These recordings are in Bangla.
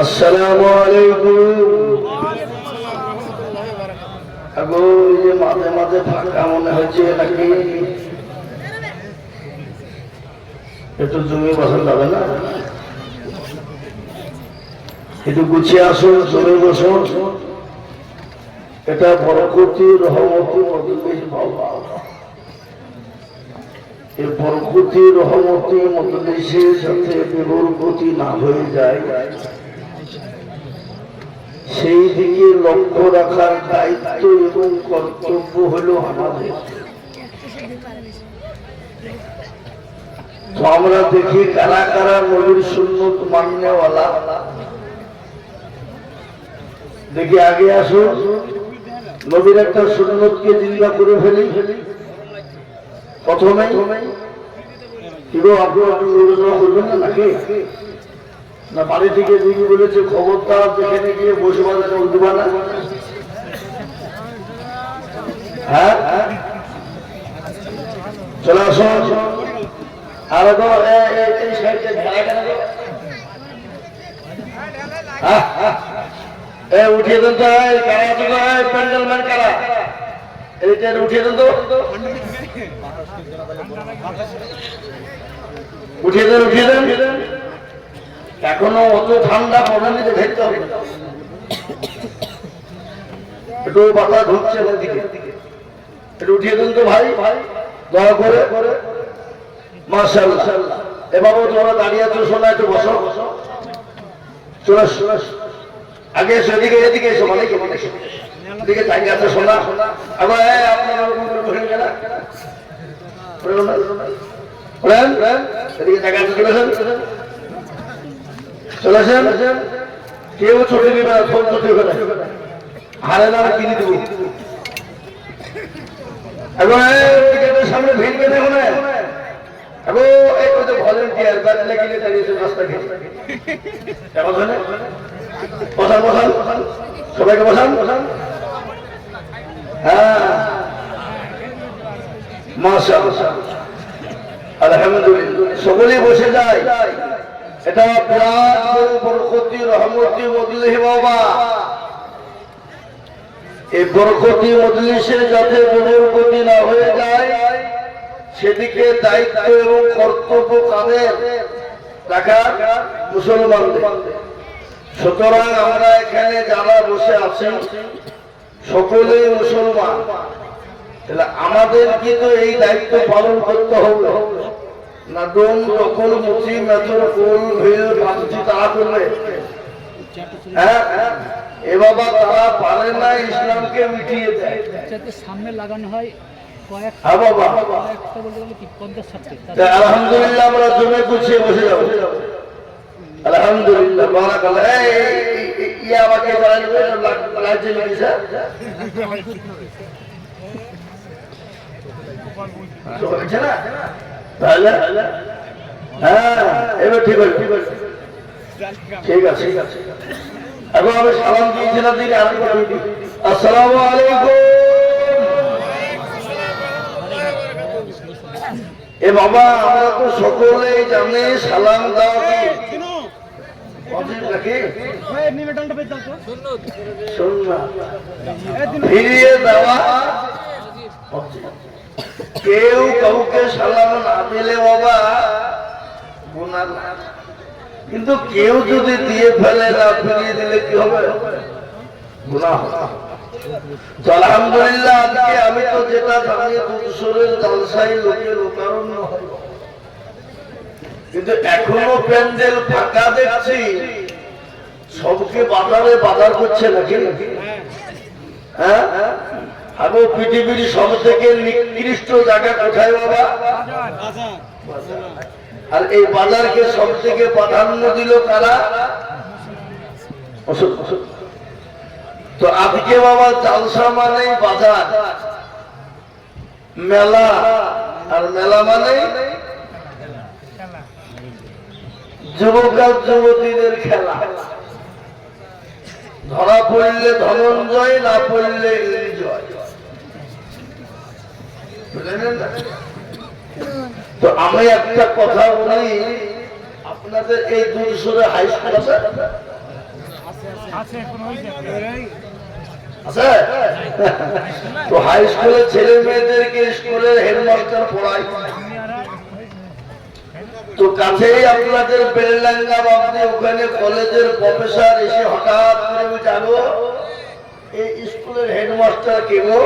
আসসালামু আলাইকুম। আগো যে মাঝে মাঝে ফাঁকা মনে হচ্ছে নাকি একটু জমি বসন যাবে না? একটু গুছিয়ে আসুন, জমি বসুন। এটা বরকতি রহমতি মজলিস বাবা। এই বরকতি রহমতি মজলিসের সাথে বেবরকতি না হয়ে যায়, সেই দিকে লক্ষ্য রাখার দায়িত্ব এবং কর্তব্য হলো আমাদের। তো আমরা দেখি কারা কারা নবীর সুন্নত মাননেওয়ালা। দেখি আগে আসুন, নবীর একটা সুন্নতকে জিন্দা করে ফেলি। প্রথমে আপনি বিবেচনা করবেন না নাকি? না বাড়ি থেকে দিদি বলেছে খবরদার যেখানে গিয়ে বসে বাজারে উঠবা না। হ্যাঁ, চলে আসো। আর উঠিয়ে দেন তো, প্যান্ডেল ম্যান কারা, এইটা উঠিয়ে দেন তো, উঠিয়ে দেন, উঠিয়ে দেন। এখনো অত ঠান্ডা পড়েনি যে ভেততে হবে, একটু বাতাস ঢুকছে দিকে, একটু উঠিয়ে দেন তো ভাই, দয়া করে। মাশাআল্লাহ। এভাবে তোমরা দাঁড়িয়ে আছো, শোনা একটু বসো। চলে আগে সেদিকে, এদিকে এসো, মানে কি মানে এদিকে দাঁড়িয়ে আছো, শোনা। আবার আপনারা এদিকে জায়গা আছে, চলেছেন। কেউ ছুটি দিবে না, ফোন ছুটি হবে না, হারে না কিনে দেবো। এখন টিকেটের সামনে ভিড় বেঁধে দেখো না, এখন এই ভলেন্টিয়ার ব্যাচলে কিনে দাঁড়িয়েছে রাস্তা ঘেটে। বসান বসান, সবাইকে বসান। হ্যাঁ, মাশাআল্লাহ, আলহামদুলিল্লাহ, সকলেই বসে যায়। এটা বিরাট বরকতি রহমতি মজলিস বাবা। এই বরকতি মজলিসে যাতে বেবরকতি না হয়ে যায়, সেদিকে দায়িত্ব এবং কর্তব্য কাদের রাখার? মুসলমানদের। সুতরাং আমরা এখানে যারা বসে আছি সকলেই মুসলমান, তাহলে আমাদের কিন্তু এই দায়িত্ব পালন করতে হবে না। ডোম দখল মুচি মেথর কোল ভিল পাঁচটি তারা করবে। হ্যাঁ, এ বাবা তারা পারে না, ইসলামকে মিটিয়ে দেয়। সামনে লাগানো হয় আলহামদুলিল্লাহ, আমরা জমে গুছিয়ে বসে যাবো। আলহামদুলিল্লাহ, বারাকাল্লাহ। ইয়ে আমাকে রাজ্যে লিখেছে, তাহলে হ্যাঁ, এবার ঠিক আছে, ঠিক আছে। এখন আমি সালাম দিয়েছিলাম, দিকে আমি আসসালামু আলাইকুম। এ বাবা, আমরা তো সকলেই জানি সালাম দেওয়া ফিরিয়ে দেওয়া। কেউ কাউকে সালাম না দিলে বাবা গুনাহ, কিন্তু কেউ যদি দিয়ে ফেলে না ফিরিয়ে দিলে কি হবে? গুনাহ। তো আলহামদুলিল্লাহ, আজকে আমি তো যেটা জানি দুশোরের জলসাই লোকের কারণ হয়, কিন্তু এখনো প্যান্ডেল ফাঁকা দেখছি। সবকে বাজার করছে নাকি? হ্যাঁ, আমি পৃথিবীর সব থেকে নিকৃষ্ট জায়গা কোথায় বাবা? আর এই বাজারকে সব থেকে প্রাধান্য দিল কারা? তো আজকে বাবা জালসা মানে বাজার, মেলা, আর মেলা মানে যুবক আর যুবতীদের খেলা। ধরা পড়লে ধনঞ্জয়, না পড়লে জয়। তো আমি একটা কথা বলি, আপনাদের এই দূরসরে হাই স্কুল আছে? আছে? তো হাই স্কুলের ছেলে মেয়েদেরকে স্কুলের হেডমাস্টার পড়ায়। তো কাছেই আপনাদের বেলডাঙ্গা বাবদি ওখানে কলেজের প্রফেসর এসে হঠাৎ করে জানো এই স্কুলের হেডমাস্টার কে গো?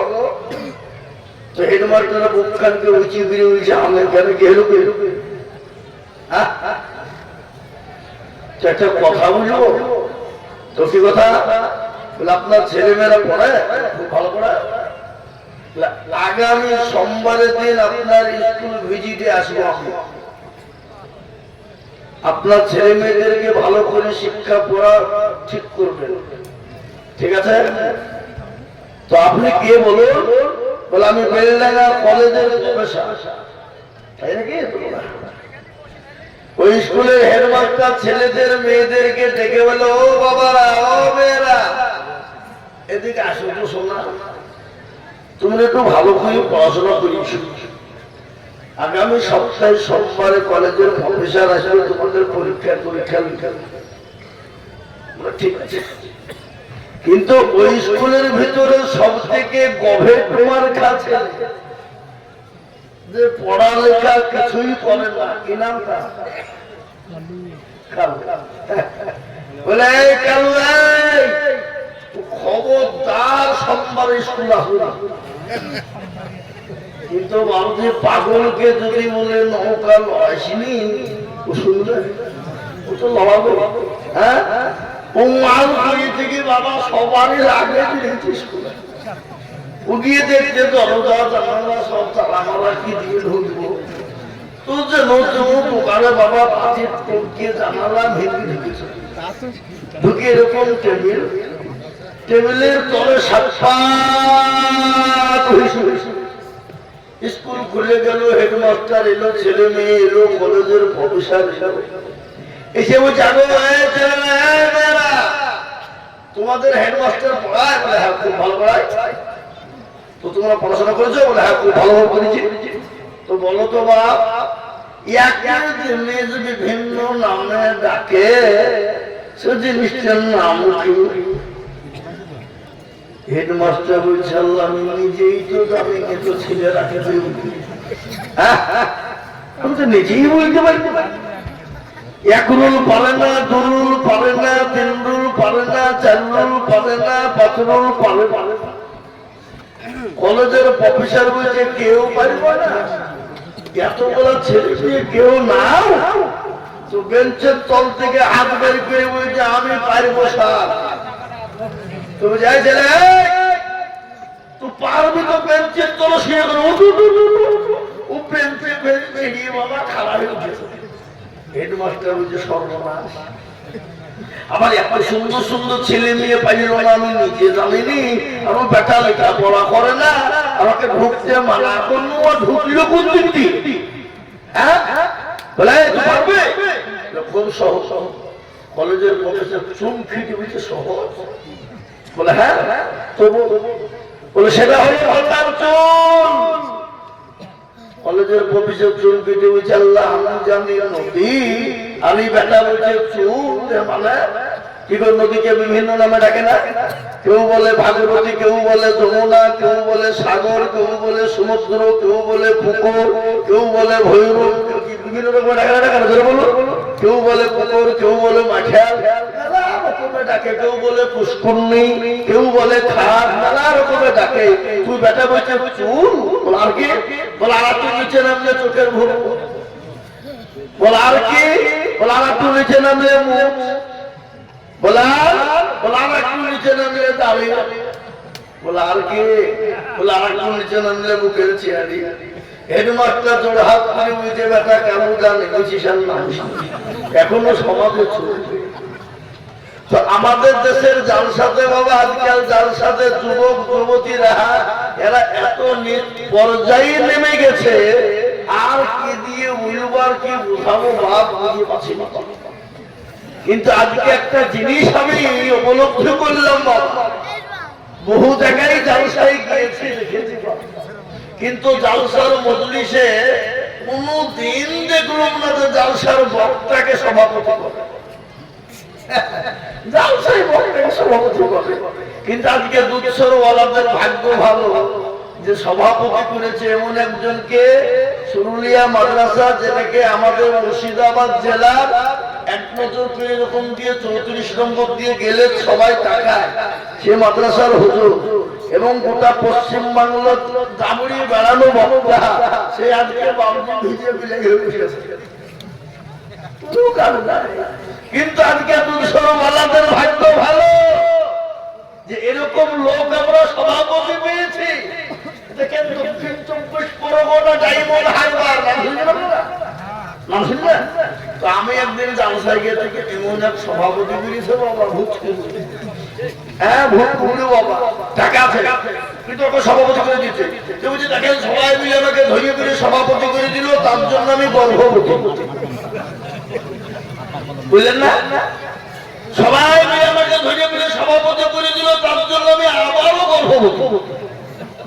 তো হেডমাস্টার বুক খানকে উঁচি ফিরে উঠছে, আমি এখানে গেল একটা কথা বুঝবো তো কি কথা বলে, আপনার ছেলেমেয়েরা পড়ে খুব ভালো পড়ায়, আগামী সোমবারের দিন আপনার স্কুল ভিজিটে আসবো আমি, আপনার ছেলে মেয়েদেরকে ভালো করে শিক্ষা পড়া ঠিক করবেন, ঠিক আছে? তো আপনি কে বলুন? বলে আমি বেলডাঙ্গা কলেজের প্রফেসর। তাই নাকি? ওই স্কুলের হেডমাস্টার ছেলেদের মেয়েদেরকে ডেকে বলে, ও বাবারা, ও মেয়েরা, এদিকে আসো তো, শোনা তুমি একটু ভালো করে পড়াশোনা করিস, আগামী সপ্তাহে সোমবারে কলেজের প্রফেসর আসবে, তোমাদের পরীক্ষা লিখা। ঠিক আছে, কিন্তু ওই স্কুলের ভিতরে সব থেকে গভীর তোমার কাছে যে পড়ালেখা কিছুই করে না, কি নামটা? বলে কালু, খবরদার সোমবার স্কুল আসবে। কিন্তু মানুষের পাগলকে যদি বলে নৌকা লড়াইছিনি, ও শুনবে, ও তো লড়াবো। হ্যাঁ, ও মাল করিয়ে থেকে বাবা সবারই আগে স্কুলে ও গিয়ে দেখছে দরজা জানালা সব তালামালা কি দিয়ে ঢুকবো, তো যে নতুন দোকানে বাবা পাঁচির টপকিয়ে জানালা ভেঙে ঢুকেছে, ঢুকে এরকম টেবিলের তলে সাত স্কুল খুলে গেল, হেডমাস্টার এলো, ছেলে মেয়ে এলো, কলেজের প্রফেসর এসে বলছে, তোমাদের হেডমাস্টার পড়ায়? বলে হ্যাঁ খুব ভালো পড়ায়। তো তোমরা পড়াশোনা করেছো? বলে হ্যাঁ খুব ভালোভাবে করেছি। তো বলো তো বাপ, জিনিস বিভিন্ন নামে ডাকে, সে জিনিসটার নাম কি? হেডমাস্টার বলছে, আমি নিজেই তো জানি, কিন্তু ছেলে রাখে আমি তো নিজেই বলতে পারি, এক রুল পারে না, দু রুল পারে না, তিন রুল পারে না, চার রুল পারে না, পাঁচ রুল পারে না। কলেজের প্রফেসর বলছে কেউ পারবে না, এত বড় ছেলে দিয়ে কেউ না। তো বেঞ্চের তল থেকে হাত বের করে বলছে আমি পারবো স্যার। তুমি যাই ছেলে, তুই পারবি তো বেঞ্চের তল শুয়ে করো, ও বেঞ্চে বেরিয়ে বাবা খারাপ হয়ে উঠেছে। হেডমাস্টার বলছে সর্বনাশ, আমার এত সুন্দর সুন্দর ছেলে মেয়ে পাইল না, আমি নিজে জানিনি, আমার বেটা লেখা পড়া করে না, আমাকে ঢুকতে মানা করলো, ঢুকলো কোন দিক দিয়ে? হ্যাঁ বলে পারবে, খুব সহজ। কলেজের প্রফেসর চুমকি দিয়েছে সহজ। বলে হ্যাঁ তবু, বলে সেটা হলো ভাতার চুল। কলেজের প্রফেসর চুল কেটে বলছে, আল্লাহ আমি জানি নদী, আমি বেটা বলছে চুল, মানে কি করে নদীকে বিভিন্ন নামে ডাকে না? কেউ বলে ভাগীরথী, কেউ বলে যমুনা, কেউ বলে সাগর, কেউ বলে সমুদ্র, কেউ বলে পুকুর, কেউ বলে ভৈরব, বিভিন্ন রকমের ডাকে ধরে বলো, কেউ বলে পুকুর, কেউ বলে মাঠিয়াল, নানা রকমের ডাকে, কেউ বলে পুষ্করণী, কেউ বলে খাদ, নানা রকমের ডাকে। তুই বেটা বলছে চুল, বল আর কি? বল আর তুই নিচে নামলে চোখের ভুল, বল আর কি? বল আর তুই নিচে নামলে মুখ, বলা আর একটু নিচে নামলে দাঁড়ি, বলা আর কি? বলা আর একটু নিচে নামলে বুকের চেয়ারি। হেডমাস্টার জোড় হাত করে বুঝে বেটা কেমন জানে এখনো সমাজে চলছে। তো আমাদের দেশের জালসাতে বাবা, আজকাল জালসাতে যুবক যুবতীরা এরা এত পর্যায়ে নেমে গেছে, আর কি দিয়ে উইলবার কি বোঝাবো বাপ বুঝে পাচ্ছি না। কিন্তু আজকে একটা জিনিস আমি উপলব্ধি করলাম বাবা, বহু জায়গায় জালসায় গিয়েছি দেখেছি, কিন্তু জালসার মজলিসে কোনদিন দেখলাম না যে জালসার বক্তাকে সভাপতি করে। জালসাই বক্তাকে সভাপতি করে। কিন্তু আজকে দুধসর ওয়ালাদের ভাগ্য ভালো যে সভাপতি করেছে এমন একজনকে, সুরুলিয়া মাদ্রাসা, যেটাকে আমাদের মুর্শিদাবাদ জেলার এক নজর করে এরকম দিয়ে 34 নম্বর দিয়ে গেলে সবাই তাকায়, সে মাদ্রাসার হুজুর এবং গোটা পশ্চিম বাংলার দামড়িয়ে বেড়ানো বক্তা, সে আজকে বাবু ভিজে মিলে বসে আছে। কিন্তু আজকে দুধসরওয়ালাদের ভাগ্য ভালো যে এরকম লোক আমরা সভাপতি পেয়েছি। দেখেন দক্ষিণ 24 পরগনা ডায়মন্ড হারবার নাম শুনলেন তো? আমি একদিন জালসায় গিয়ে থেকে এমন এক সভাপতি পেয়েছে বাবা, ভূত হ্যাঁ ভূত ঘুরে বাবা, টাকা আছে কিন্তু ওকে সভাপতি করে দিচ্ছে। দেখেন সবাই মিলে আমাকে ধরিয়ে ফিরে সভাপতি করে দিল, তার জন্য আমি গর্ভবতী। বুঝলেন না? সবাই মিলে আমাকে ধরে ফিরে সভাপতি করে দিল, তার জন্য আমি আবারও গর্ভবতী।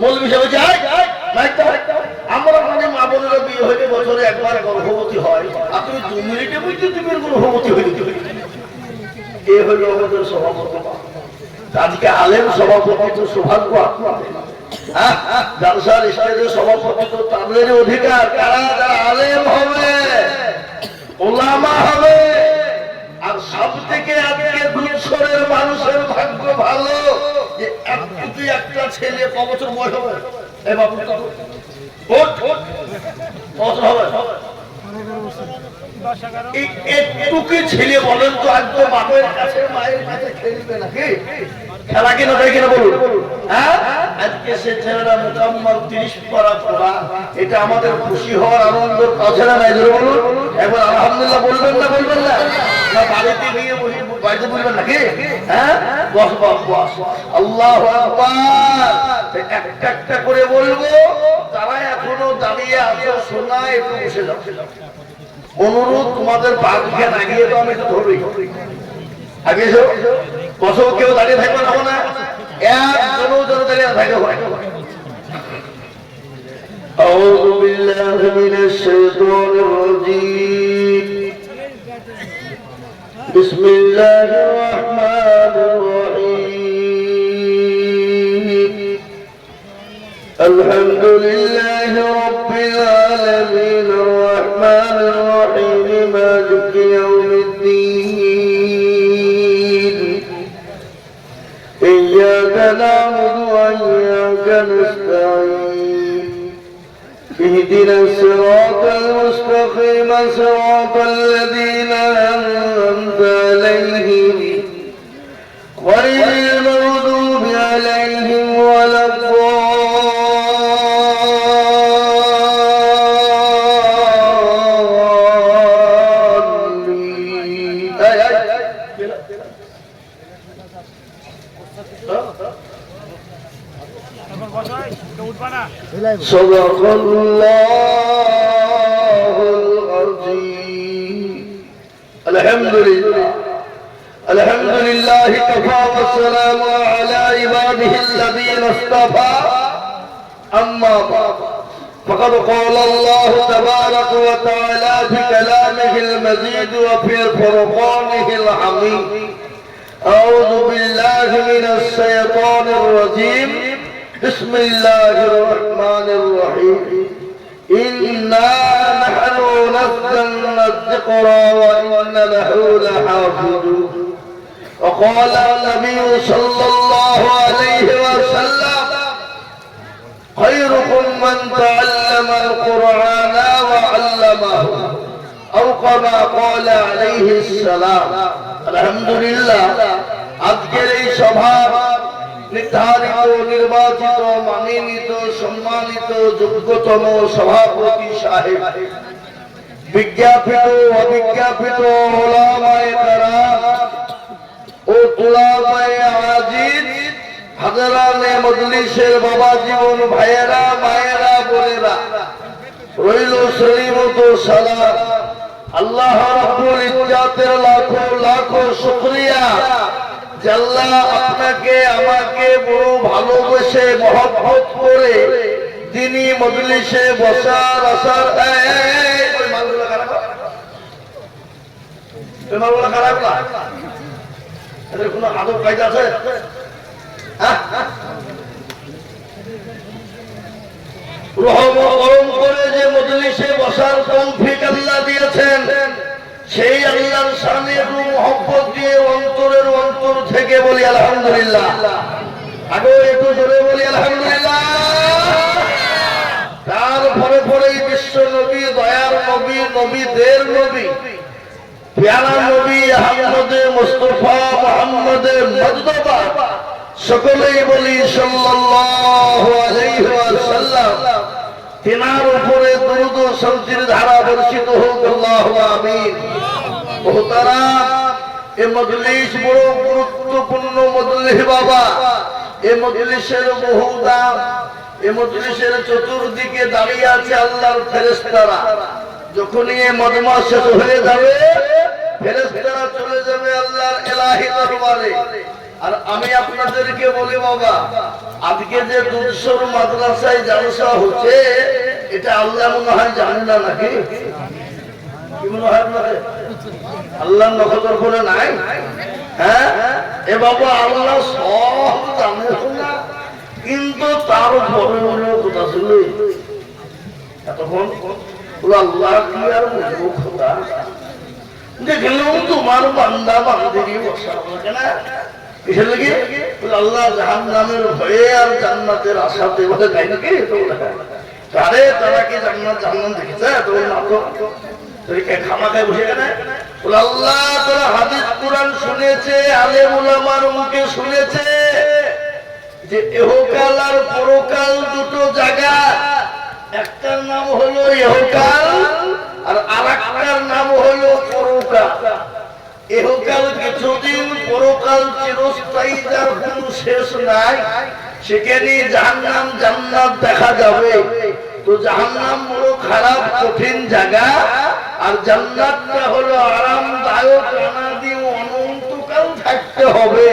মৌলভী সাহেব আমরা মানে মা বোনেরা বিয়ে হইলে বছরে একবার গর্ভবতী হয়, আর তুমি 2 মিনিটে বুঝতে তুমি গর্ভবতী হইলে এ হইল আমাদের সভাপতি। আজকে আলেম সভাপতি তো সৌভাগ্য আপনাদের। জালসার স্টেজে সভাপতি তো তাদের অধিকার। কারা যারা আলেম হবে, ওলামা হবে। আর সব থেকে আজকে দুধসরের মানুষের ভাগ্য ভালো যে একটা ছেলে ক বছর বয়স হবে? এই বাবু একটুকি ছেলে বলেন তো, একদম বাপের কাছে মায়ের কাছে খেলবে নাকি? খেলা কিনা তাই কিনা বলুন? হ্যাঁ, আজকে সে ছেলেরা মোকাম্মল 30 পারা পড়া, এটা আমাদের খুশি হওয়ার আনন্দের কথা না? নাই বলুন একবার আলহামদুলিল্লাহ বলবেন না? বলবেন না? না বাড়িতে গিয়ে বাড়িতে বলবেন নাকি? হ্যাঁ, বস বস বস, আল্লাহু আকবার। একটা একটা করে বলবো, যারা এখনো দাঁড়িয়ে আছে শোনা একটু বসে যাও। অনুরোধ তোমাদের বাঘখান আগিয়ে তো আমি একটু ধরি, আগে এসো বসো। কেউ দাঁড়িয়ে থাকবে না, একজনও যেন দাঁড়িয়ে থাকবে। أعوذ بالله من الشيطان الرجيم. بسم الله الرحمن الرحيم. الحمد لله رب العالمين الرحمن الرحيم مالك يوم الدين. إياك نعبد وإياك نستعين. اهدنا الصراط المستقيم صراط الذين أنعمت عليهم غير المغضوب عليهم ولا صدق الله العظيم. الحمد لله الحمد لله كفى والسلام على عباده الذين اصطفى. أما بعد فقد قال الله تبارك وتعالى في كلامه المجيد وفي فرقانه الحميد. أعوذ بالله من الشيطان الرجيم. بسم الله الرحمن الرحيم. إنا نحن نزلنا الذكر وإنا له لحافظون. وقال النبي صلى الله عليه وسلم خيركم من تعلم القرآن وعلمه أو كما قال عليه السلام. الحمد لله. আজকের এই সভা নির্ধারিত, নির্বাচিত, মানিত, সম্মানিত, যোগ্যতম সভাপতি সাহেব, বিজ্ঞাপিত অবিজ্ঞাপিত ওলামায়ে কেরাম ও তুলাবায়ে আজিজ, হাজারানে মজলিসের বাবা জীবন ভাইয়েরা, মায়েরা, বোনেরা, রইল শ্রেণীমত সালাম। আল্লাহ রাব্বুল ইজ্জাতের লাখো লাখো শুকরিয়া যে আল্লাহ আপনাকে আমাকে বড় ভালোবেসে মহব্বত করে তিনি মজলিসে বসার আসার ওই মালগুলো খারাপ না, এদের কোনো আদব কায়দা আছে? রহম করে যে মজলিসে বসার তৌফিক আল্লাহ দিয়েছেন, সেই আল্লাহর শানে মহব্বত দিয়ে অন্তরের অন্তর থেকে বলি আলহামদুলিল্লাহ। আগে একটু জোরে বলি আলহামদুলিল্লাহ। তারপরে পরেই বিশ্ব নবী, দয়ার নবী, নবীদের নবী, প্যারা নবী আহমদে মুস্তাফা মুহাম্মদে মুজতবা, সকলেই বলি সাল্লাল্লাহু আলাইহি ওয়াসাল্লাম। তিনার উপরে দরুদ ও শান্তির ধারা বর্ষিত হোক, আল্লাহুম্মা আমিন। মুহতারাম, এই মজলিস বড় গুরুত্বপূর্ণ মজলিস বাবা। এই মজলিসের বহু দাম। এই মজলিসের চতুর্দিকে দাঁড়িয়ে আছে আল্লাহর ফেরেশতারা। যখনই এই মজমা শেষ হয়ে যাবে, ফেরেশতারা চলে যাবে আল্লাহর ইলাহি দরবারে। আর আমি আপনাদেরকে বলি বাবা, আজকে যে দুধসর মাদ্রাসায় জালসা হচ্ছে, এটা আল্লাহ মনে হয় জানে না নাকি? কি মনে হয় আপনাদের? আল্লাহ নজর করে নাই? হ্যাঁ এ বাবা, আল্লাহ সব জানে না, কিন্তু তার উপরে কথা ছিল এতক্ষণ আল্লাহ কি আর বলবো, খোদা দেখলাম তোমার বান্দা বান্দিরি বসা না কিসের লেগে? আল্লাহ জাহান্নামের ভয়ে আর জান্নাতের আশাতে বলে তাই নাকি? আরে তারা কি জান্নাত জাহান্নাম দেখেছে? তোর না তো খামাখায় বসে গেলে আল্লাহ তারা হাদিস কুরআন শুনেছে, আলেম উলামার মুখে শুনেছে যে ইহকাল আর পরকাল দুটো জায়গা। একটার নাম হলো ইহকাল আর আরেকটার নাম হলো পরকাল। ইহকাল কিছুদিন, পরকাল চিরস্থায়ী, যার কোনো শেষ নাই। সেখানে জাহান্নাম জান্নাত দেখা যাবে। তো জাহান্নাম বড় খারাপ কঠিন জায়গা, আর জান্নাতটা হলো আরামদায়ক, অনাদি অনন্তকাল থাকতে হবে।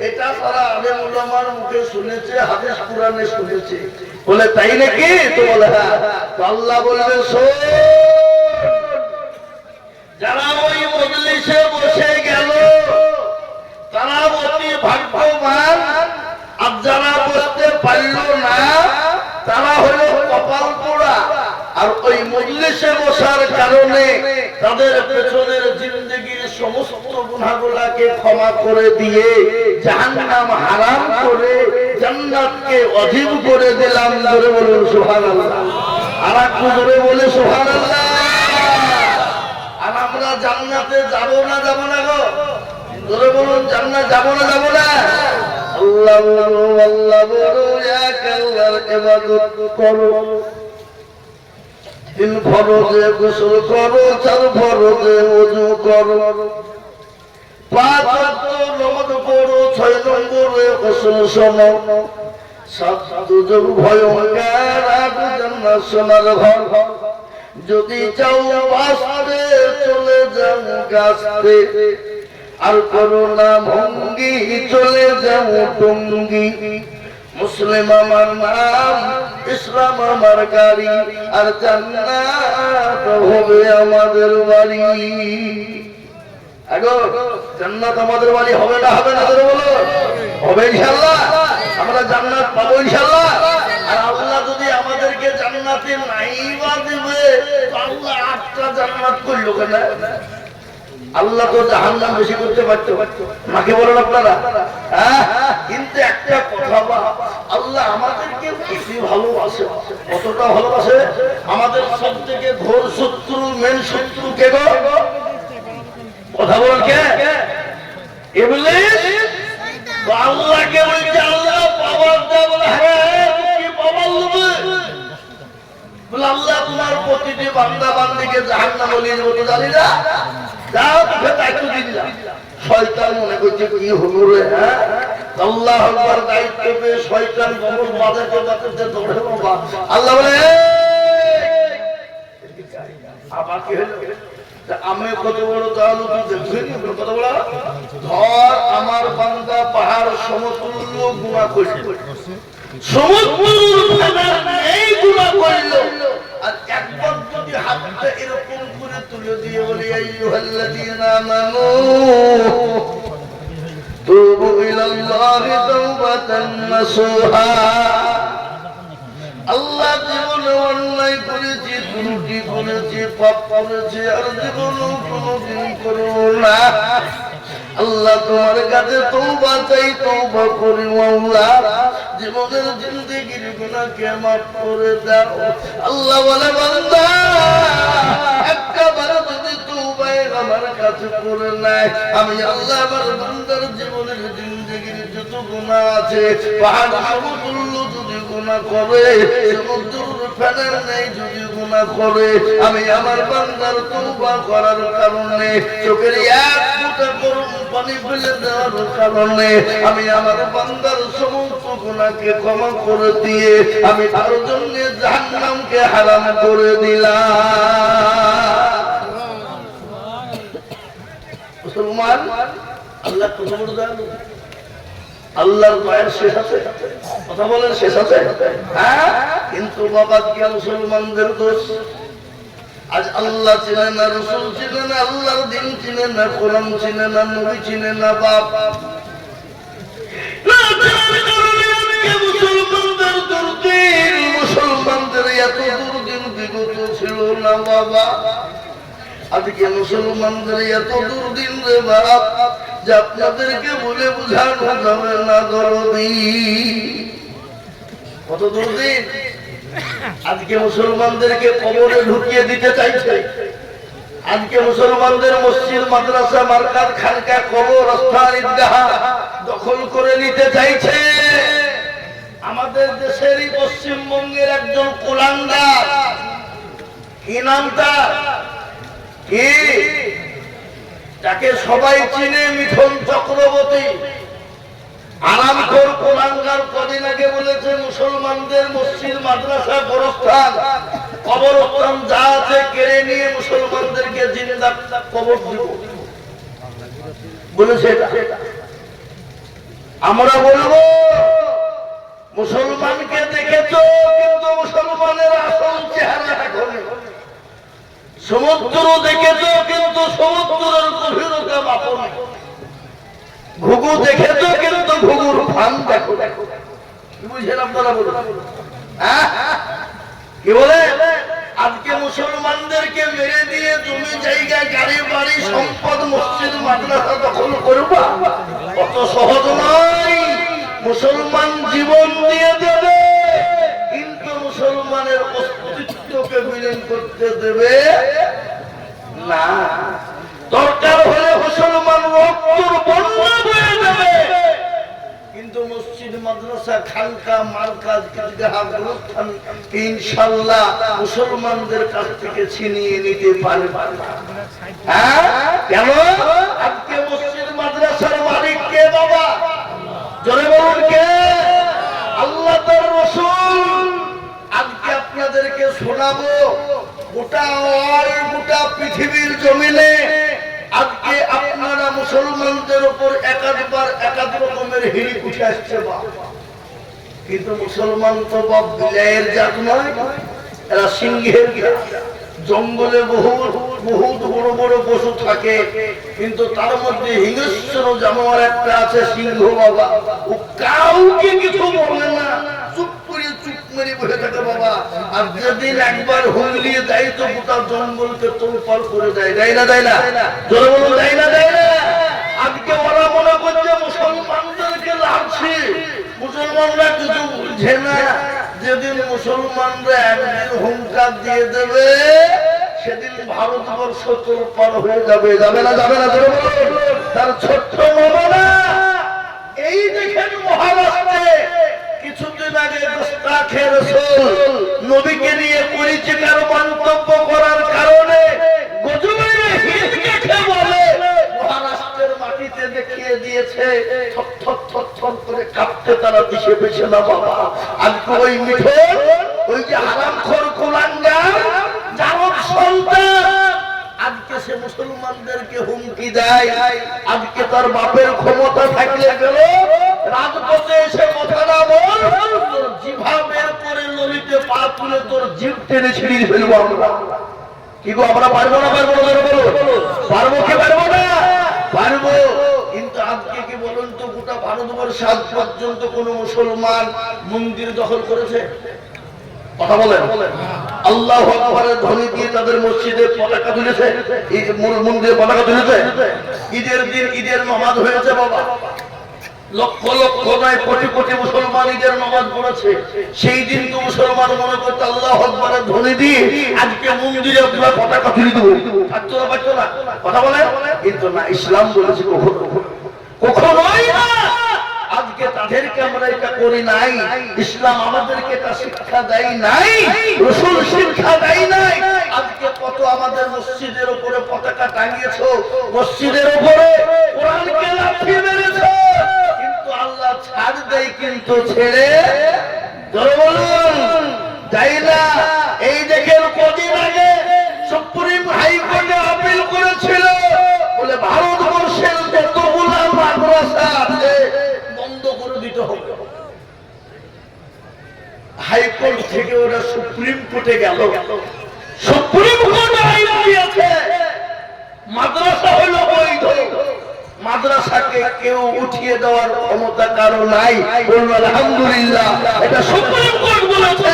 এটা তারা আলেম উলামার মুখে শুনেছে, হাদিস কুরআনে শুনেছে। বলে তাই নাকি? তো বলে হ্যাঁ। তো আল্লাহ বলবে শোন, যারা ওই মজলিসে বসে গেল তারা অতি ভাগ্যবান, আর যারা বসতে পারল না তারা হলো কপাল পোড়া। আর ওই মজলিসে বসার কারণে তাদের পেছনের জিন্দেগির সমস্ত গুনাহগুলোকে ক্ষমা করে দিয়ে জাহান্নাম হারাম করে জান্নাতকে অজীব করে দিলাম। জোরে বলুন সুবহানাল্লাহ। আর একটু জোরে বলে সুবহানাল্লাহ। আর আমরা জান্নাতে যাব না, যাব না গো? জোরে বলুন, জান্নাত যাব না, যাব না? আল্লাহ বলো, আল্লাহ বলো, এক আল্লাহর ইবাদত করো। তিন ফরজে গোসল করো, চার ফরজে ওযু করো, পাঁচ ওয়াক্ত নামাজ পড়ো, ছয় নম্বরে গোসল শোনো, সাত দুজক ভয়ঙ্কর, আট জান্নাত সোনার ঘর। যদি চাও বাঁচতে চলে যাও গাছতে, আর করো না ভঙ্গি চলে যাও টঙ্গি। মুসলিম আমার নাম, ইসলাম আমার গাড়ি, আর জান্নাত হবে আমাদের বাড়ি। আগো জান্নাত আমাদের বাড়ি হবে না, হবে না? বলো হবে ইনশাআল্লাহ। আমরা জান্নাত পাবো ইনশাআল্লাহ। আর আল্লাহ যদি আমাদেরকে জান্নাতে নাইবা দিবে, আল্লাহ 8টা জান্নাত করলো কেন? আল্লাহ তো জাহান্নাম বেশি করতে পারতো নাকি বলেন আপনারা? হ্যাঁ, কিন্তু একটা কথা, আল্লাহ আমাদেরকে বেশি ভালোবাসে। কতটা ভালোবাসে? আমাদের সব থেকে ঘোর শত্রু, মেন শত্রু কে গো? কথা বলেন কে? ইবলিস। তো আল্লাহকে বলছে আল্লাহ পাওয়ার দেয়, বলে হ্যাঁ কি পাওয়ার দেবে? বলে আল্লাহ তোমার প্রতিটি বান্দা বান্দিকে জাহান্নামে নিয়ে যাবো, তো জানি না, যাও তোকে দায়িত্ব দিলাম। শয়তান মনে করছে কি হলো রে? হ্যাঁ, আল্লাহ আকবার দায়িত্ব পেয়ে শয়তান কবর বাজাতে বাজাতে দৌড়ে বাবা। আল্লাহ বলে আবার কি হলো? আমি কত বড় দয়ালু, কত বড় ধর, আমার বান্দা পাহাড় সমতুল্য গুনাহ করেছে, সমুদ্রের ফেনার এই গুনাহ করলো আর একবার যদি হাতটা এরকম করে তুলে দিয়ে বলি আইয়ুহাল্লাযীনা আমানু তুবু ইলাল্লাহি তাওবাতান নাসুহা আল্লাহ জীবনে অন্যায় করেছি, ত্রুটি করেছি, পাপ করেছি আর জীবনে কোনোদিন করব না। আল্লাহ তোমার কাছে তওবা চাই, তওবা করি মাওলা, জীবনের জিন্দেগির গুনাহকে মাফ করে দাও। আল্লাহ বলে বান্দা একবার যদি তওবা আমার কাছে করে নাই, আমি আল্লাহ আমার বান্দার জীবনের জিন্দেগির যত গুনাহ আছে পাহাড় সমতুল্য যদি গুনাহ করে, সমুদ্রের ফেনার নেই যদি গুনাহ করে, আমি আমার বান্দার তওবা করার কারণে চোখের এক ফোঁটা গরম পানি ফেলে দেওয়ার কারণে আমি আমার বান্দার সমস্ত গুনাহকে ক্ষমা করে দিয়ে আমি তার জন্য জাহান্নামকে হারাম করে দিলাম। মুসলমান আল্লাহ কত বড় দয়ালু, আল্লাহর দয়ার শেষ আছে? কথা বলেন শেষ আছে? হ্যাঁ, কিন্তু বাবা কি মুসলমানদের দোষ? আজ আল্লাহ চিনে না, রাসূল চিনে না, আল্লাহর দিন চিনে না, কোরআন চিনে না, নবী চিনে না। বাপ মুসলমানদের দুর্দিন, মুসলমানদের এত দুর্দিন বিগত ছিল না বাবা। আজকে মুসলমানদের এত দুর্দিন রে বাপ যে আপনাদেরকে বলে বুঝানো যাবে না। দরদি কত দুর্দিন। আজকে মুসলমানদেরকে কবরে ঢুকিয়ে দিতে চাইছে। আজকে মুসলমানদের মসজিদ, মাদ্রাসা, মারকাত, খানকা, কবর, স্থান, ঈদগাহ দখল করে নিতে চাইছে। আমাদের দেশেরই পশ্চিমবঙ্গের একজন কুলাঙ্গার, কি নামটা কি, তাকে সবাই চিনে, মিঠুন চক্রবর্তী, আরামখোর কুলাঙ্গার, কদিন আগে বলেছে মুসলমানদের মসজিদ, মাদ্রাসা, গোরস্থান, কবরস্থান যা আছে কেড়ে নিয়ে মুসলমানদেরকে জিন্দা কবর দিব বলেছে। আমরা বলবো মুসলমানকে দেখেছো কিন্তু মুসলমানের আসল চেহারা এখন, সমুদ্র দেখেছো কিন্তু সমুদ্রের গভীরতা মাপো না, ঘুঘু দেখেছো কিন্তু ঘুঘুর ফান দেখো। কি বুঝেন আপনারা? বলুন কি বলে? আজকে মুসলমানদেরকে মেরে দিয়ে জমি জায়গা, গাড়ি বাড়ি, সম্পদ, মসজিদ, মাদ্রাসা দখল করবা, অত সহজ নয়। মুসলমান জীবন দিয়ে দেবে কিন্তু মুসলমানের অস্তিত্বকে বিলীন করতে দেবে না। দরকার হলে মুসলমান রক্তর বন্যা বয়ে দেবে কিন্তু মসজিদ, মাদ্রাসা, খানকা, মারকাজ, ঈদগাহ, গোরস্থান ইনশাআল্লাহ মুসলমানদের কাছ থেকে ছিনিয়ে নিতে পারবে না। হ্যাঁ, কেন? আজকে মসজিদ, মাদ্রাসার মালিক কে বাবা? জোরে বলুন কে? আল্লাহ তার রাসূল। আজকে আপনাদেরকে শোনাবো গোটা গোটা পৃথিবীর জমিনে আজকে আপনারা মুসলমানদের উপর একাধিকবার একাধিক রকমের হিড়িক উঠে আসছে বাপ, কিন্তু মুসলমান তো বাপ বিলাইয়ের জাত নয়, এরা সিংহের জাত। জঙ্গলে বহুত বড় বড় পশু থাকে কিন্তু তার মধ্যে হিংস্র জানোয়ার একটা আছে, সিংহ বাবা। ও কাউকে কিছু বলে না, চুপ করে চুপ মেরে বসে থাকে বাবা। আর যেদিন একবার হুমলিয়ে দেয় তো গোটা জঙ্গলকে তোলপাড় করে দেয়। দেয় না? দেয় না? জোরে বলুন, দেয় না? দেয় না? আজকে ওরা মনে করছে মুসলমানদেরকে লাগছে, মুসলমানরা কিছু বুঝে না। যেদিন মুসলমানরা একদিন হুঙ্কার দিয়ে দেবে সেদিন ভারতবর্ষ তোলপাড় হয়ে যাবে। যাবে না? যাবে না? জোরে বলুন। তার ছোট্ট নমুনা এই দেখেন মহারাষ্ট্রে কিছুদিন আগে গোস্তাখে রাসূল নবীকে নিয়ে পরিচিকার মন্তব্য করার কারণে গজবের হিন্দকে বলে মহারাষ্ট্রের মাটিতে দেখিয়ে দিয়েছে। থর থর থর করে কাঁপতে তারা দিশে পেছে না বাবা। আজকে ওই মিঠুন, ওই যে হারামখোর কুলাঙ্গার, জারদ সন্তান, আজকে সে মুসলমানদেরকে হুমকি দেয়। আজকে তার বাপের ক্ষমতা থাকলে গেল রাজপথে এসে কথাটা বল, তোর জিভা বের করে নলিতে পা তুলে তোর জিভ টেনে ছিঁড়ে ফেলবো আমরা। কি গো আমরা পারবো না? পারবো না? পারবো কি পারবো না? পারবো। কিন্তু আজকে কি বলুন তো, গোটা ভারতবর্ষে আজ পর্যন্ত কোন মুসলমান মন্দির দখল করেছে? কথা বলেন। আল্লাহু আকবারের ধ্বনি দিয়ে তাদের মসজিদে পতাকা তুলেছে, মন্দিরে পতাকা তুলেছে। ঈদের দিন ঈদের নামাজ হয়েছে বাবা, লক্ষ লক্ষ নয় কোটি কোটি মুসলমান ঈদের নামাজ পড়েছে। সেই দিন তো মুসলমান মনে করতে আল্লাহু আকবারের ধ্বনি দিয়ে আজকে মন্দিরে পুরো পতাকা তুলে দেবো। পারছো না? কথা বলে। কিন্তু না, ইসলাম বলেছে কখনোই না। আজকে তাদেরকে আমরা এটা করি নাই, ইসলাম আমাদেরকে এটা শিক্ষা দেয় নাই, রাসূল শিক্ষা দেয় নাই। আজকে কত আমাদের মসজিদের উপরে পতাকা টাঙিয়েছো, মসজিদের উপরে কোরআনকে লাথি মেরেছো, কিন্তু আল্লাহ ছাড় দেয় কিন্তু ছেড়ে বলুন যাই না। এই দেখেন কদিন আগে সুপ্রিম হাইকোর্টে আপিল করেছিল, বলে ভারতবর্ষের যতগুলো মাদ্রাসা আছে বন্ধ করে দিতে হবে। হাইকোর্ট থেকে ওরা সুপ্রিম কোর্টে গেল, সুপ্রিম কোর্ট আইন দিয়েছে মাদ্রাসা হলো বৈধ, মাদ্রাসাকে কেউ উঠিয়ে দেওয়ার ক্ষমতা কারো নাই। বলুন আলহামদুলিল্লাহ, এটা সুপ্রিম কোর্ট বলেছে।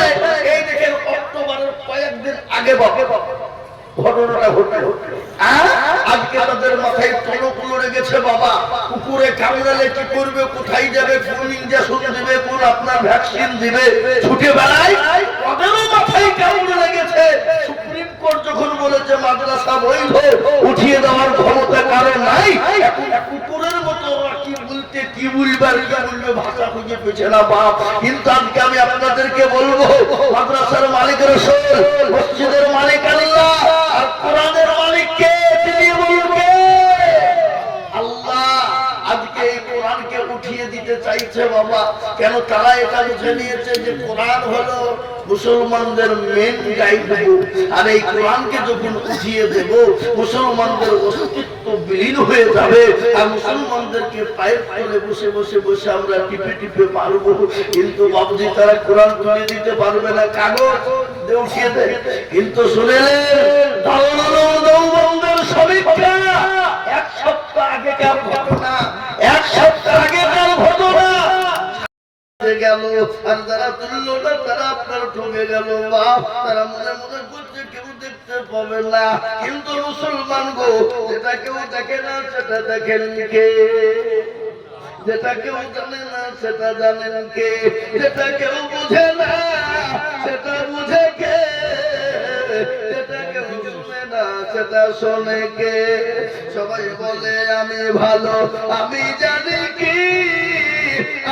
এই দেখেন অক্টোবরের কয়েকদিন আগে ঘটনাটা ঘটলো। আজকে তাদের মাথায় টনক লড়ে গেছে বাবা। কুকুরে কামড়ালে কি করবে, কোথায় যাবে, কোন ইনজেকশন দিবে, কোন আপনার ভ্যাকসিন দিবে, ছুটে বেড়ায়, ওদেরও মাথায় কামড়ে লেগেছে। সুপ্রিম কোর্ট যখন বলেছে মাদ্রাসা বৈধ, উঠিয়ে দেওয়ার ক্ষমতা কারো নাই, এখন কুকুরের মতো কি বলতে কি বলবার কি বলবে ভাষা খুঁজে পেছে না বাপ। কিন্তু আজকে আমি আপনাদেরকে বলবো, মাদ্রাসার মালিক রাসূল, মসজিদের মালিক আল্লাহ, আর কোরআনের মালিক কে? তিনি বলবে আল্লাহ। আজকে এই কোরআনকে উঠিয়ে দিতে চাইছে বাবা। কেন? তারা এটা বুঝে নিয়েছে যে কোরআন হলো মুসলমানদের মেন গাইডবুক, আর এই কোরআনকে যখন উঠিয়ে দেব মুসলমানদের অস্তিত্ব বিলীন হয়ে যাবে, আর মুসলমানদেরকে পায়ের তলে বসে বসে বসে আমরা টিপে টিপে পারবো। কিন্তু বাবুজি তারা কোরআন তুলে দিতে পারবে না, কাগজ উঠিয়ে দেয়। কিন্তু শুনেলেন দেওবন্দের সমীক্ষা, এক সপ্তাহ আগেকার ঘটনা, এক সপ্তাহ আগেকার ঘটনা গেল, আর যারা তুললো না তারা আপনার ঠকে গেল বাপ। তারা মনে মনে করছে কেউ দেখতে পাবে না, কিন্তু মুসলমান গো, যেটা কেউ দেখে না সেটা দেখেন কে, যেটা কেউ জানে না সেটা জানেন কে, যেটা কেউ বুঝে না সেটা বুঝে কে, যেটা কেউ শুনে না সেটা শোনে কে। সবাই বলে আমি ভালো, আমি জানি কি,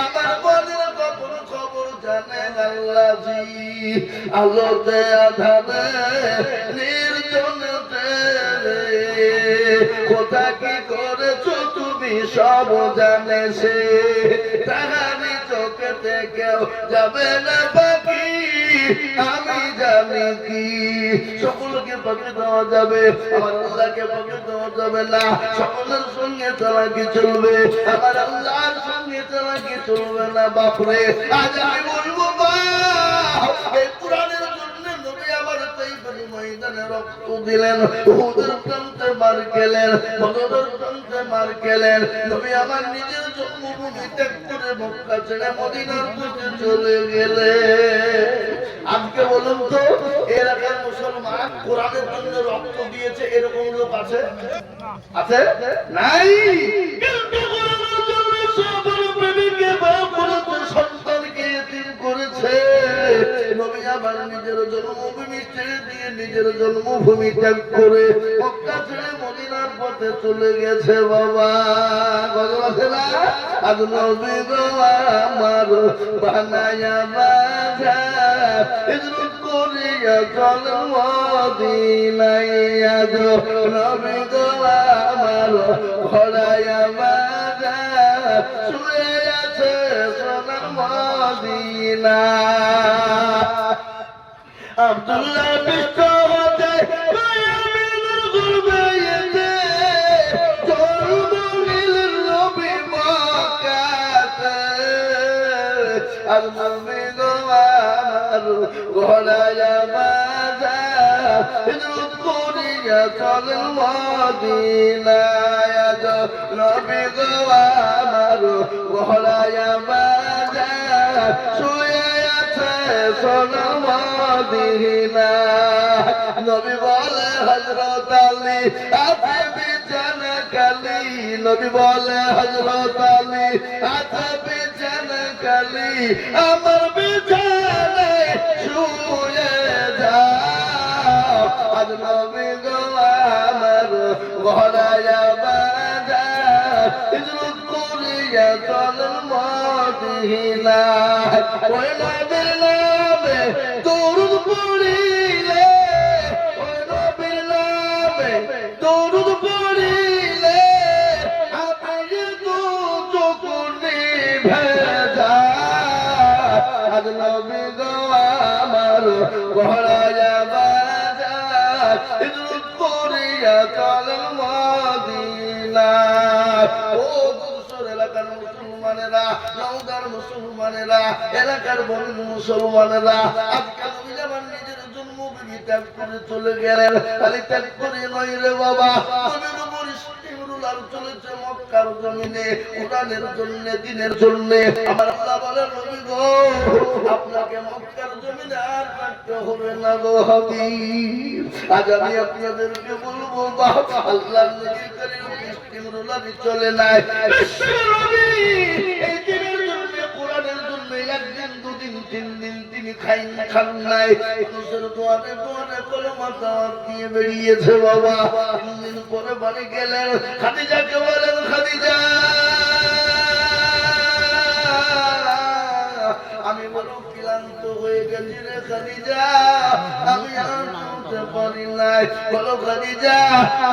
আমার মনের গোপন খবর জানেন আল্লাহজি। আলোতে আধারে নির্জনতে কোথা কি করেছো তুমি সব জানে সে, তাহারি চোখেতে কেউ যাবে না বাকি, আমি জানি কি। সকলকে পাকে দেওয়া যাবে, আমার আল্লাহকে পাকে দেওয়া যাবে না। সকলের সঙ্গে চালাকি চলবে, আমার আল্লাহর সঙ্গে চালাকি চলবে না বাপরে। আজ আমি বলবো এই কোরআনের জন্য নবী আমার তাইফের ময়দানে রক্ত দিলেন, উহুদের প্রান্তে মার খেলেন, বদরের প্রান্তে মার খেলেন। নবী আমার নিজের জন্মভূমি ত্যাগ করে মক্কা ছেড়ে মদিনার পথে চলে গেলেন। আজকে বলুন তো, এলাকার মুসলমান কোরআনের জন্য রক্ত দিয়েছে এরকম লোক আছে? আছে? নাই। কিন্তু কোরআনের জন্য সবার প্রেমিককে বাপ করেছে, সন্তানকে এতিম করেছে। নবী আমার নিজের জন্মভূমি ছেড়ে দিয়ে নিজের জন্মভূমি ত্যাগ করে মক্কা ছেড়ে মদিনার পথে চলে গেছে বাবা। গজল আছে না? আজ নবী গো আমার বানায়া বাজার, হিজরত করিয়া চলেন মদিনায়। আজ নবী গো আমার ঘোড়ায়া বাজার, শুয়ে আছে সোনার মদিনা। আব্দুল্লাহ বিশ্ব হতে মায়ামিনের গুলবাইতে জন্ম নিলেন নবী মক্কাতে। নবী গো আমার গলায় বাজার হিজরত করিয়া চলেন মদিনায় নবী গো আমার গলায় বাজার শুয়ে আছে সোনা মদিনা নবী বলে হযরত আলী আছে বিছানা খালি নবী বলে হযরত আলী আছে বিছানা খালি আমার বিছানায় শুয়ে যাও আজ নবী গো আমার গলায় বাজার হিজরত করিয়া চলেন মদিনা ওই নবীর নামে দরুদ পড়িলে ওই নবীর নামে দরুদ পড়িলে আপনি তো চকুনি ভেজা আজ নবী গো আমার গলায় বাজার হিজরত করিয়া চলেন মদিনা ও দুসর এলাকার মুসলমানেরা নওগাঁর মুসলমানেরা এলাকার বন্ধু মুসলমানেরা আজকাল আমার নিজের জন্মভূমি ত্যাগ করে চলে গেলেন খালি ত্যাগ করে নয় রে বাবা নবীর উপর ইস্তিমরুলার চলেছে মক্কার জমিনে কোরআনের জন্য দ্বীনের জন্য আমার আল্লাহ বলেন নবী গো আপনাকে মক্কার জমিনে আর থাকতে হবে না গো হাবিব আজ আমি আপনাদেরকে বলবো বাবা আল্লাহর নবী করিম ইস্তিমরুলারই চলে নাই বিশ্ব নবী এই দ্বীনের জন্য কোরআনের জন্য একদিন দুদিন তিন দিন তিনি খান নাই মানুষের দোয়ারে দোয়ারে কলমা দাওয়াত দিয়ে বেরিয়েছে বাবা 3 দিন পরে বাড়ি গেলেন খাদিজাকে বলেন খাদিজা আমি বড় ক্লান্ত হয়ে গেছি রে খাদিজা আমি আর চলতে পারি নাই বলো খাদিজা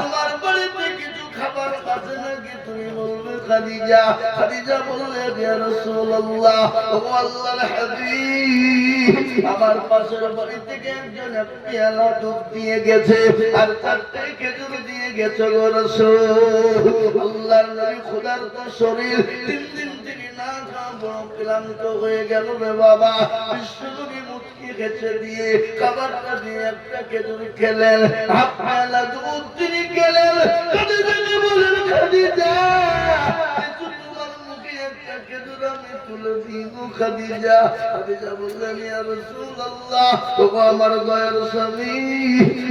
তোমার বাড়িতে কিছু খাবার আছে নাকি তুমি বলবে খাদিজা খাদিজা বললে ইয়া রাসূলুল্লাহ ও আল্লাহর হাবিব আমার পাশের বাড়ি থেকে একজন এক পেয়ালা দুধ দিয়ে গেছে আর 4টে খেজুর দিয়ে গেছে গো রাসূল আল্লাহর নবী খোদার তো শরীর 3 দিন থেকে না খাওয়া ক্লান্ত হয়ে গেল রে বাবা বিশ্বনবী মুটকি খেতে দিয়ে খাবারটা দিয়ে একটা খেজুর খেলেন হাফ পেয়ালা দুধ তিনি খেলেন খাদিজাকে বলেন খাদিজা তোমার মুখে একটা খেজুর আমি তুলে দিব খাদিজা খাদিজা বললেন ইয়া রাসূলুল্লাহ ওগো আমার দয়ার স্বামী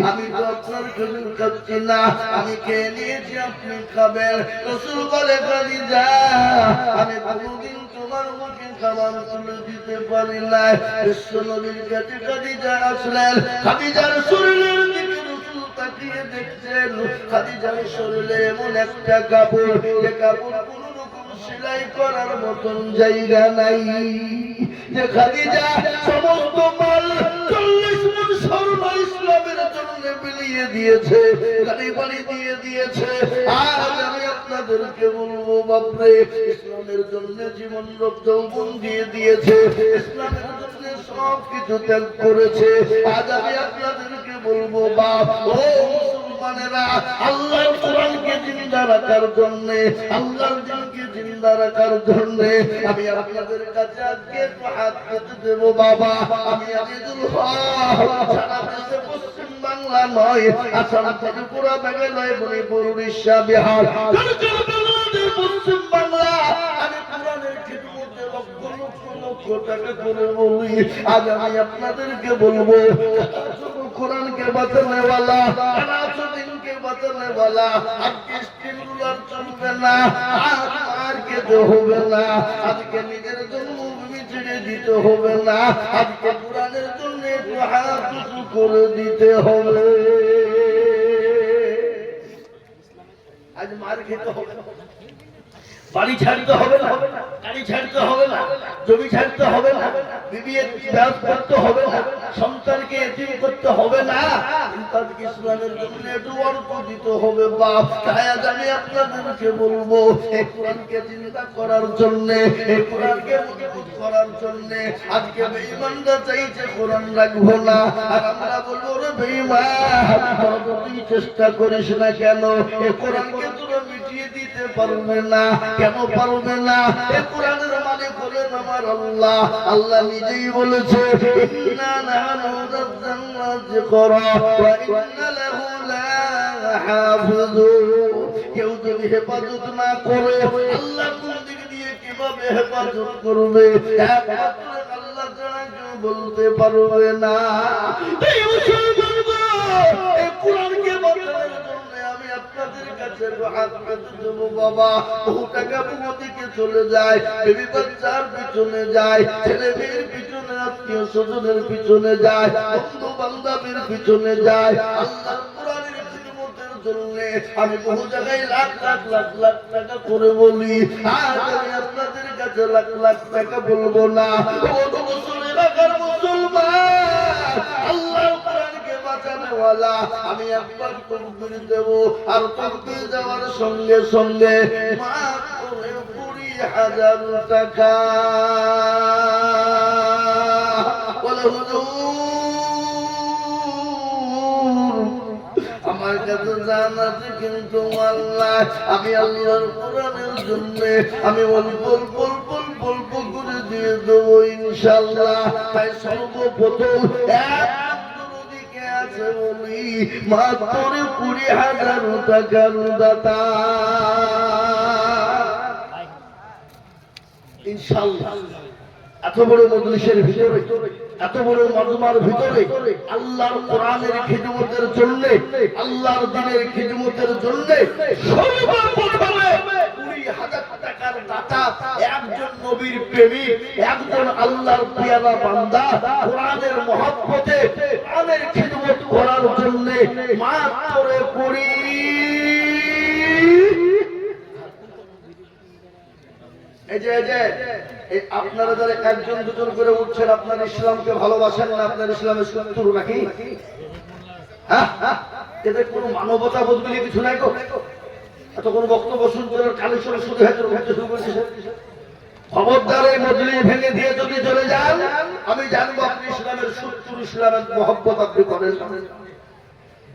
আমি তো আপনার খেজুর খাচ্ছি না আমি খেয়ে নিয়েছি আপনি খাবেন রাসূল বলে খাদিজা আমি কোনদিন তোমার মুখে খাবার তুলে দিতে পারি না বিশ্ব নবীর কাছে খাদিজা আসলেন খাদিজার শরীরের দিকে রাসূল তাকিয়ে দেখছেন খাদিজার শরীরে এমন একটা কাপড় যে কাপড় কোন রকম সেলাই করার মতন জায়গা নাই যে খাদিজা সমস্ত মাল 40 মণ স্বর্ণ ইসলামের জন্য বিলিয়ে দিয়েছে গাড়ি বাড়ি দিয়ে দিয়েছে আজ আমি আপনাদেরকে বলবো বাপরে ইসলামের জন্য জীবন যৌবন দিয়ে দিয়েছে ইসলামের জন্য সব কিছু ত্যাগ করেছে আজ আমি আপনাদেরকে বলবো বাপ ও মুসলমানেরা আল্লাহর কোরআনকে জিন্দা রাখার জন্য আল্লাহর দ্বীনকে জিন্দা রাখার জন্য আমি আপনাদের কাছে আজকে একটু হাত পেতে দেব বাবা আমি আজিজুল হক সারা দেশে পশ্চিম বাংলা নয় আসাম থেকে পুরা মেঘালয় মণিপুর উড়িষ্যা বিহার পশ্চিম বাংলা আমি কোরআনের খিদমতে লক্ষ লক্ষ লক্ষ টাকা করে বলি আজ আমি আপনাদেরকে বলবো কোরআনকে বাঁচানে वाला দিনকে বাঁচানে वाला আজকে স্টিমুলার চলবে না আর খেতে হবে না আজকে নিজের জন্মভূমি ছেড়ে দিতে হবে না আজকে কোরআনের জন্য একটু হাত উঁচু করে দিতে হবে আজ মার খেতে হবে না বাড়ি ছাড়তে হবে না গাড়ি ছাড়তে হবে না জমি ছাড়তে হবে না বিবিএ ব্যাস করতে হবে না সন্তানকে এতিম করতে হবে না কিন্তু ইসলামের জন্য একটু অর্থ দিতে হবে বাপ তাই আজ আমি আপনাদেরকে বলবো এই কোরআনকে চিন্তা করার জন্য এই কোরআনকে মজবুত করার জন্য আজকে বেঈমানরা চাইছে কোরআন রাখবো না আর আমরা বলবো রে বেঈমান তুই চেষ্টা করিস না কেন এই কোরআনকে তোরা মিটিয়ে দিতে পারবে না কেন পারবে না এই কোরআনের মানে বলেন আমার আল্লাহ, আল্লাহ নিজেই বলেছে ইন্না নাহনু নাযালনা যিকরা ওয়া ইন্না লাহু লাহাফিজুন। কেউ যদি হেফাজত না করে আল্লাহ কোন দিক দিয়ে কিভাবে হেফাজত করবে একমাত্র আল্লাহ ছাড়া কেউ বলতে পারবে না। এই মুসলমান এই কোরআনকে বাঁচানোর জন্য আমি আপনাদের কাছে হাত পেতে দেব বাবা। বহু টাকা বহুদিকে চলে যায়, বেবি বাচ্চার পিছনে যায়, ছেলে মেয়ের পিছনে, আত্মীয় স্বজনের পিছনে যায়, বন্ধু বান্ধবের পিছনে যায়। আল্লাহ কোরআনের খিদমতের জন্য আমি বহু জায়গায় লাখ লাখ লাখ লাখ টাকা করে বলি, আর আমি আপনাদের কাছে লাখ লাখ টাকা বলবো না। কত বছর এলাকার মুসলমান আল্লাহ কোরআনকে বাঁচানোওয়ালা, আমি একবার তাকবীর দেব, আর তাকবীর দেওয়ার সঙ্গে সঙ্গে মাত্র 20,000 টাকা। বলে হুজুর আমার কাছে জান আছে, কিন্তু আল্লাহ আমি আল্লাহর কোরআনের জন্য আমি অল্প অল্প অল্প অল্প করে দিয়ে দেবো ইনশাআল্লাহ। তাই সর্বপ্রথম দিকে আছে বলি মাত্র 20,000 টাকার দাতা ইনশাআল্লাহ। এত বড় মজলিসের ভিতরে, এত বড় মজমার ভিতরে আল্লাহর কোরআনের খিদমতের জন্য, আল্লাহর দ্বীনের খিদমতের জন্য সর্বপ্রথমে 20,000 টাকার দাতা একজন নবীর প্রেমিক, একজন আল্লাহর পিয়ারা বান্দা, কোরআনের মহব্বতে কোরআনের খিদমত করার জন্য মাত্র 20। আপনারা যারা একজন দুজন করে উঠছেন, আপনার ইসলামকে ভালোবাসেন না, আপনার ইসলামের শত্রু নাকি? এদের কোন মানবতা বোধ বলে কিছু নাই গো। এত কোন বক্তব্য শুনতে কালেকশন শুরু হয়েছে শুরু করেছে। খবরদার এই মজলিস ভেঙে দিয়ে যদি চলে যান, আমি জানবো আপনি ইসলামের শত্রু, ইসলামের মহব্বত আপনি করেন।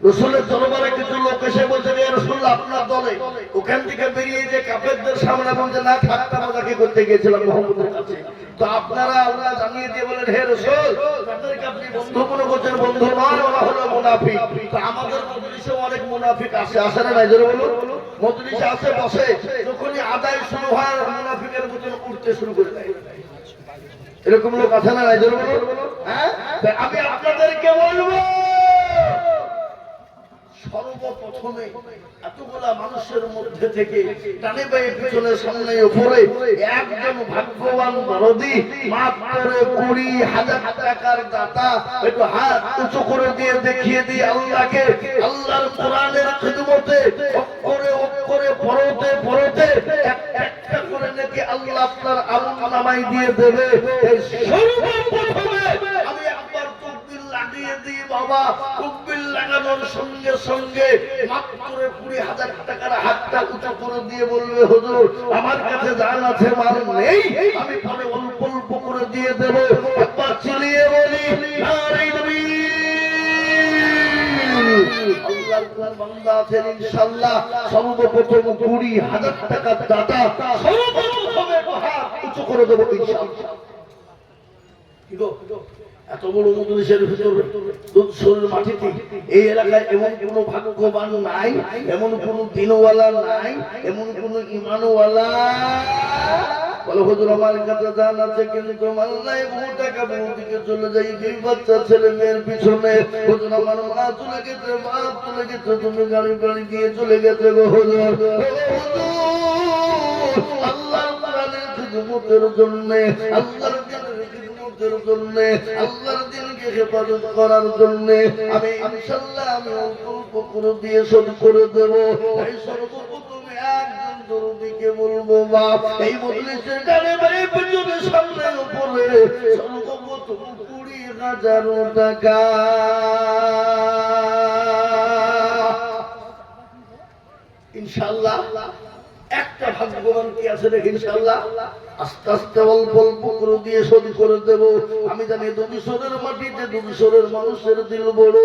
রসুলের দরবারে কিছু লোক এসে বলছে যে রসুল আপনার দলে, ওখান থেকে বেরিয়ে যে কাফেরদের সামনে বলছে না ঠাট্টা মজাকি করতে গিয়েছিলাম মুহাম্মদের কাছে। তো আপনারা আল্লাহ জানিয়ে দিয়ে বলেন হে রসুল তাদেরকে আপনি বন্ধু মনে করছেন, বন্ধু নয়, ওরা হলো মুনাফিক। তো আমাদের মজলিসে অনেক মুনাফিক আসে না নাই জোরে বলুন? মজলিসে আসে বসে, যখনই আদায় শুরু হয় মুনাফিকের মতন উঠতে শুরু করে দেয়। এরকম লোক আছে না নাই জোরে বলুন? হ্যাঁ, আমি আপনাদেরকে বলবো সর্বপ্রথমে এতগুলা মানুষের মধ্যে থেকে ডানে বাঁয়ে পিছনে সামনে উপরে একজন ভাগ্যবান দরদি মাত্র 20,000 টাকার দাতা একটু হাত উঁচু করে দিয়ে দেখিয়ে দিয়ে আল্লাহকে, আল্লাহর কোরআনের খিদমতে অক্ষরে অক্ষরে পড়তে পড়তে একটা করে নাকি আল্লাহ আপনার আমলনামায় দিয়ে দেবে। সর্বপ্রথমে আমি একবার তাকবীর লাগিয়ে দিই বাবা। তাকবীর লাগানোর সঙ্গে সঙ্গে মাত্র 20,000 টাকার হাতটা উঁচু করে দিয়ে বলবে হুজুর আমার কাছে জান আছে, মাল নেই, আমি পরে অল্প অল্প করে দিয়ে দেব। একবার চিলিয়ে বলি নারে আল্লাহর বান্দা আছেন ইনশাআল্লাহ। সর্বপ্রথম 20,000 টাকার দাতা সর্বপ্রথমে হাত উঁচু করে দেব ইনশাআল্লাহ। কি গো, এত বড় মজলিসের ভিতরে দুধসরের মাটিতে এই এলাকায় এমন কোন ভাগ্যবান নাই, এমন কোন দিনওয়ালা নাই, এমন কোন ইমানওয়ালা। বলে হুজুর আমার কাছে জান আছে, কিন্তু মাল নাই, বহু টাকা বহু দিকে চলে যাই, দুই বাচ্চা ছেলে মেয়ের পিছনে। হুজুর আমার মা চলে গেছে, বাপ চলে গেছে, তুমি গাড়ি গাড়ি দিয়ে চলে গেছে গো হুজুর। আল্লাহর কোরআনের খিদমতের জন্য, আল্লাহর আল্লাহর দিনকে হেফাজত করার জন্য আমি ইনশাআল্লাহ আমি অল্প অল্প করে দিয়ে শোধ করে দেব। এই সর্বপ্রথম একজন দরদিকে বলবো বাপ, এই মজলিসের ডানে বাঁয়ে পিছনে সামনে উপরে সর্বপ্রথম 20,000 টাকা ইনশাআল্লাহ। একটা ভাগ্যবান কি আছে দেখি ইনশাআল্লাহ। আস্তে আস্তে অল্প অল্প করে দিয়ে শোধ করে দেব। আমি জানি দুবিশরের মাটিতে দুবিশরের মানুষের দিল বড়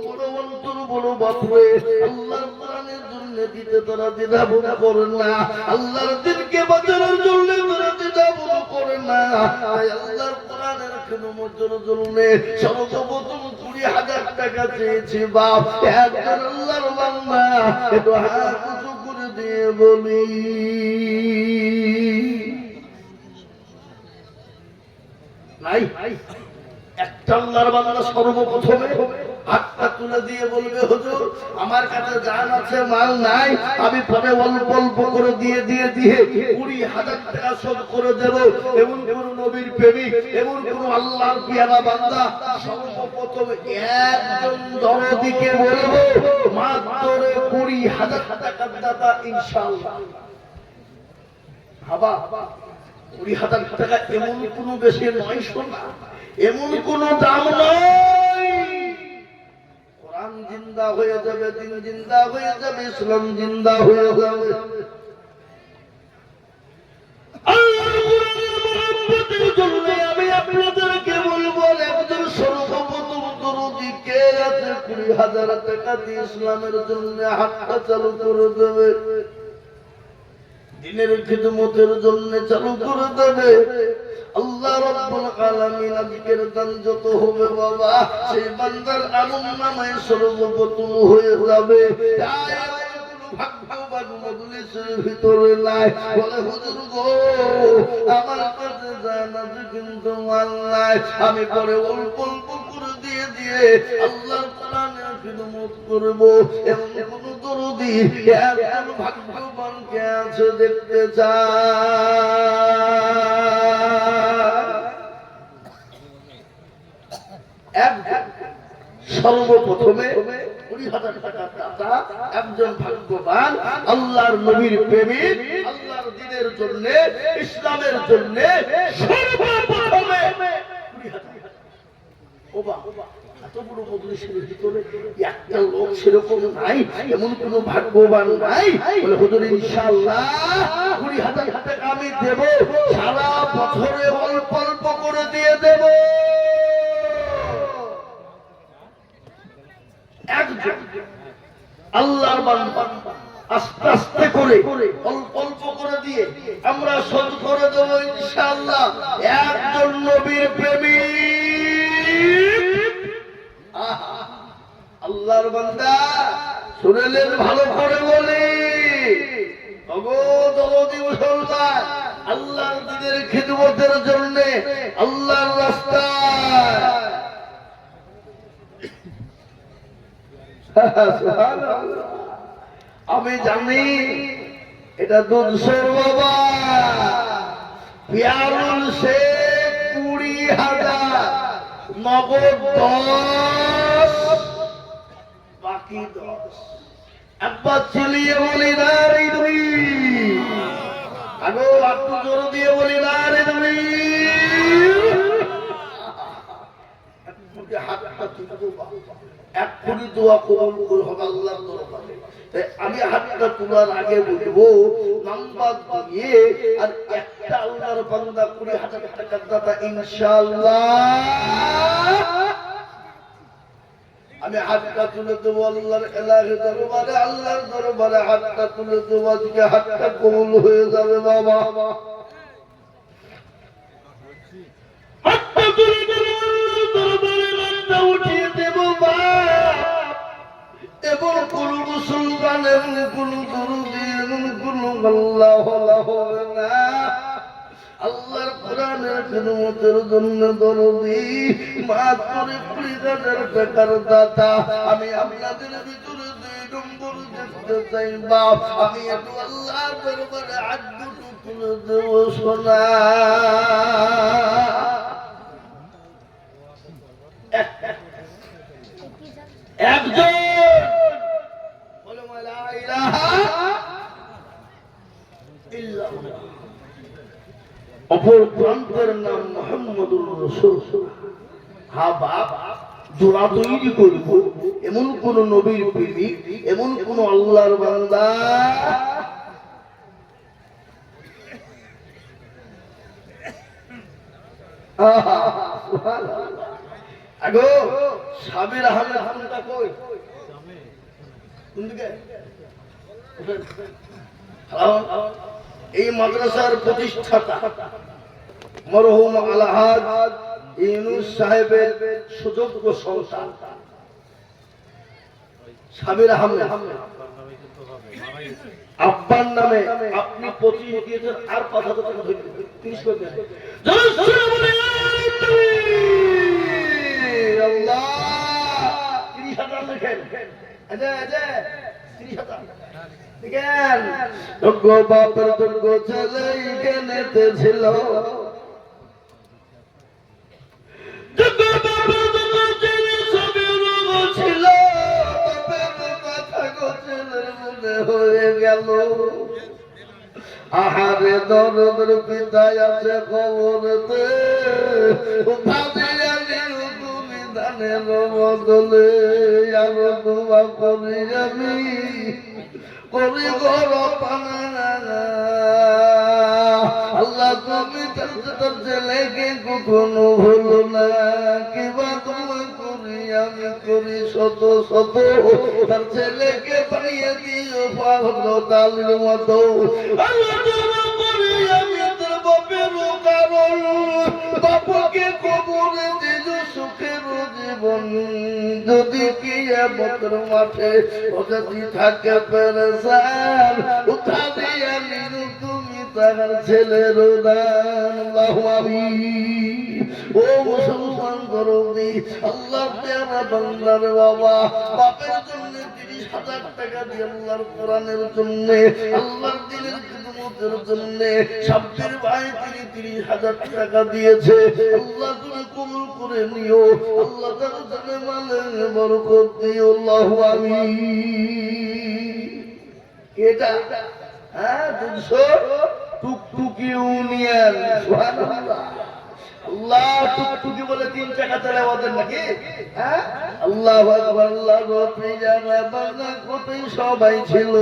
বড় অন্তর বড় বাপরে। আল্লাহর কোরআনের জন্য জন্য দিতে তোরা দ্বিধাবোধ করে না, আল্লাহর দিনকে বাঁচানোর জন্য তোরা দ্বিধাবোধ করে না। তাই আল্লাহর কোরআনের খিদমতের জন্য সর্বপ্রথম 20,000 টাকা চেয়েছি বাপ। একজন আল্লাহর বান্দা একটু হাত উঁচু করে দিয়ে বলি নাই? একটা আল্লাহর বান্দা সর্বপ্রথমে হাতটা তুলে দিয়ে বলবে হুজুর আমার কাছে জান আছে মাল নাই, আমি পরে অল্প অল্প করে দিয়ে 20,000 টাকা শোধ করে দেব। এমন কোন নবীর প্রেমিক, এমন কোন আল্লাহর পেয়ারা বান্দা সর্বপ্রথম একজন দরদিকে বলবো মাত্র 20,000 টাকার দাতা ইনশাআল্লাহ। হাবা 20,000 টাকা এমন কোন বেশি নয় শোনা, এমন কোন দাম নয়। কোরআন জিন্দা হয়ে যাবে, দিন জিন্দা হয়ে যাবে, ইসলাম জিন্দা হয়ে যাবে। আল্লাহর কোরআনের মহব্বতের জন্য আমি আপনাদেরকে বলবো একজন সর্বপ্রথম দরদি কে আছে 20,000 টাকা দিয়ে ইসলামের জন্য হাতটা চালু করে দেবে, দিনের খিদমতের জন্য চালু করে দেবে। আল্লাহ রাব্বুল আলামিন আজকের দান যত হবে বাবা সেই বান্দার আমলনামায় সর্বপ্রথম হয়ে যাবে। তাই ভাগ্যবান মজলিসের ভিতরে নাই বলে হুজুর গো আমার কাছে জান আছে কিন্তু মাল নাই, আমি পরে অল্প অল্প করে দিয়ে আল্লাহর কোরআনের খিদমত করব। এমন কোন দরদি একজন ভাগ্যবান কে আছে দেখতে চায়? সর্বপ্রথমে 20,000 টাকার দাতা একজন ভাগ্যবান আল্লাহর নবীর প্রেমিক, আল্লাহর দ্বীনের জন্য, ইসলামের জন্য সর্বপ্রথমে 20,000। ওবা এত বড় মজলিসের ভিতরে একটা লোক সেরকম নাই, এমন কোন ভাগ্যবান নাই বলে হুজুর ইনশাআল্লাহ 20,000 টাকা আমি দেব, সারা বছরে অল্প অল্প করে দিয়ে দেব। আল্লাহর বান্দা আস্তে আস্তে করে অল্প অল্প করে দিয়ে আমরা শোধ করে দেব ইনশাআল্লাহ। একজন নবীর প্রেমিক আল্লাহর বান্দা শুনলেন ভালো করে বলি ওগো দরদি মুসলমান, আল্লাহর দ্বীনের খিদমতের জন্য আল্লাহর রাস্তায় আমি জানি এটা দুধসর বাবা পিয়ারুল সে 20,000 নগদ 10 বাকি 10 একবার চিলিয়ে বলি না রে তুমি, আগো একটু জোর দিয়ে বলি না রে তুমি, এক্ষুনি দোয়া কবুল হবে আল্লাহর দরবারে। আমি হাতটা তোলার আগে বলবো নাম্বার দিয়ে আর একটা আল্লাহর বান্দা 20,000 টাকার দাতা ইনশাআল্লাহ আমি হাতটা তুলে দেবো আল্লাহর এলাহি দরবারে, আল্লাহর দরবারে হাতটা তুলে দেবো, আজকে হাতটা কবুল হয়ে যাবে বাবা। হাতটা তুলে দেবো আল্লাহর দরবারে, হাতটা উঠিয়ে দেবো বাপ। এবং কোন মুসলমান এমন কোন দরদি এমন কোন আল্লাহ হবে না আল্লাহর কোরআনের খিদমতের জন্য দরদি মাত্র 20,000 টাকার দাতা। আমি আপনাদের ভিতরে 2 নম্বর দেখতে চাই বাপ, আমি একটু আল্লাহর দরবারে হাত দুটো তুলে দেব সোনা। একজন বলো লা ইলাহা ইল্লাল্লাহ, অপর প্রান্তের নাম মুহাম্মদুর রাসূল। হ্যাঁ বাপ জোড়া তৈরি করব এমন কোন নবীর প্রেমিক, এমন কোন আল্লাহর বান্দা আগো সাবির আহমেদ কোনটা কই কোন দিকে এই মাদ্রাসার প্রতিষ্ঠাতা মরহুম আলহাজ ইউনুস সাহেবের সুযোগ্য সন্তান সাবির আহমেদ আব্বার নামে আপনি 25 দিয়েছেন আর 5000 টাকা ধরে 30 করে দেন। আল্লাহ 30,000 লেখেন। আচ্ছা 30,000 দেখেন যোগ্য বাপের যোগ্য ছেলে এখানেতে ছিল যোগ্য বাপের যোগ্য ছেলে সবের ছিল বাপের কথা গোছেলের মনে হয়ে গেল আহারে দরদের পিতায় আছে খবরতে ভাবিয়ালি তুমি দানের বদলে আরো দোয়া করি আমি করি গর পানা আল্লাহ তুমি তোর ছেলেকে কখনো ভুলো না কিবা তুমি করি আমি করি শত শত তার ছেলেকে বানিয়ে দিও পাগল তালির মতো আল্লাহ তুমি করি আমি তোর বাপের কারণ বাপকে কবরে দিল সুখের জীবন যদি কিয়ামতের মাঠে যদি থাকে পেরেশান উঠা দিয়া নিরু তুমি তার ছেলের দান আল্লাহু আমিন। ও মুসলমান গরবি আল্লাহ তেরা বান্দার বাবা বাপের জন্য 30,000 টাকা দিয়ে আল্লাহর কোরআনের জন্য আল্লাহর দ্বীনের খিদমতের জন্য সাব্বির ভাই 30,000 টাকা দিয়েছে আল্লাহ তুমি কবুল করে নিও আল্লাহ তার জানে মালে বরকত দিও আল্লাহু আমিন। এটা হ্যাঁ 200 টুকটুকি ইউনিয়ন সুবহানাল্লাহ আল্লাহ টুকটুকি বলে 3 টাকা চলে ওদের নাকি হ্যাঁ আল্লাহু আকবার আল্লাহু আকবার বান্দা কতই সবাই ছিল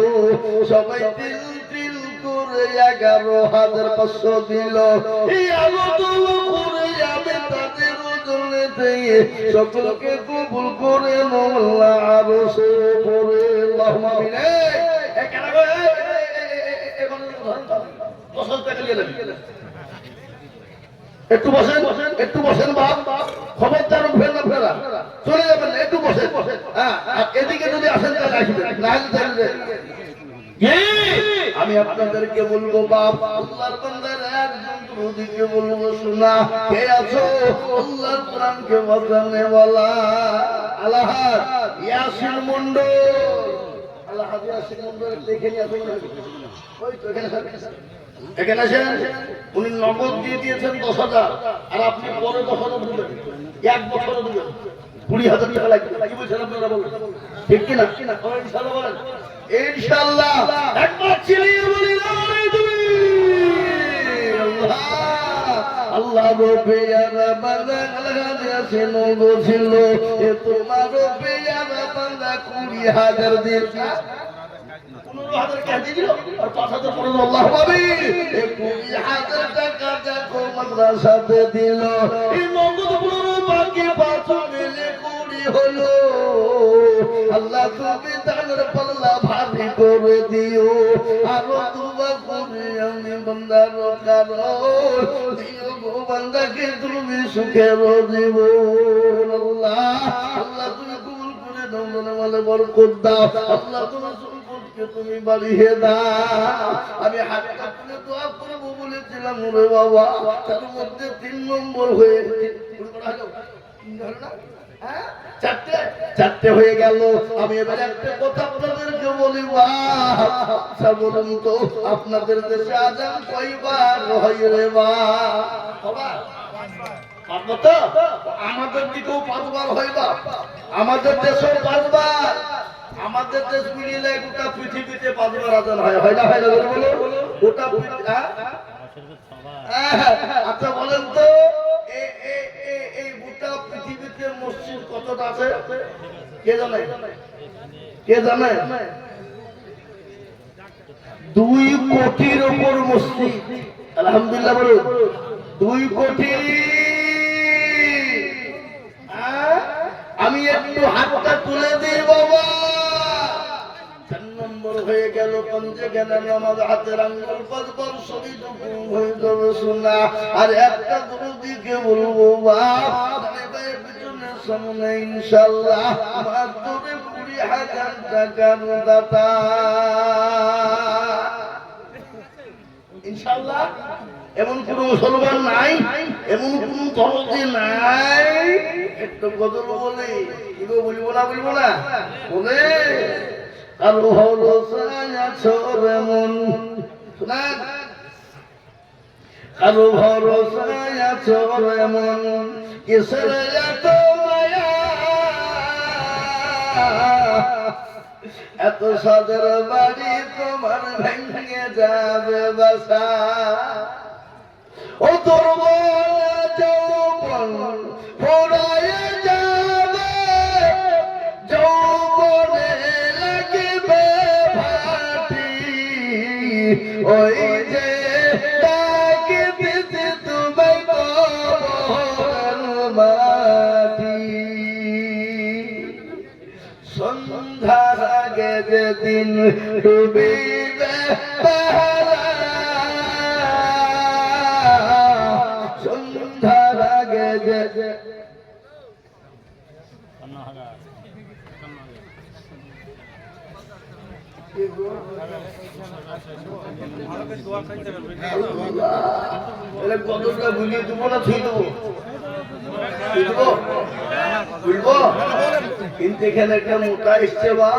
সবাই তিল তিল করে 11,500 দিল এই আলোচনা করে আমি তাদের জন্য দিয়ে সকলকে কবুল করে আল্লাহ আরো সে করে আল্লাহুম্মা আমিন। এই কেন গো এখন 10 টাকা নিয়ে নেন একটু বসেন বাপ খবরদার উঠবেন না ফেরা চলে যাবেন একটু বসেন হ্যাঁ এদিকে যদি আসেন তাহলে আসবেন নাহলে আমি আপনাদেরকে বলবো বাপ আল্লাহর বান্দার একজন দুদিকে বলবো শোনা কে আছো আল্লাহর কোরআনকে বাজানে বলা আলাহাদ ইয়াসিন মন্ডল আলাহাদ ইয়াসিন মন্ডল দেখে নিয়ে আসুন ওই তো এখানে আসেন উনি নগদ দিয়ে দিয়েছেন 10,000 আর আপনি পরে 10,000 দিবেন 1 বছর দিবেন 20,000 টাকা লাগবে কি বলছেন আপনারা বলেন ঠিক কি না ইনশাআল্লাহ বলেন ইনশাআল্লাহ একবার চিল্লিয়ে বলি না তুমি আল্লাহ আল্লাহ রব্বিয়ারা বান্দা লাগাতে আছেন গো ছিল এ তোমার রব্বিয়ারা বান্দা 20,000 দিন 15,000 কে দিয়ে দিল আর 5,000 পড়লো আল্লাহু আমিন 20,000 টাকা দেখো মাদ্রাসাতে দিল এই নগদ পুরো বাকি 5 মিলে 20 হলো আল্লাহ তুমি তাদের পাল্লা ভারী করে দিও আরো দুয়া করে আমি বান্দার কারণ দিও গো বান্দাকে তুমি সুখের জীবন আল্লাহ আল্লাহ তুমি কবুল করে দাও মনে বরকত দাও আল্লাহ তুমি তুমি বাড়িয়ে দাও আমি হাত তুলে দোয়া করবো বলেছিলাম ওরে বাবা তার মধ্যে 3 নম্বর হয়ে চারটে হয়ে গেল আমি এবার একটা কথা আপনাদেরকে বলি আচ্ছা বলুন তো আপনাদের দেশে আজান কয়বার হয় রে বাবা আমাদের দিকেও 5 বার হয় বা আমাদের দেশেও 5 বার আমাদের দেশ মিলিয়ে গোটা পৃথিবীতে 5 বার আজান হয় না বলো গোটা আচ্ছা বলেন তো এই গোটা পৃথিবীতে মসজিদ কতটা আছে কে জানে 2 কোটির উপর মসজিদ আলহামদুলিল্লাহ বলো 2 কোটি আমি একটু হাতটা তুলে দিই বাবা 4 নম্বর হয়ে গেল পঞ্চেখানা নামাজ হাতের আঙ্গুল পরপর শরীর হয়ে যাবে শোনা আর একটা দুদিকে বলবো বাপ পিছনে সামনে ইনশাল্লাহ মাত্র 20,000 টাকার দাতা ইনশাল্লাহ। এমন কোন মুসলমান নাই, এমন কোন তরতে নাই একটু গজল বলে বলবো না বলে কারো ভরসায় আছো এমন শোনান, কারো ভরসায় আছো এমন কিসের এত মায়া এত সাদের বাড়ি তোমার ভেঙে যাবে বাসা ও তোর যৌবন পোড়ায় যাবে যৌবনে লাগবে ভাটি ওই যে ডাকবে তুমি কবর মাটি সন্ধ্যার আগে যেদিন ডুবিবে বেলা সন্ধ্যার আগে যে কতটা বুঝিয়ে দেবো না ছুঁই দেবো বুঝবো কিন্তু এখানে একটা মোটা এসছে বা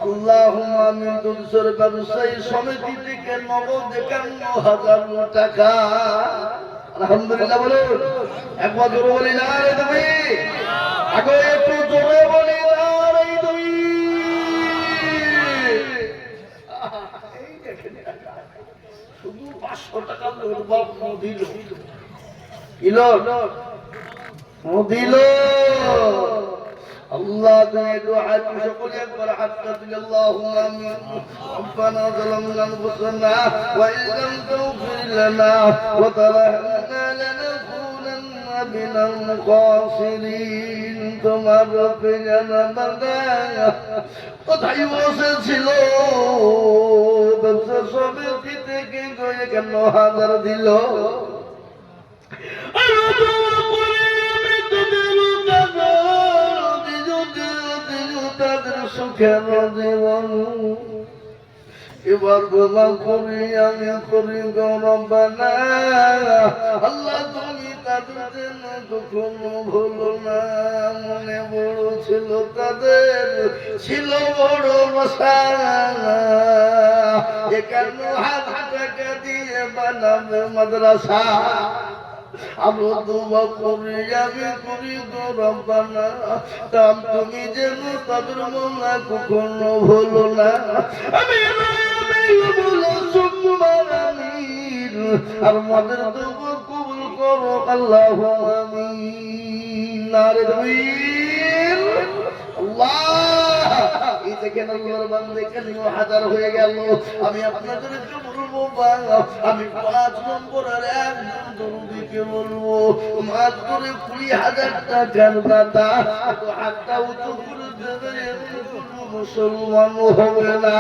আল্লাহুম্মা আমিন দুলসর ব্যবসায়ী সমিতি থেকে নগদ ৫১,০০০ টাকা আলহামদুলিল্লাহ বলুন একবার জোরে বলি না রে তুমি আগে একটু জোরে বলি না রে তুমি এই দেখেন শুধু ৫০০ টাকা বাপ দিল দিল الله تعالى حتى يقول يكبر حتى اللهم آمين ربنا ظلمنا أنفسنا وإن لم تغفر لنا وترحمنا لنكونن من الخاسرين তোমার পেছনে বাঁধা কোথায় বসেছিল ব্যবসা সমিতি থেকে গিয়ে কেন হাজার দিল সুখের জীবন এবার দোয়া করি আমি করি গৌরবানা আল্লাহ তুমি তাদের জন্য কখনো ভুলো না মনে বড় ছিল তাদের ছিল বড় বসা একান্ন হাত টাকা দিয়ে বানাবে মাদ্রাসা আমরা দোয়া করি আমি করি গো রব্বানা তাম তুমি যেন তাদের মনে কখনো ভুলো না আমি বলো সুবহান আমিন আর আমাদের দোয়া কবুল করো আল্লাহু আমিন নারে তাকবীর আল্লাহ এই দেখেন আল্লাহর বান্দা কালিমা হাজার হয়ে গেল আমি আপনাদের একটু বলবো আমি ৫ নম্বরের একজন দরুদিকে বলবো মাত্র ২০,০০০ টাকার দাতা হাতটা উঁচু করে দেবে মুসলমান হবে না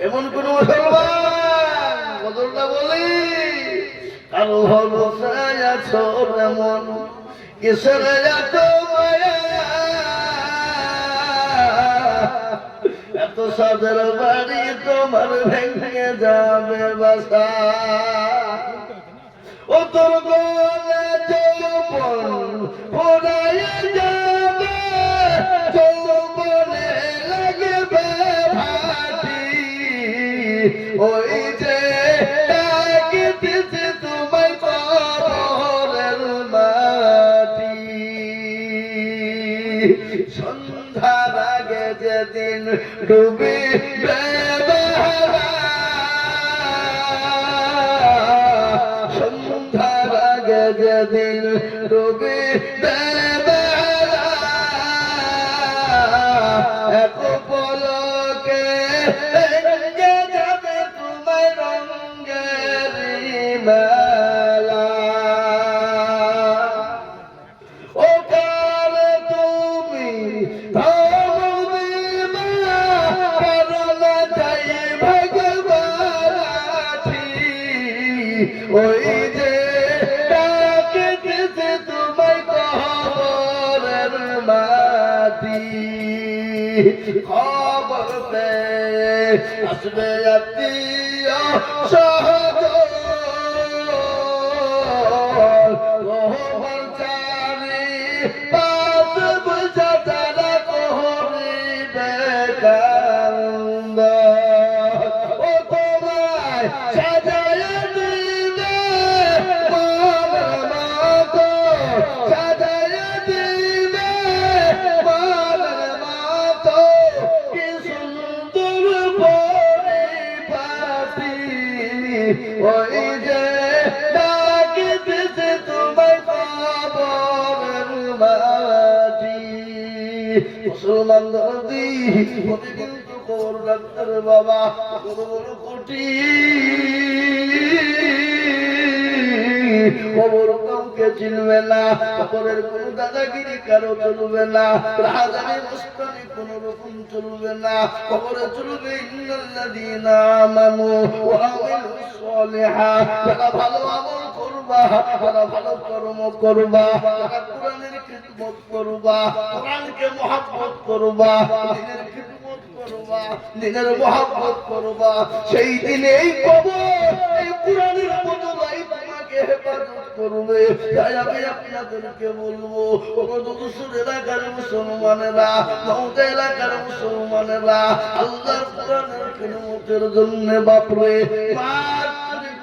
এমন কোন মুসলমান বদলটা বলি কারো ভরসায় আছো এমন কিসের এত মায়া এত সাদের বাড়ি তোমার ভেঙে যাবে বাসা ও তোর গলে যৌবন পোড়ায় যাবে যৌবনে লাগবে ভাটি ওই যে ডাকিতেছে তোমায় কবরের মাটি সন্ধ্যার আগে যেদিন ডুবিবে বেলা সন্ধ্যার আগে যেদিন ডুবিবে বেলা এক পলকে ভেঙে যাবে তোমার রঙের মেলা ও কার ওই যে ডাকিতেছে তোমায় কবরের মাটি, খবর পে আসবে আত্মীয় সহচর, রহমান চারি পাঁচ বুঝা তারা করিবে কান্দ, ও তোমায় সাজায় দিবে মামার মাতো, সাজায় দিবে মামার মাতো, কি সুন্দর পরিপাটি, ওই যে ডাকিতেছে তোমায় কবরের মাটি। মুসলমান দরদি প্রতিদিন তো কবর ডাক্তার বাবা, বড় বড় কোটি কবর কাউকে চিনবে না, কবরের কোন দাদাগিরি কারো চলবে না, রাজানি মুস্তানি কোন রকম চলবে না, কবরে চলবে ইন্নাল্লাযীনা আমানু ওয়া আমিলুস সালিহাত, যারা ভালো আমল করবা, যারা ভালো কর্ম করবা, যারা কোরআনের খিদমত করবা, কোরআনকে মহব্বত করবা, দ্বীনের খিদমত করবা, দ্বীনের মহব্বত করবা, সেই দিনে এই কবর এই কোরআনের বদলাই তোমাকে হেফাজত করবে। তাই আমি আপনাদেরকে বলবো, দূর এলাকার মুসলমানেরা, নওদা এলাকার মুসলমানেরা, আল্লাহর কোরআনের খিদমতের জন্য বাপরে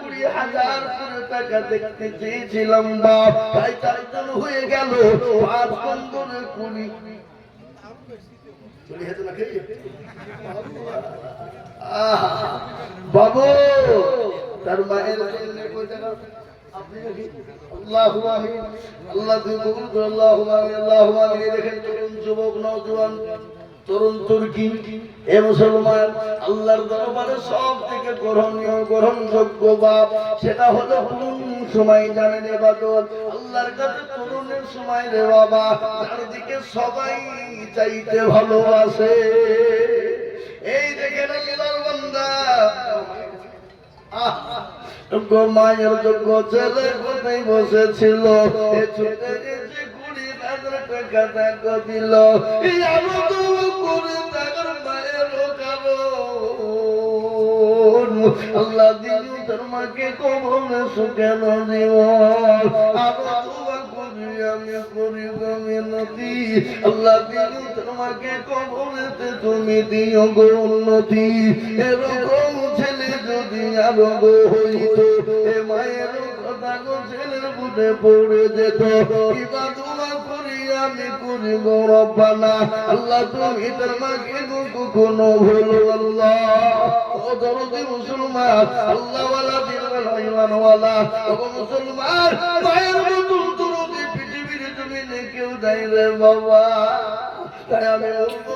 20,000 করে টাকা দেখতে চেয়েছিলাম বাপ, তাই 4 জন হয়ে গেল, 5 বন্ধনে 20 বাবু তার মায়ের জন্য কই টাকা আপনি নাকি আল্লাহু আমিন, আল্লাহ তুমি কবুল করো, আল্লাহু আমিন, আল্লাহু আমিন। দেখেন তরুণ যুবক নওজোয়ান তরুণ তুর্কি এ মুসলমান, আল্লাহর দরবারে সব থেকে গ্রহণযোগ্য বাপ, সেটা হলো কোন সময় জানেন ইবাদত, আল্লাহর কাছে তরুণের সময় রে বাবা, যার দিকে সবাই চাইতে ভালোবাসে। এই দেখেন আল্লাহর বান্দা, মায়ের যোগ্য ছেলে কোথায় বসেছিল, এ ছুটে এসে 20,000 টাকা টাকা দিল, এই আলো তো করে টাকার মায়ের কারণ আল্লাহ দিল তোমাকে কবরে সুখেন জীবন, আলো দোয়া করি আমি করি মিনতি, আল্লাহ দিল তোমাকে কবরেতে তুমি দিও গো উন্নতি। এরকম ছেলে যদি আরো গো হইতো, এ মায়ের কথা গো ছেলের বুঝে পড়ে যেত, কিবা দোয়া করি আমি করি গো রব্বানা, আল্লাহ তুমি তোমাকে গো কখনো ভুলো আল্লাহ। ও দরদি মুসলমান, আল্লাহ ওয়ালা দিলওয়ালা ইমানওয়ালা, ও মুসলমান মায়ের মতন দরদি পৃথিবীর জমিনে কেউ নাই রে বাবা। তাই আমি বলবো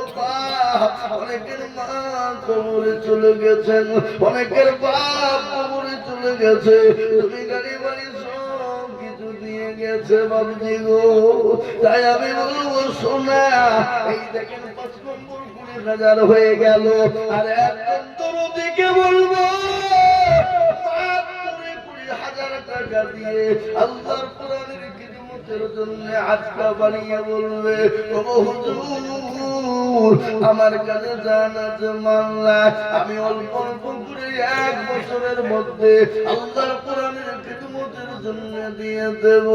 অনেকের মা কবরে চলে গেছেন, অনেকের বাপ কবরে চলে গেছে, তুমি গাড়ি বাড়ি সব কিছু দিয়ে গেছে বাবজি গো। তাই আমি বলবো শোনা, এই দেখেন 5 নম্বর 20,000 হয়ে গেল, আর একজন দরদিকে বলবো 20,000 টাকা দিয়ে আল্লাহর কোরআনের খিদমতের জন্য আজকা বানিয়ে বলবে, ও হুজুর আমার কাছে জানাত মাল্লা, আমি অল্প অল্প করে 1 বছরের মধ্যে আল্লাহর কোরআনের খিদমতের জন্য দিয়ে দেব।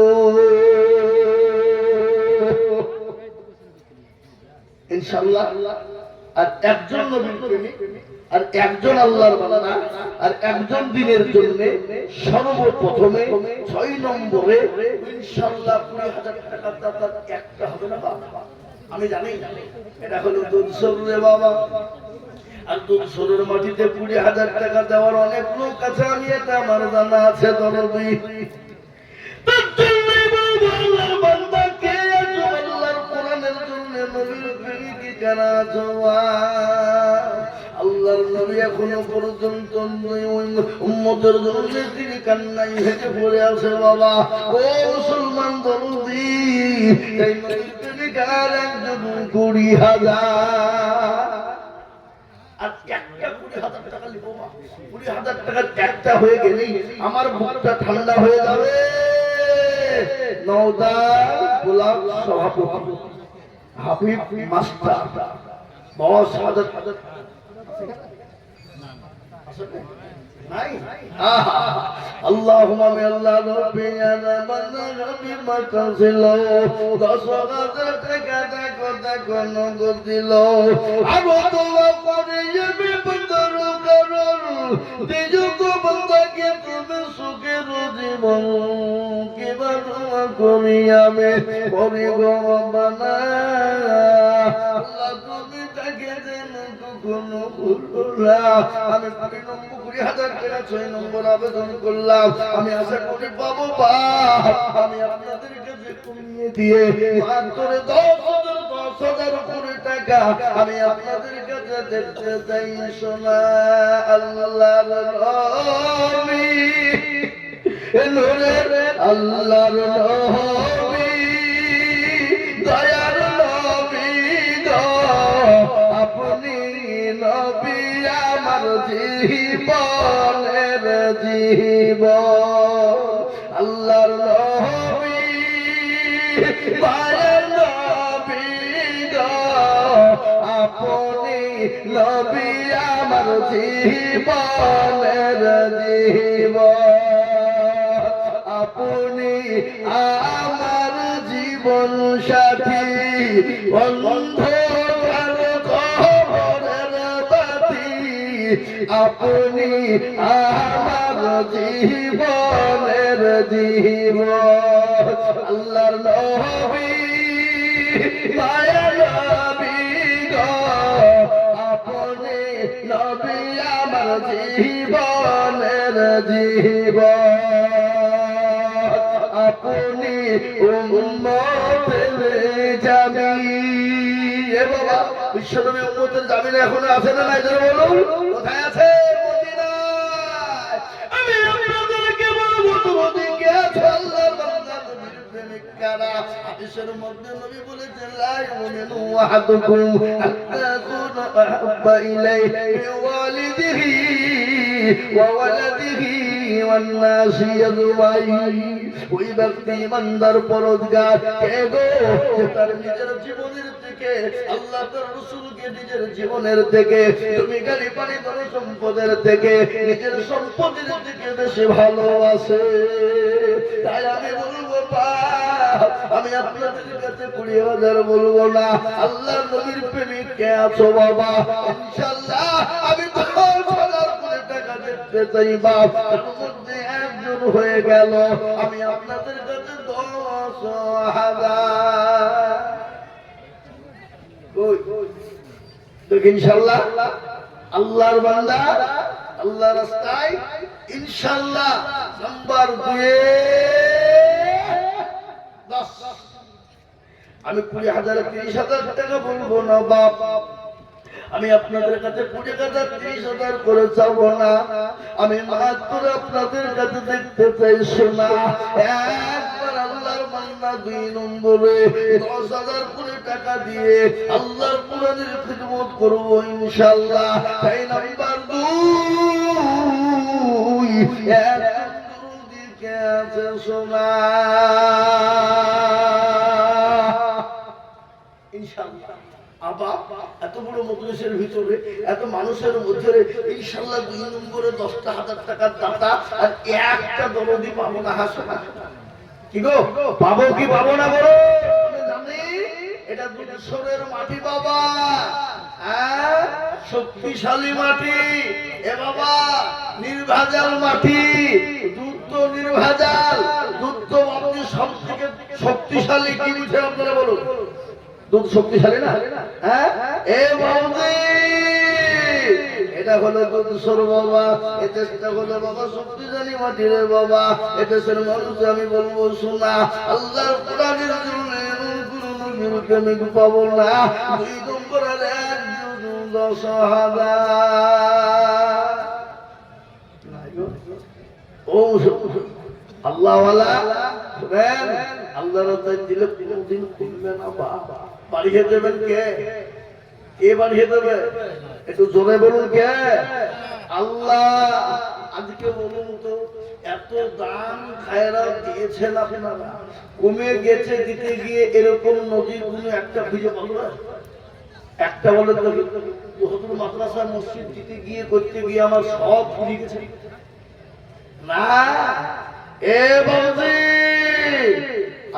ইনশাআল্লাহ। আর একজন নবীর প্রেমিক, আর একজন আল্লাহর বান্দা, আর একজন দিনের জন্য সর্বপ্রথমে 6 নম্বরে ইনশাআল্লাহ 20,000 টাকা দাতা একটা হবে না বাবা, আমি জানি এটা হলো দুধসর রে বাবা। আর দুধসরের মাটিতে 20,000 টাকা দেওয়ার অনেক লোক আছে, আমি এটা আমার জানা আছে দরদি। আল্লাহর বান্দা কে আছো, আল্লাহর কোরআনের জন্য নবীর প্রেমিক যারা আছো, আল্লাহর নবী এখনো পর্যন্ত উম্মতের জন্য তিনি কান্নাই হেঁটে পড়ে আছে বাবা। ও মুসলমান দরদি, এই নবীর প্রেমিক আর একজন 20,000, আর একটা 20,000 টাকা নিব মা, 20,000 টাকা ট্যাগটা হয়ে গেলেই আমার বুকটা ঠান্ডা হয়ে যাবে। নওদা গোলাপ সভাপতি হাবিব মাস্টার বাবা সাদাত আল্লাহুম্মা আল্লাহ রব্বি আলামানা রব্বি মাতাজিল 10,000 টাকা কথা কোন গদিল আবো দোয়া করে যাবে বন্দর করুন দিজুক বন্দাকে তুমি সুখের জীবন কি বাদুয়া করি আমি করি গো রব্বানা আল্লাহ তুমি তাকে দেন কোন ভুললা আমি 20,000 টাকা 6 নম্বর আবেদন করলাম আমি আশা করি পাবো আমি আপনাদের কাছে কমিয়ে দিয়ে মাত্র 10,000 করে টাকা আমি আপনাদের কাছে দেখতে চাই সোনা আল্লাহর নবী নূরের আল্লাহর নবী দয়ার নবী গো আপনি নবী আমার জীবনের জীবন আল্লাহর নবী মায়ের নবী গো আপনি নবী আমার জীবনের জীবন আপনি আমার জীবন সাথী অন্ধকার কবরের বাতি আপনি আমার জীবনের জীবন আল্লাহর নবী মায়ার নবী গো আপনি নবী আমার জীবনের জীবন আপনি উম্মতের জামিন এ বাবা বিশ্বনবী উম্মতের জামিন এখনো আছে না নাই জোরে বলুন কোথায় আছে মদিনায় আমি আপনাদেরকে বলবো তোমাদেরকে আছে আল্লাহর বান্দা নবীর প্রেমিক কারা হাদিসের মধ্যে নবী বলেছেন লা ইউমিনু আহাদুকুম হাত্তা কুনা আহাব্বা ইলাইহি মিন ওয়ালিদিহি ওয়া ওয়ালাদিহি ওয়ান নাসি আজমাইন ওই ব্যক্তি ইমানদার পরহেজগার কে গো যে তার নিজের জীবনের থেকে আল্লাহ তার রাসূলকে নিজের জীবনের থেকে তুমি গাড়ি পানি ধন সম্পদের থেকে নিজের সম্পদের থেকে বেশি ভালোবাসে তাই আমি বলবো আমি আপনাদের কাছে 20,000 বলবো না আল্লাহর নবীর প্রেমিক কে আছো বাবা ইনশাআল্লাহ আমি 10,000 করে টাকা দিতে চাই বাপ তার মধ্যে একজন হয়ে গেল আমি আপনাদের কাছে 10,000 তো ইনশাআল্লাহ আল্লাহর বান্দা আল্লাহ রাস্তায় ইনশাআল্লাহ নাম্বার 10 আমি 20,000 30,000 টাকা বলবো না বাপ আমি আপনাদের কাছে 20,000 30,000 করে চাবো না আমি মাত্র আপনাদের কাছে দেখতে চাই সোনা একবার আল্লাহর বান্দা 2 নম্বরে 10,000 করে টাকা দিয়ে আল্লাহর কোরআনের খিদমত করব ইনশাআল্লাহ তাই নাম্বার 2 এক দিকে আছে সোনা ইনশাআল্লাহ আবা এত বড় মজলিসের ভিতরে এত মানুষের মধ্যে ইনশাআল্লাহ 2 নম্বরে 10,000 টাকার দাতা আর একটা দরদি পাবো না হাসনা কি গো পাবো কি পাবো না বলো আমি জানি এটা দুধেশ্বরের মাটি বাবা হ্যাঁ শক্তিশালী মাটি এ বাবা নির্ভেজাল মাটি দুধ তো নির্ভেজাল দুধ তো আপনি সবথেকে শক্তিশালী কি বুঝে আপনারা বলুন দুধ শক্তিশালী না হ্যাঁ এ বৌদি এটা হলো দুধেশ্বর বাবা এটা সেটা হলো বাবা শক্তিশালী মাটি রে বাবা এদেশের মানুষ আমি বলবো শোনা আল্লাহর কোরআনের জন্য প্রেমিক পাবো না 2 নম্বরের 10,000 ও আল্লাহওয়ালা শুনেন আল্লাহর রাস্তায় দিলে কোনদিন খুলবে না বাড়িয়ে দেবেন কে কে বাড়িয়ে দেবে একটু জোরে বলুন কে আল্লাহ আজকে বলুন তো, এত দাম খায়রাত দিয়েছেন আপনারা, কমে গেছে দিতে গিয়ে এরকম নদীর কোনো একটা খুঁজে পাবো? একটা বলে তো হুজুর মাদ্রাসা মসজিদ দিতে গিয়ে করতে গিয়ে আমার সব ফুরিয়ে গেছে না। এ বাবজি,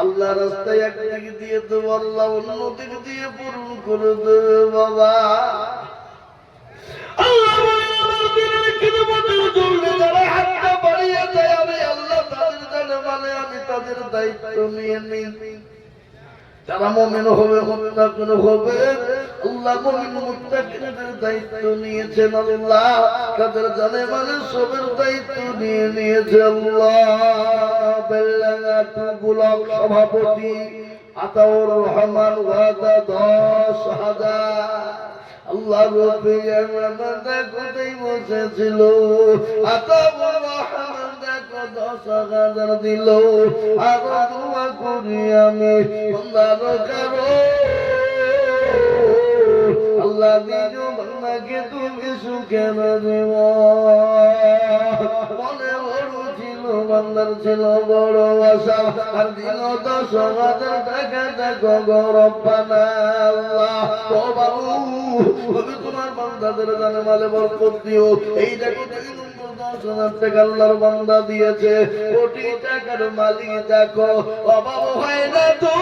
আল্লাহ রাস্তায় একদিকে দিয়ে দেবো, আল্লাহ অন্যদিকে দিয়ে পূরণ করে দেবে বাবা। আল্লাহ বলে আমার দিনের খিদমতের জন্য যারা হাতটা বাড়িয়ে দেয়, আমি আল্লাহ তাদের জানে মানে আমি তাদের দায়িত্ব নিয়ে নিই। যারা মুমিন হবে মুত্তাকিন হবে, আল্লাহ মুমিন মুত্তাকিনদের দায়িত্ব নিয়েছেন আল্লাহ, তাদের জানে মানে সবের দায়িত্ব নিয়ে নিয়েছে আল্লাহ। বেল্লাঙ্গাটু ব্লক সভাপতি আতাউর রহমান ওয়াদা 10,000। আল্লাহ রব্বিল আমাদের কোথায় বসেছিল, আতাউর রহমান দেখো 10,000 দিল। আর দোয়া করি আমি আল্লাহর কারো, আল্লাহ নিজ বান্দাকে তুমি সুখের দেব। মনে বড় ছিল বান্দার ছিল বড় আশা, আর দিল 10,000 টাকা। দেখো গরব্বানা আল্লাহ, ও বাবু তুমি তোমার বান্দাদের জানে মালে বরকত দিও। এই দেখো 2 নম্বর 10,000 টাকা আল্লাহর বান্দা দিয়েছে, কোটি টাকার মালিক দেখো অভাব হয় না তো।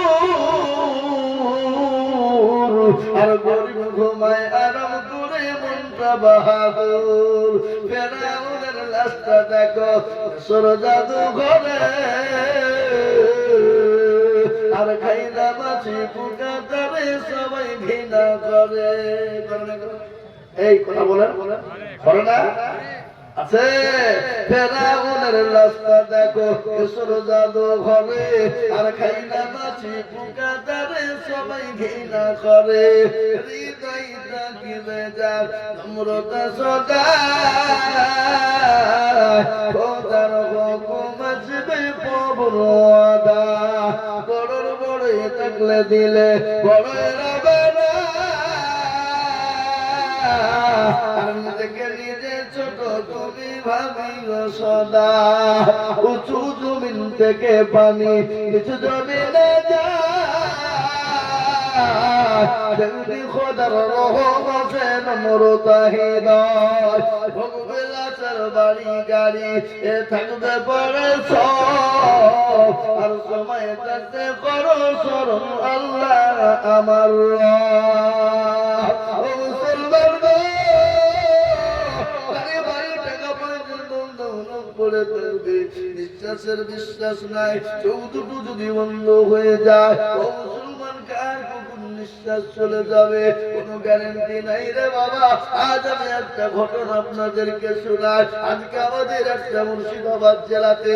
আর গরিব ঘুমায় আরাম করে মনটা বাহাদুর। ফেরাউনের লাশটা দেখো সর জাদু ঘরে, আর খাইনা মাছি পোকা তারে সবাই ঘৃণা করে। এই কথা বলেন করে না আছে? ফেরাউনের লাশটা দেখো সর জাদু ঘরে, আর খাইনা মাছি পোকা তারে সবাই ঘৃণা করে। হৃদয়টা কিনে যাক নম্রতা সদা, খোদার হুকুম আসবে পবন আদা। বড়র বড় থাকলে দিলে বড় রবে না, আর নিজেকে নিজে ছোট তুমি ভাবিও সদা। উঁচু জমিন থেকে পানি নিচু জমিনে যায়, খোদার রহম আছে নম্রতা হৃদয়। ভোগবে লাচার বাড়ি গাড়ি এ থাকবে পরে সব, আর সময় থাকতে করো স্মরণ আল্লাহ আমার মুসলমান গো। বাড়ি বাড়ি টাকা পয়সা পড়ে থাকবে, নিঃশ্বাসের বিশ্বাস নাই, চোখ দুটো যদি বন্ধ হয়ে যায়, ও মুসলমান কার কখন নিঃশ্বাস চলে যাবে কোনো গ্যারান্টি নাই রে বাবা। আজ আমি একটা ঘটনা আপনাদেরকে শোনাই। আজকে আমাদের একটা মুর্শিদাবাদ জেলাতে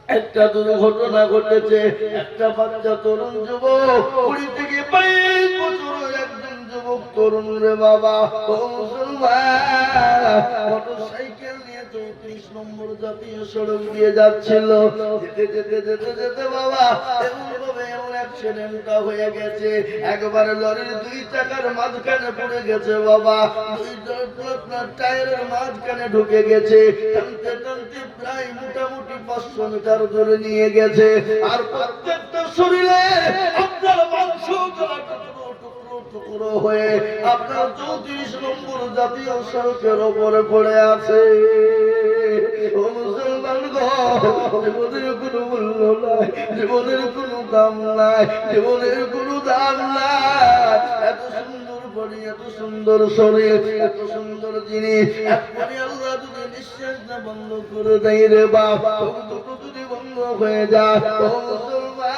একটা দুর্ঘটনা ঘটেছে। একটা বাচ্চা তরুণ যুবক, 20 থেকে 22 বছরের একজন যুবক তরুণ রে বাবা, ও মুসলমান, মোটরসাইকেল নিয়ে 34 নম্বর জাতীয় সড়ক দিয়ে যাচ্ছিল। যেতে যেতে যেতে যেতে বাবা এমন ভাবে এমন অ্যাক্সিডেন্টটা হয়ে গেছে, একবারে লরির 2 চাকার মাঝখানে পড়ে গেছে বাবা। 2 টায়ারের মাঝখানে ঢুকে গেছে। টানতে টানতে প্রায় মোটামুটি 500 মিটার ধরে নিয়ে গেছে। আর প্রত্যেকটা শরীরে আপনার মাংস টুকরো হয়ে আপনার 34 নম্বর জাতীয় সড়কের ওপরে পড়ে আছে। ও মুসলমান গো, জীবনের কোনো মূল্য নাই, জীবনের কোনো দাম নাই, জীবনের কোনো দাম নাই। এত সুন্দর বডি, এত সুন্দর শরীর, এত সুন্দর জিনিস, এখনই আল্লাহ যদি নিঃশ্বাস না বন্ধ করে দেয় রে বাবা, দুটো যদি বন্ধ হয়ে যায়, ও মুসলমান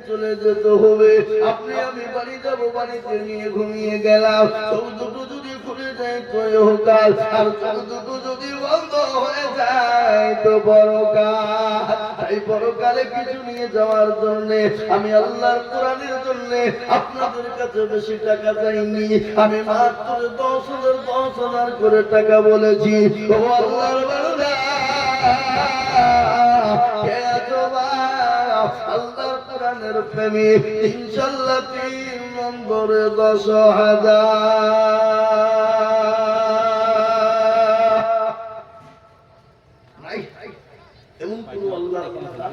চলে যেতে হবে। আপনি আমি বাড়ি যাবো, বাড়িতে নিয়ে ঘুমিয়ে গেলাম, চোখ দুটো যদি খুলে যায় তো ইহকাল, আর চোখ দুটো যদি বন্ধ হয়ে যায় তো পরকাল। এই পরকালে কিছু নিয়ে যাওয়ার জন্য আমি আল্লাহর কোরআনের জন্য আপনাদের কাছে বেশি টাকা চাইনি, আমি মাত্র 10,000 করে টাকা বলেছি। ও আল্লাহর বান্দা, কে আছো আল্লাহর কোরআনের প্রেমিক ইনশাআল্লাহ 3 নম্বরে 10,000 নাই এমন কোন আল্লাহর বান্দা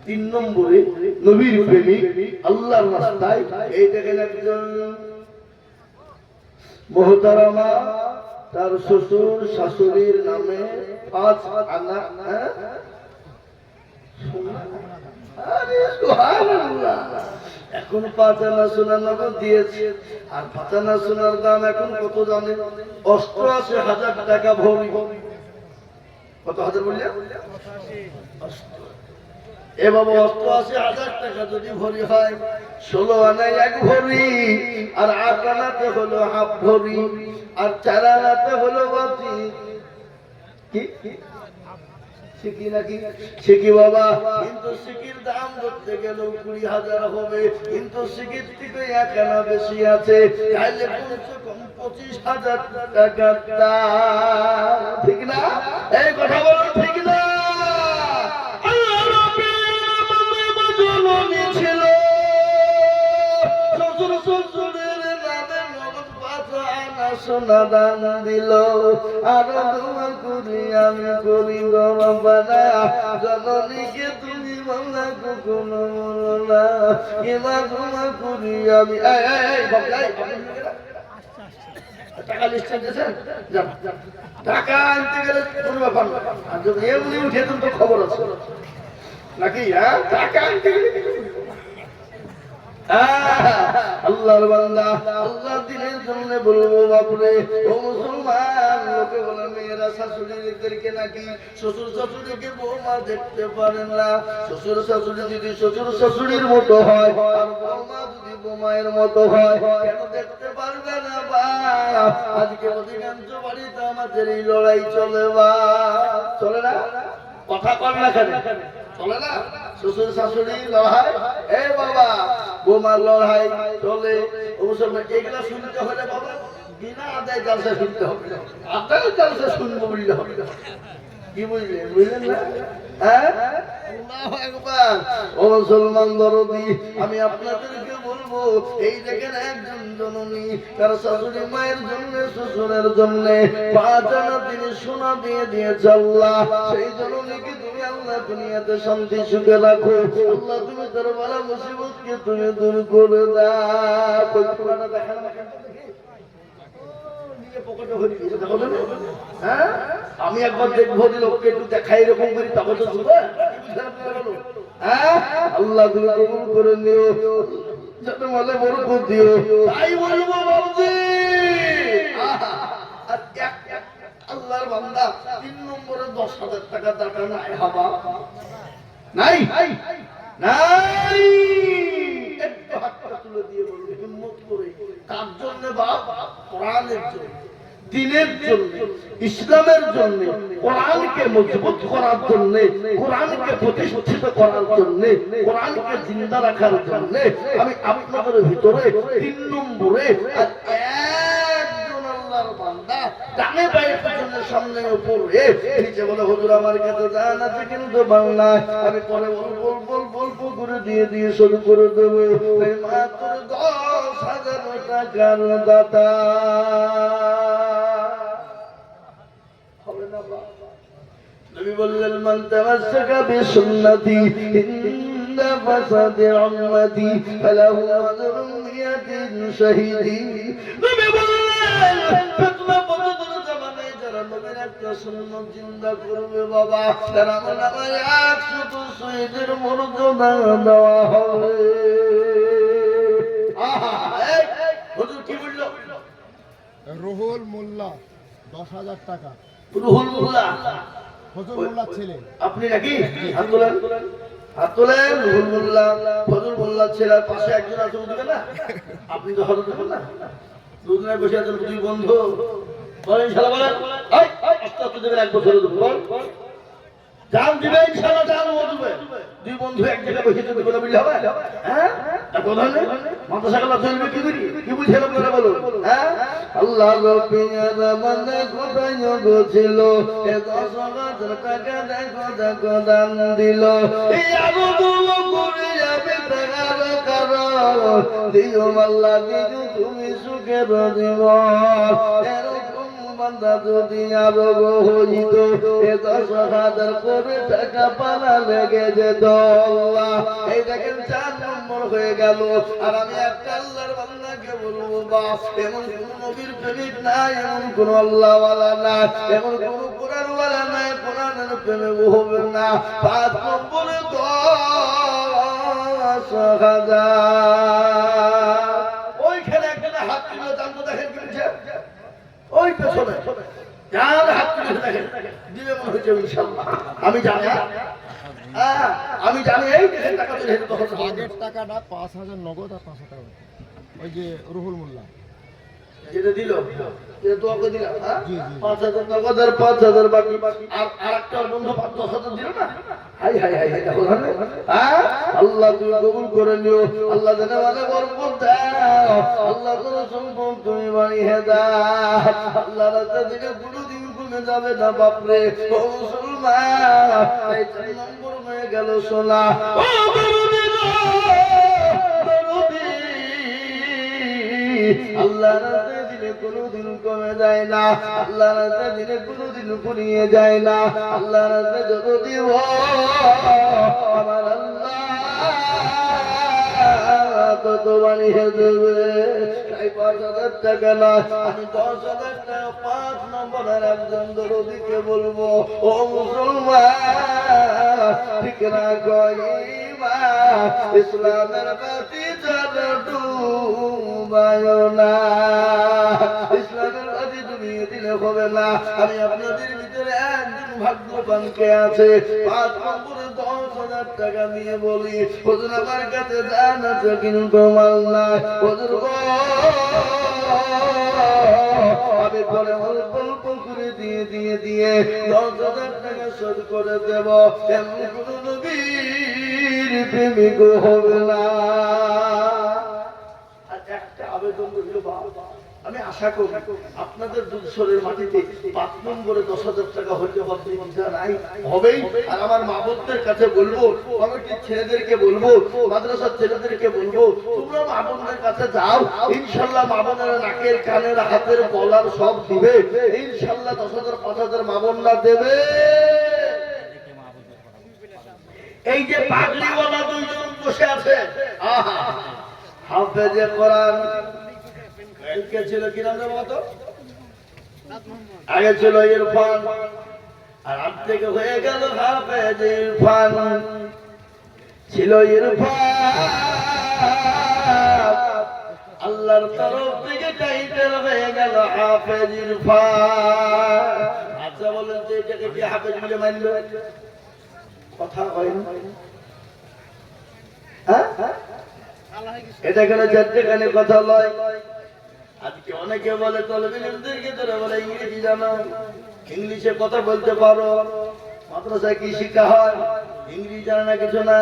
3 নম্বরে নবীর প্রেমিক আল্লাহর রাস্তায় এই দেখেন একজন মোহতারামা তার শ্বশুর শাশুড়ির নামে 5 আনা আরে সুবহানাল্লাহ এখন 5 আনা সোনার নগদ দিয়েছে আর 5 আনা সোনার দাম এখন কত জানে 88,000 টাকা ভরি কত হাজার বললেন এ বাবা 88,000 টাকা যদি ভরি হয় 16 আনায় 1 ভরি আর 8 আনাতে হলো হাফ ভরি আর 4 আনাতে হলো বাতি কি সিকি নাকি সিকি বাবা কিন্তু সিকির দাম ধরতে গেল 20,000 হবে কিন্তু সিকির থেকে 1 আনা বেশি আছে তাহলে কমসে কম 25,000 টাকা ঠিক না এই কথা বলো ঠিক না ছিল শ্বশুর শ্বশুরের নামে নগদ 5 আনা সোনা দান দিল আর দোয়া করি আমি করি গো বাবা জননীকে তুমি বাংলা কখনো বলো না এমা দোয়া করি আমি টাকা লিস্ট দিয়েছেন টাকা আনতে গেলে কোনো ব্যাপার না আর যদি এমনি উঠে তো খবর আছে নাকি হ্যাঁ টাকা আনতে গেলে আল্লাহর বান্দা আল্লাহ দিনের জন্য বলবো বাপরে ও মুসলমান লোকে বলে মেয়েরা শাশুড়িদেরকে নাকি শ্বশুর শাশুড়িকে বৌমা দেখতে পারেন না শ্বশুর শাশুড়ি যদি শ্বশুর শাশুড়ির মতো হয় আর বৌমা যদি বৌমায়ের মতো হয় কেন দেখতে পারবে না বা আজকে অধিকাংশ বাড়িতে আমাদের এই লড়াই চলে বা চলে না কথা কর না কেন চলে না শ্বশুর শাশুড়ি লড়াই এ বাবা বোমার লড়াই চলে অবশ্য এগুলা শুনতে হলে বাবা বিনা আদায় জালসা শুনতে হবে আদায় জালসা শুনবো বললে হবে কি বুঝলেন বুঝলেন না হ্যাঁ আল্লাহু আকবার ও মুসলমান দরদি আমি আপনাদেরকে বলবো এই দেখেন একজন জননী তার শাশুড়ি মায়ের জন্য শ্বশুরের জন্য 5 আনা তিনি সোনা দিয়ে দিয়েছে আল্লাহ সেই জননীকে তুমি আল্লাহ দুনিয়াতে শান্তি সুখে রাখো আল্লাহ তুমি তার বালা মুসিবতকে তুমি দূর করে দাও কই পুরানা দেখেন না আমি একবার দেখবো লোককে একটু দেখাই এরকম করি তখন তো আল্লাহ তুমি কবুল করে নিও যাতে মালে বরকত দিও তাই বলবো বাবুজি আল্লাহর বান্দা 3 নম্বরে 10,000 টাকা টাকা নাই হাবা নাই নাই একটু হাতটা তুলে দিয়ে বলবে হিম্মত করে কার জন্য বাপ কোরআনের জন্য দ্বীনের জন্য ইসলামের জন্য কোরআনকে মজবুত করার জন্য কোরআনকে প্রতিষ্ঠিত করার জন্য কোরআনকে জিন্দা রাখার জন্য আমি আপনাদের ভিতরে 3 নম্বরে আর একজন আল্লাহর বান্দা ডানে বাঁয়ে পিছনে সামনে উপরে নিচে বলে হুজুর আমার কাছে জান আছে কিন্তু বাংলায় আমি পরে বলবো করে দিয়ে শুরু করে দেব এই মাত্র 10,000 টাকার দাতা হবে না বাবা নবী বললেন মান তামাসসাকা বিসুন্নতি ইন্দা ফাসাদি উম্মতি ফালাহু আজরুন মিয়াতিন শাহীদি নবী বললেন ফিতনা বদর জামানায় যারা নবীর একটা সুন্নাত জিন্দা করবে বাবা তারা নামায় 100 শহীদের মর্যাদা দেওয়া হবে আহা হুজুর কি বলল রুহুল মোল্লা 10,000 টাকা রুহুল মোল্লা ফজল মোল্লার ছেলে আপনি নাকি হাত তোলেন রুহুল মোল্লা ফজল মোল্লার ছেলের পাশে একজন আছে বুঝবে না আপনি তো হঠাৎ দেখুন না দুজনে বসে আছেন 2 বন্ধু বলেন ইনশাআল্লাহ বলেন এই আস্তে দেবেন 1 বছর বল জান দিবে ইনশাআল্লাহ জান ও দিবে 2 বন্ধু এক জায়গায় বসে থেকে বলে বললে হবে হ্যাঁ তা কথা নেই মোটরসাইকেল চলবে কি করি কি বুঝে লোকেরা বলো হ্যাঁ আল্লাহ রব্বিয়ার মানে কোথায় গছিল এ 10,000 টাকা দেখো দান দিল এই আবু করে যাবে টাকা দিও আল্লাহ দিও তুমি সুখের জীবন। এরকম বান্দা যদি আরো হইত, এ 10,000 করে টাকা পালা লেগে যেত আল্লাহ। এই দেখেন 4 নম্বর হয়ে গেল। আর আমি একটা আল্লাহর বান্দাকে বলবো, বাপ এমন কোন নবীর প্রেমিক নাই, এমন কোন আল্লাহওয়ালা না, এমন কোন কোরআনওয়ালা নাই, কোরআনের প্রেমে হবে না। 5 নম্বরে 10,000। ওইখানে একটা হাত তুলে জানতো, দেখেন কি বলছে, ওই পেছনে যার হাত তুলে দেখেন দিবে মনে হচ্ছে ইনশাআল্লাহ। আমি জানি, আমি জানি এই দেখেন টাকা তুলে তখন আগের টাকাটা 5,000 নগদ আর 500 টাকা ওই যে রুহুল মোল্লা যেটা দিল এটা তো ওকে দিলাম, হ্যাঁ জি, জি। 5,000 নগদ আর 5,000 বাকি। আর আরেকটা বন্ধু 10,000 দিল না। হাই হাই হাই, এটা হলো না। হ্যাঁ আল্লাহ তুমি কবুল করে নিও, আল্লাহ জানে মানে বরকত দাও, আল্লাহ কোন সম্পদ তুমি বাড়িয়ে দাও। আল্লাহ রাতে দিকে কোনোদিন কমে যাবে না বাপরে। ও মুসলমান, এই 4 নম্বর হয়ে গেল সোনা। ও আল্লাহ রাতে দিলে কোনোদিন কমে যায় না, আল্লাহ রাতে দিলে কোনোদিন ফুরিয়ে যায় না। আল্লাহ রাতে যত দিব আমার আল্লাহ তত বানিয়ে দেবে। তাই 5,000 টাকা না, আমি 10,000 টাকা 5 নম্বরের একজন দরদিকে বলবো, ও মুসলমান ঠিক না কইবা ইসলামের বাতি ডুবায় না, ইসলামের বাতি তুমি দিলে হবে না। আমি আপনাদের ভিতরে একজন ভাগ্যবানকে আছে 5 নম্বরে 10,000 টাকা নিয়ে বলি, হুজুর আমার কাছে জান আছে কিন্তু মাল নাই, হুজুর গো আমি পরে অল্প অল্প করে দিয়ে 10,000 টাকা শোধ করে দেব। এমন কোন নবীর প্রেমিক হবে না। আর একটা আবেদন রইল বাবা, আমি আশা করি আপনাদের দুধসরের মাটিতে 5 নম্বরে 10,000 টাকা হইতে হবে নাই হবেই। আর আমার মা বোনদের কাছে বলবো, কমিটির ছেলেদেরকে বলবো, মাদ্রাসার ছেলেদেরকে বলবো, তোমরা মা বোনদের কাছে যাও, ইনশাআল্লাহ মা বোনেরা নাকের কানের হাতের গলার সব দিবে ইনশাআল্লাহ। 10,000 5,000 মা বোনরা দেবে। এই যে পাগড়িওয়ালা 2 জন বসে আছে, আহা হাফেজে কোরআন, কে ছিল কি নাম বাবা? তো আগে ছিল ইরফান, আর আজ থেকে হয়ে গেল হাফেজ ইরফান। ছিল ইরফান, আল্লাহর তরফ থেকে টাইটেল হয়ে গেল হাফেজ ইরফান। আচ্ছা বলেন তো এটাকে কি হাফেজ বলে মানলো? কথা হয় না, হ্যাঁ এটা কেন 4টেখানে কথা লয়। আজকে অনেকে বলে তলবিলদেরকে তোরা বলে ইংরেজি জানো, ইংলিশে কথা বলতে পারো, মাদ্রাসায় কি শিক্ষা হয়, ইংরেজি জানে না কিছু না।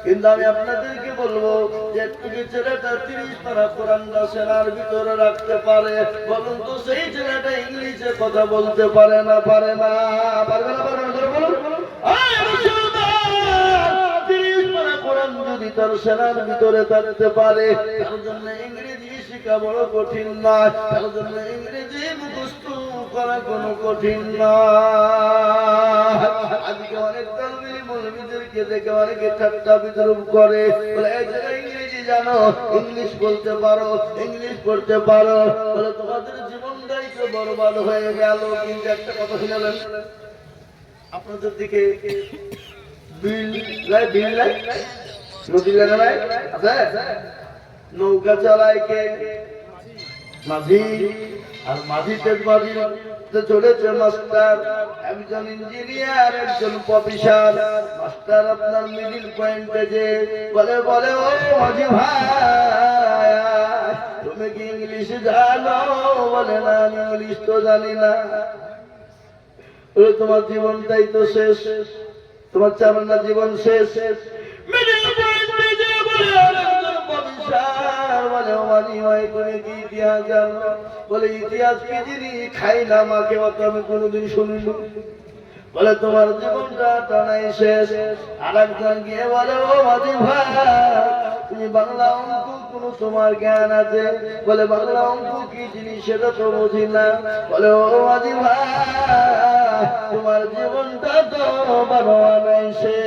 কিন্তু আমি আপনাদেরকে বলবো যে তুমি ছেলেটা 30 পারা কোরআনটা সেনার ভিতরে রাখতে পারে, বলুন তো সেই ছেলেটা ইংলিশে কথা বলতে পারে না? পারে না, পারবে না, পারবে না, বলুন। কোরআন যদি তার সেনার ভিতরে থাকতে পারে, তার জন্য ইংরেজি শিখা বড় কঠিন নয়, তার জন্য ইংরেজি মুখস্থ করা কোনো কঠিন নয়। আজকে অনেক তালবির মৌলবীদেরকে দেখে অনেকে ঠাট্টা বিদ্রুপ করে, বলে এই যে ইংরেজি জানো, ইংলিশ বলতে পারো, ইংলিশ পড়তে পারো, বলে তোমাদের জীবনটাই তো বরবাদ হয়ে গেল। কিন্তু একটা কথা শুনলেন, আপনাদের দিকে নৌকা চালায় কে? মাঝি। আর মাঝিতে চলেছে মাস্টার, একজন ইঞ্জিনিয়ার, একজন প্রফেসর। মাস্টার আপনার মিডিল পয়েন্টে যে বলে, বলে ও মাঝি ভাই তুমি কি ইংলিশ জানো? বলে না আমি ইংলিশ তো জানি না। তোমার জীবনটাই তো শেষ, তোমার চার না জীবন শেষ। বলে ইতিহাস কি যিনি খাই না মাকে অত আমি কোনোদিন শুনিনি, বলে তোমার জীবনটা টানাই শেষ। আর একজন গিয়ে বলে ও মাঝি ভাই তুমি তুমি বাংলা অঙ্ক কোনো তোমার জ্ঞান আছে? বলে বাংলা অঙ্ক কি জিনিস সেটা তো বুঝি না। বলে ও আজি ভাই, তোমার জীবনটা তো বাবা নাই সে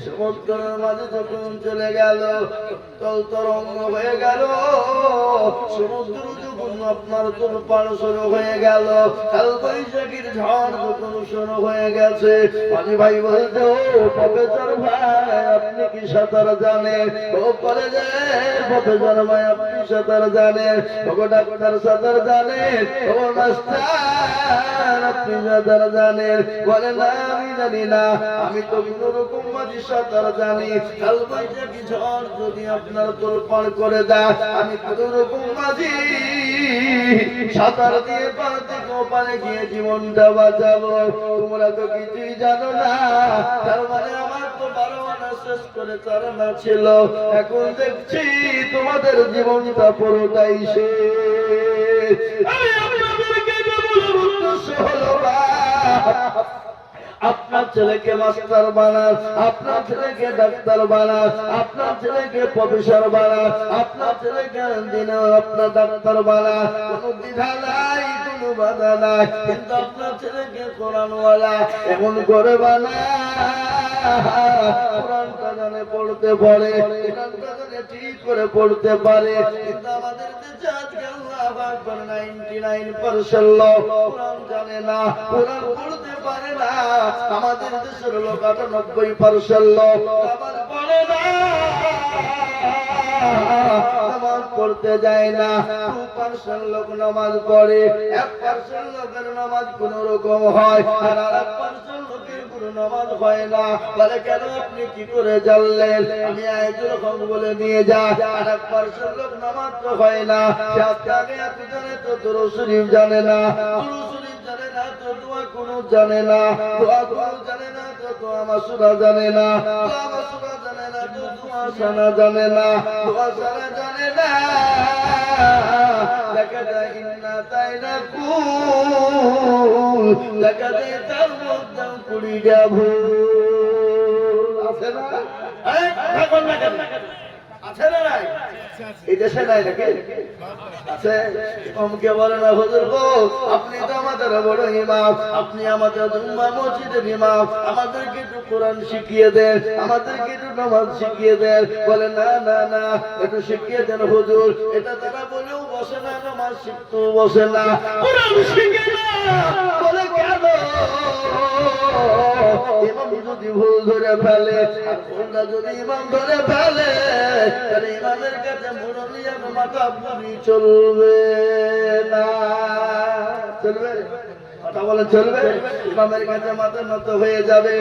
সমুদ্রের মাঝে যখন চলে গেল, তল তরঙ্গ হয়ে গেল, সমুদ্র যখন আপনার তোলপাড় শুরু হয়ে গেল, কাল বৈশাখীর ঝড় যখন শুরু হয়ে গেছে, মাঝি ভাই বলতে ও প্রফেসর ভাই আপনি কি সাঁতার জানেন? ও বলে যে প্রফেসর ভাই আপনি সাঁতার জানেন? ও ডাক্তার সাঁতার জানেন? ও মাস্টার আপনি সাঁতার জানেন? বলে না আমি জানি না, আমি তো কোনো রকম মাঝি সাঁতার জানি। কাল বৈশাখী ঝড় যদি আপনার তোলপাড় করে দেয়, আমি কোনো রকম মাঝি সাঁতার দিয়ে পার থেকে ওপারে গিয়ে জীবনটা বাঁচাবো। তোমরা তো কিছুই জানো না। তার মানে আমার তো 12 আনা শেষ করে 4 আনা ছিল, এখন দেখছি তোমাদের জীবনটা পুরোটাই শেষ। আমি আপনাদেরকে বলবো উদ্দেশ্য হলো আপনার ছেলেকে মাস্টার বানান, আপনার ছেলেকে ডাক্তার বানান, আপনার ছেলেকে প্রফেসর বানান, আপনার ছেলেকে আপনার ডাক্তার বানান, কোনো দ্বিধা নাই, কোনো বাধা নাই। কিন্তু আপনার ছেলেকে কোরআনওয়ালা এমন করে বানান, কোরআনটা জানে পড়তে পারে, কোরআনটা জানে ঠিক করে পড়তে পারে। কিন্তু আমাদের দেশে আজকে আল্লাহু আকবার 99% লোক কোরআন জানে না, কোরআন পড়তে পারে না। আমাদের দেশের লোক 98% লোক নামাজ পড়ে না, নামাজ পড়তে যায় না। 2% লোক নামাজ পড়ে, 1% লোকের নামাজ কোন রকম হয়, আর 1% লোকের কোনো নামাজ হয় না। বলে কেন আপনি কি করে জানলেন? আমি আয়াতুল রকম বলে নিয়ে যা। 1% লোক নামাজ তো হয় না, আগে এত জানে তো দুরূদ শরীফ জানে না, দুরূদ শরীফ জানে না তো দোয়া কোনো জানে না, দোয়া কোনো জানে না তো দোয়া মাসুরা জানে না, দোয়া মাসুরা জানে না তো দোয়া সানা জানে না, দোয়া সানা জানে না। লাকাদা ইন্না তাইনা কুল লাকাদা তার মধ্যে কুড়ি যাবো আছে না? এই থাকুন না কেন আছে না? নাই এই দেশে নাই নাকি আছে? ইমামকে বলে না হুজুর গো আপনি তো আমাদের বড় ইমাম, আপনি আমাদের জুম্মা মসজিদের ইমাম, আমাদেরকে একটু কোরআন শিখিয়ে দেন, আমাদেরকে একটু নামাজ শিখিয়ে দেন। বলে না না না একটু শিখিয়ে দেন হুজুর। এটা তারা বলেও বসে না, নামাজ শিখতেও বসে না, কোরআন শিখে না। বলে কেন? ইমাম যদি ভুল ধরে ফেলে, আর ভুলটা যদি ইমাম ধরে ফেলে, তাহলে ইমামের কাছে মুরব্বিয়ার মাথা পুরি চলবে না। চলবে? কথা বলে চলবে? ইমামের কাছে মাথা নত হয়ে যাবে।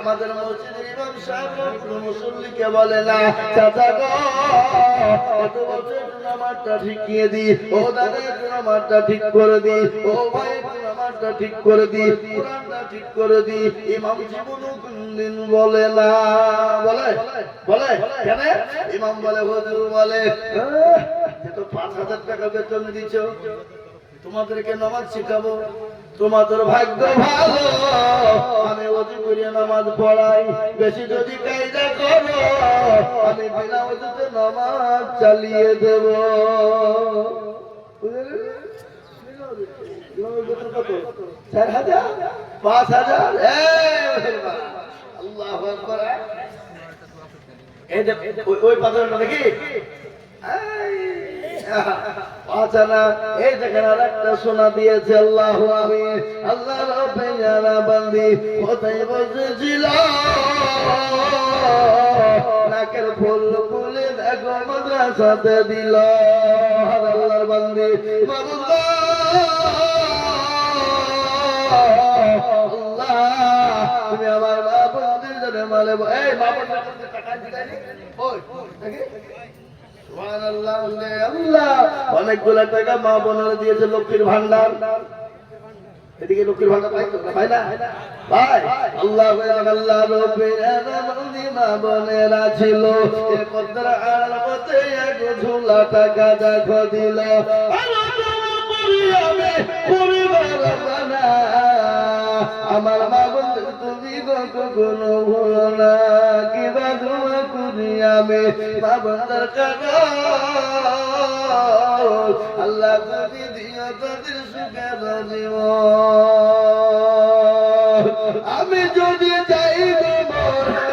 আমাদের মসজিদের ইমাম সাহেব মুসল্লিকে বলে না চাচা গো কত বছর নামাজটা ঠিকিয়ে দি, ও দাদা নামাজটা ঠিক করে দি, ও ভাই নামাজটা ঠিক করে দি, কোরআনটা ঠিক করে দি। ইমাম জীবনও কোনদিন বলে না। বলে বলে কেন? ইমাম বলে হুজুর বলে যে তো 5000 টাকা বেতন দিচ্ছ, তোমাদেরকে নামাজ শিখাবো, তোমাদের ভাগ্য ভালো আমি ওযু করে নামাজ পড়াই, বেশি যদি কায়দা করো আমি বিনা ওযুতে নামাজ চালিয়ে দেব। কত? 4000 5000? আল্লাহু আকবার। এই যে ওই পাথরটা দেখি আচ্ছা এই দেখেন আর একটা সোনা দিয়েছে। আল্লাহু আমিন। আল্লাহ রব্বে জানা বান্দি কোথায় বসেছিল, নাকের ফুল ফুলে দেখো মাদ্রাসাতে দিল। আল্লাহর বান্দি মাবুদা আল্লাহ তুমি আমার মা বোনদের জন্য মালে এই মা বোনদের টাকা দিলেনি ওই দেখি অনেকগুলা টাকা মা বোনেরা দিয়েছে লক্ষ্মীর ভান্ডার। এদিকে লক্ষ্মীর ভান্ডার পাই না ভাই? আল্লাহ আল্লাহ মা বোনেরা ছিল ঝুলা টাকা দেখো দিল। আমার মা বন্ধু তুমি গো কখনো ভুলো না, কিবা দোয়া করি আমি মা বান্দার কাগজ। আল্লাহ তুমি দিও তাদের সুখের জীবন। আমি যদি যাই গো মরে,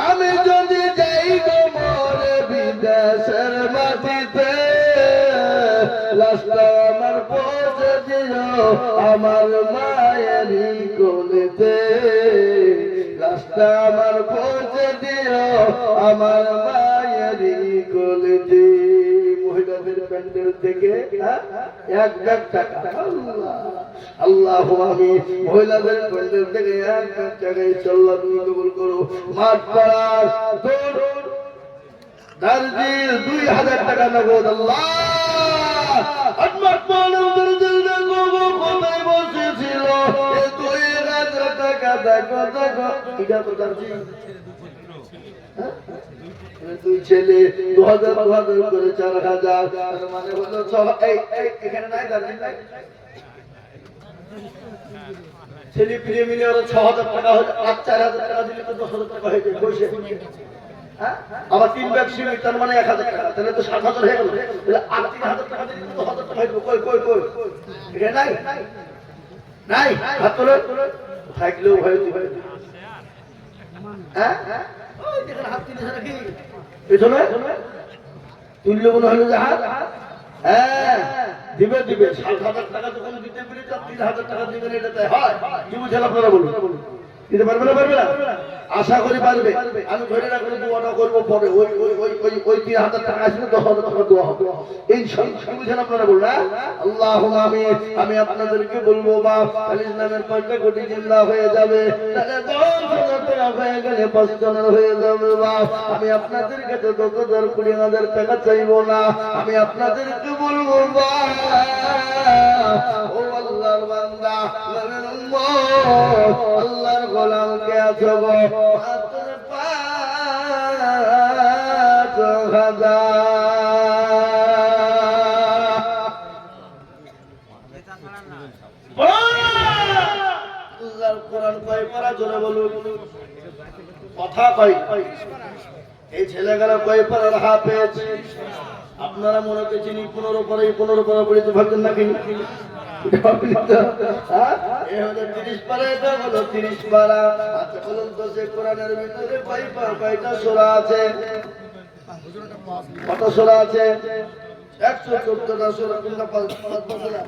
আমি যদি যাই গো মরে বিদেশের মাটিতে, লাশটা আমার পৌঁছে দিও আমার মায়েরই কোলেতে, লাশটা আমার পৌঁছে দিও আমার মায়েরই কোলেতে। মহিলাদের প্যান্ডেল থেকে 1 লাখ টাকা, আল্লাহ আমি মহিলাদের প্যান্ডেল থেকে 1 লাখ টাকায় চল্লা তুমি কবুল করো। মাঠ পাড়ার দার্জিল 2000 টাকা নগদ। আল্লাহ কোথায় বসেছিল 2000 টাকা, দেখো দেখো এটা তো দার্জিল। দুই ছেলে 2000 করে 4000, মানে হলো এখানে নাই দার্জিল নাই। ছেলে ফিরে মিলে ওরা 6000 টাকা হলে 4000 টাকা দিলে তো 10,000 টাকা হয়ে যায় বসে। আবার 3 ব্যাগ সিমেন্ট, তার মানে 1000 টাকা, তাহলে তো 7000 হয়ে গেল। তাহলে 3000 টাকা দিলে তো 1000 টাকা হয়ে গেল। কই কই কই এটা নাই নাই, হাত তোলে থাকলেও ভয় দিবে। ওই দেখেন হাত তুলে নাকি পেছনে তুললে মনে হলো যে হাত। দিবে দিবে 7,000 টাকা যখন দিতে পেরে 3000 টাকা দিবেন, এটাতে হয় কি বুঝেন আপনারা বলুন? দিতে পারবে না? পারবে না? আশা করি পারবে। আমি ধরে রাখবো, দোয়াটা করবো পরে। ওই ওই ওই ওই ওই 3000 টাকা আসলে 10,000 টাকা দোয়া হবে ইনশাআল্লাহ। কি বুঝেন আপনারা বলুন? আল্লাহুম্মা আমিন। আমি আপনাদেরকে বলবো বাপ আলিস নামের 5টা কোটি জিন্দা হয়ে যাবে, তাহলে 10,000 টাকা হয়ে গেলে 5 জনের হয়ে যাবে বাপ। আমি আপনাদেরকে তো 10,000 20,000 টাকা চাইবো না, আমি আপনাদেরকে বলবো বাপ, ও আল্লাহর বান্দা নবীর উম্মত আল্লাহর গোলাম কে আছো গো, মাত্র 5,000। আল্লাহর কোরআন কয় পারা জোরে বলুন, কথা কয় এই ছেলেগুলো কয় পারার হাফেজ। আপনারা মনে করছেন 15 পরে 15 পরে পড়িতে ভাবছেন নাকি? 30 পারা, এটা হলো 30 পারা। আচ্ছা বলুন তো যে কোরআনের ভিতরে কয়টা সূরা আছে? কত সূরা আছে? 114টা সূরা। কোনটা 5 সূরা?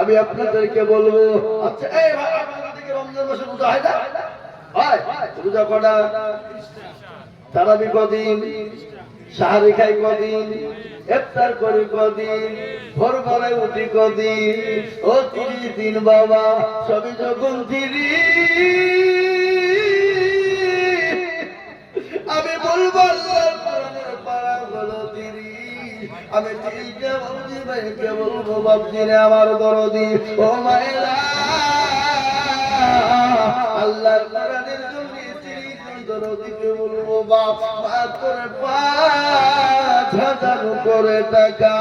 আমি আপনাদেরকে বলবো, আচ্ছা এই ভাই আপনাদেরকে রমজান মাসে রোজা হয় না? হয়। রোজা কটা? তারাবি কদিন? সাহারি খাই কদিন? ইফতার করি কদিন? ভোরবেলায় উঠি কদিন? ও 30 দিন বাবা, সবই যখন 30, আমি বলবো আল্লাহর কোরআনের পারা হলো 30। আমি 30টা বাবুজি ভাইকে বলবো, বাবুজি রে আমার দরদি ও মায়েরা, আল্লাহর কোরআনের জন্য 30 জন দরদিকে বলবো বাপ, মাত্র 5,000 করে টাকা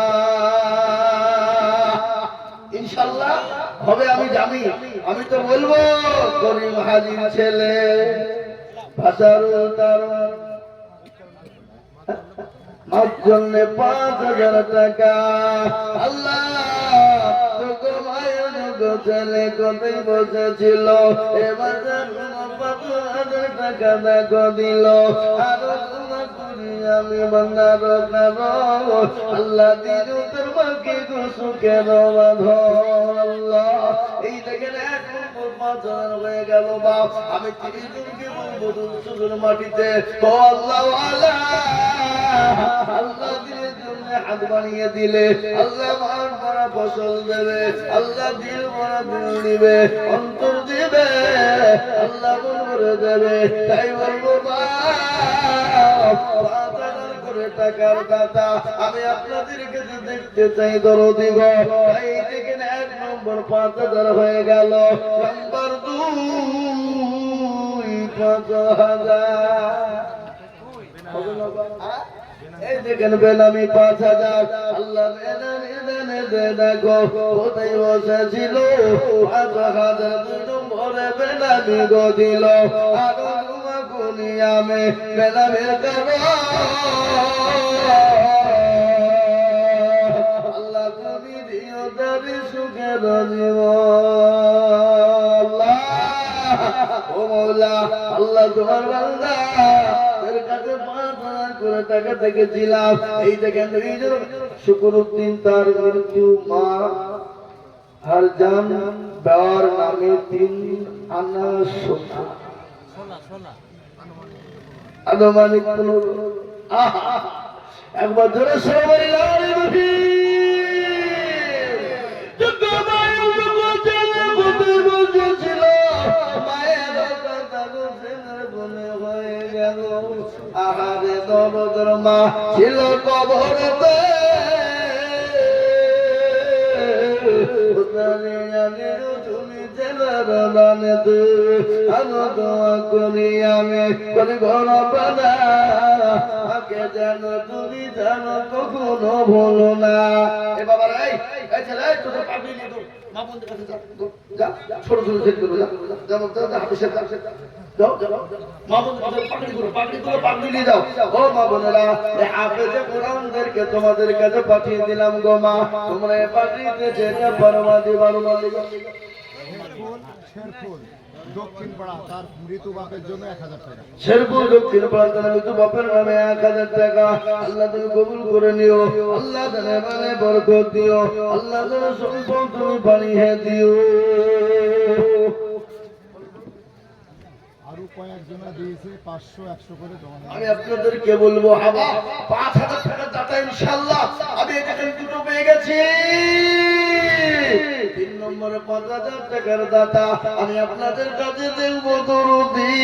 ইনশাআল্লাহ হবে। আমি জানি, আমি তো বলবো করিম হাজির ছেলে ভাষারুল তার মার জন্য 5,000 টাকা। আল্লাহ তোকে মায়ের যোগ্য ছেলে কোথায় বসেছিল, এবার 5,000 টাকা দেখো দিল। আরো আমি বান্দার কারো আল্লাহ দিল তোর বাকি সুখের বাঁধন। আল্লাহ এই দেখেন 1 নম্বর 5,000 হয়ে গেল বাপ। আমি 30 জনকে বলবো দুধের মাটিতে, ও আল্লাহ আল্লাহ দিলের জন্য হাত বানিয়ে দিলে আল্লাহ মার ভরা ফসল দেবে, আল্লাহ দিল ভরা দিল দিবে, অন্তর দিবে, আল্লাহ মন ভরে দেবে। তাই বলবো বাপ 5,000 করে টাকার দাতা আমি আপনাদেরকে দেখতে চাই দরদি গো। এই দেখেন 1 নম্বর 5,000 হয়ে গেল, নম্বর 2 5,000 এই দেখেন বেনামি 5,000। আল্লাহ বেনামি দানের মসজিদে দেখো কোথায় বসেছিল 5,000 2 নম্বরে বেনামি গো দিল আরো দুনিয়ামে বেনামের কারণ আল্লাহ তুমি দিও তারি সুখের জীবন ও মৌলা আল্লাহ তোমার বান্দা এর কাছে 5,000 করে টাকা দেখেছিলাম এই দেখেন এই যে শুকরউদ্দিন তার মৃত্যু মা হারজান বেওয়ার নামে 3 আনা সোনা আনুমানিক 15 একবার ধরে সবাই লাড়ি বসি আহারে দরদের মা ছিল কবরেতে তুমি জেলার রানেতে আনো দোয়া করি আমি করি ঘর বানা আগে যেন তুমি জানো কখনো ভুলো না এ বাবা এই ছেলে তোদের পাবলি নিয়ে দৌড় মা বন্ধুর কাছে যা ছোট ছোট সেট করো যেমন হাফিসের যাও মা বন্ধুর পাগড়ি নিয়ে যাও ও মা বোনেরা এই হাফেজে কোরআনদেরকে তোমাদের কাছে পাঠিয়ে দিলাম গো মা তোমরা এই পাগড়িতে যেটা পারবা দিবা শেরপুর দক্ষিণ পাড়া তার মৃত্যু বাপের জন্য 1000 টাকা শেরপুর দক্ষিণ পাড়া তার মৃত্যু বাপের নামে 1000 টাকা আল্লাহ তুমি কবুল করে নিও আল্লাহ জানে মানে বরকত দিও আল্লাহ জানে সম্পদ তুমি বানিয়ে দিও আরো কয়েকজনা দিয়েছে 500 100 করে জমা আমি আপনাদেরকে বলবো হাবা 5,000 টাকা দাতা ইনশাআল্লাহ আমি এখানে দুটো পেয়ে গেছি 3 নম্বরে 5,000 টাকার দাতা আমি আপনাদের কাছে দেব দরুদি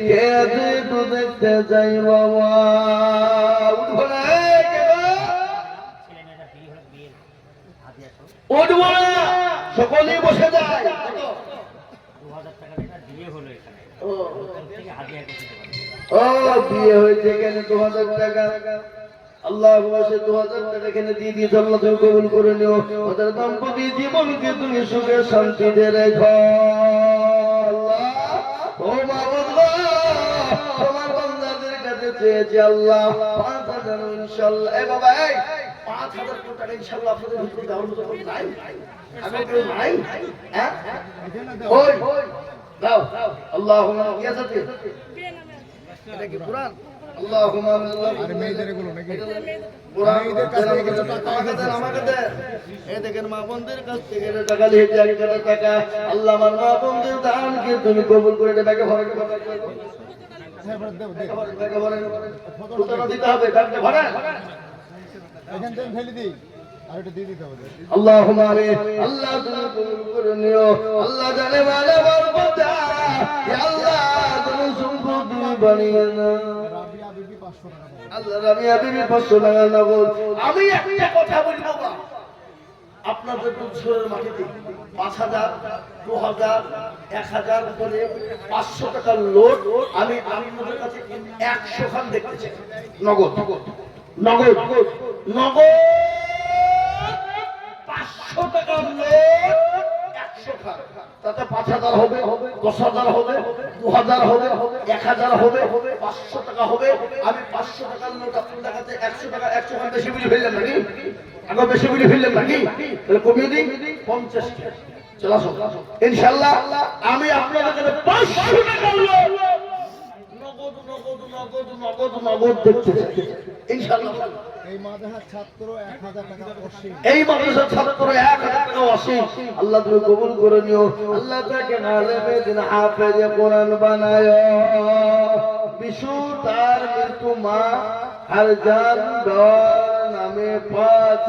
কে একটু দেখতে চাই বাবা উঠবো না উঠবো না সকলেই বসে যায় ও বিয়ে হয়েছে এখানে 2,000 টাকা আল্লাহ বসে 2,000 টাকা এখানে দিয়ে দিয়েছে আল্লাহ তুমি কবুল করে নিও ওদের দাম্পত্য জীবনকে তুমি সুখে শান্তিতে রেখো ও মাওলা তোমার বান্দাদের কাছে চেয়েছি আল্লাহ 5,000 ইনশাআল্লাহ এ বাবা এই 5,000 টাকা ইনশাআল্লাহ আপনাদের ভিতরে দেওয়ার মতো নাই আমি কেউ নাই হ্যাঁ ওই দাও আল্লাহুম্মা ইয়াসাতি এটা কি কুরআন আল্লাহুম্মা আরে মেয়েদের এগুলো নাকি কুরআন মেয়েদের কাছ থেকে কিছু টাকা আমাকে দে এই দেখেন মা বোনদের কাছ থেকে টাকা নিয়ে 1,000 টাকা আল্লাহ আমার মা বোনদের দানকে তুমি কবুল করে দে ব্যাগে ভরে হ্যাঁ দেব দেব ব্যাগে ভরে ফটো দিতে হবে ব্যাগে ভরে এখান থেকে ফেলে দিই আর এটা দিয়ে দিতে হবে আল্লাহুম্মা আমিন আল্লাহ তুমি কবুল করে নিও আল্লাহ জানে মানে বরকত ইয়া আল্লাহ তুমি সম্পদ তুমি বানিয়ে নাও রাবিয়া বিবি 500 টাকা আল্লাহ রাবিয়া বিবি 500 টাকা নগদ আমি একটা কথা বলবো বাবা আপনাদের দুধের মাটিতে 5,000 2,000 1,000 করে 500 টাকার লোড আমি আপনাদের কাছে 100 খান দেখতে চাই নগদ নগদ নগদ 500 টাকার লোড 100 খান তাতে 5,000 হবে 10,000 হবে 2,000 হবে 1,000 হবে 500 টাকা হবে আমি 500 টাকার নোট আপনাদের কাছে 100 টাকা 100 খান বেশি বুঝে ফেললাম নাকি আগে বেশি বুঝে ফেললাম নাকি তাহলে কমিয়ে দিই 50 টাকা চলো আসো ইনশাআল্লাহ আমি আপনাদের কাছে 500 টাকার নোট নগদ নগদ নগদ নগদ নগদ দেখতে চাই ইনশাআল্লাহ এই মাদ্রাসার ছাত্র 1000 টাকা অসীম এই মাদ্রাসার ছাত্র 1000 টাকা অসীম আল্লাহ তুমি কবুল করে নিও আল্লাহ তাকে আলেমে দিন হাফেজে কোরআন বানায় বিশু তার মৃত্যু মা হারজান দেওয়ার নামে 5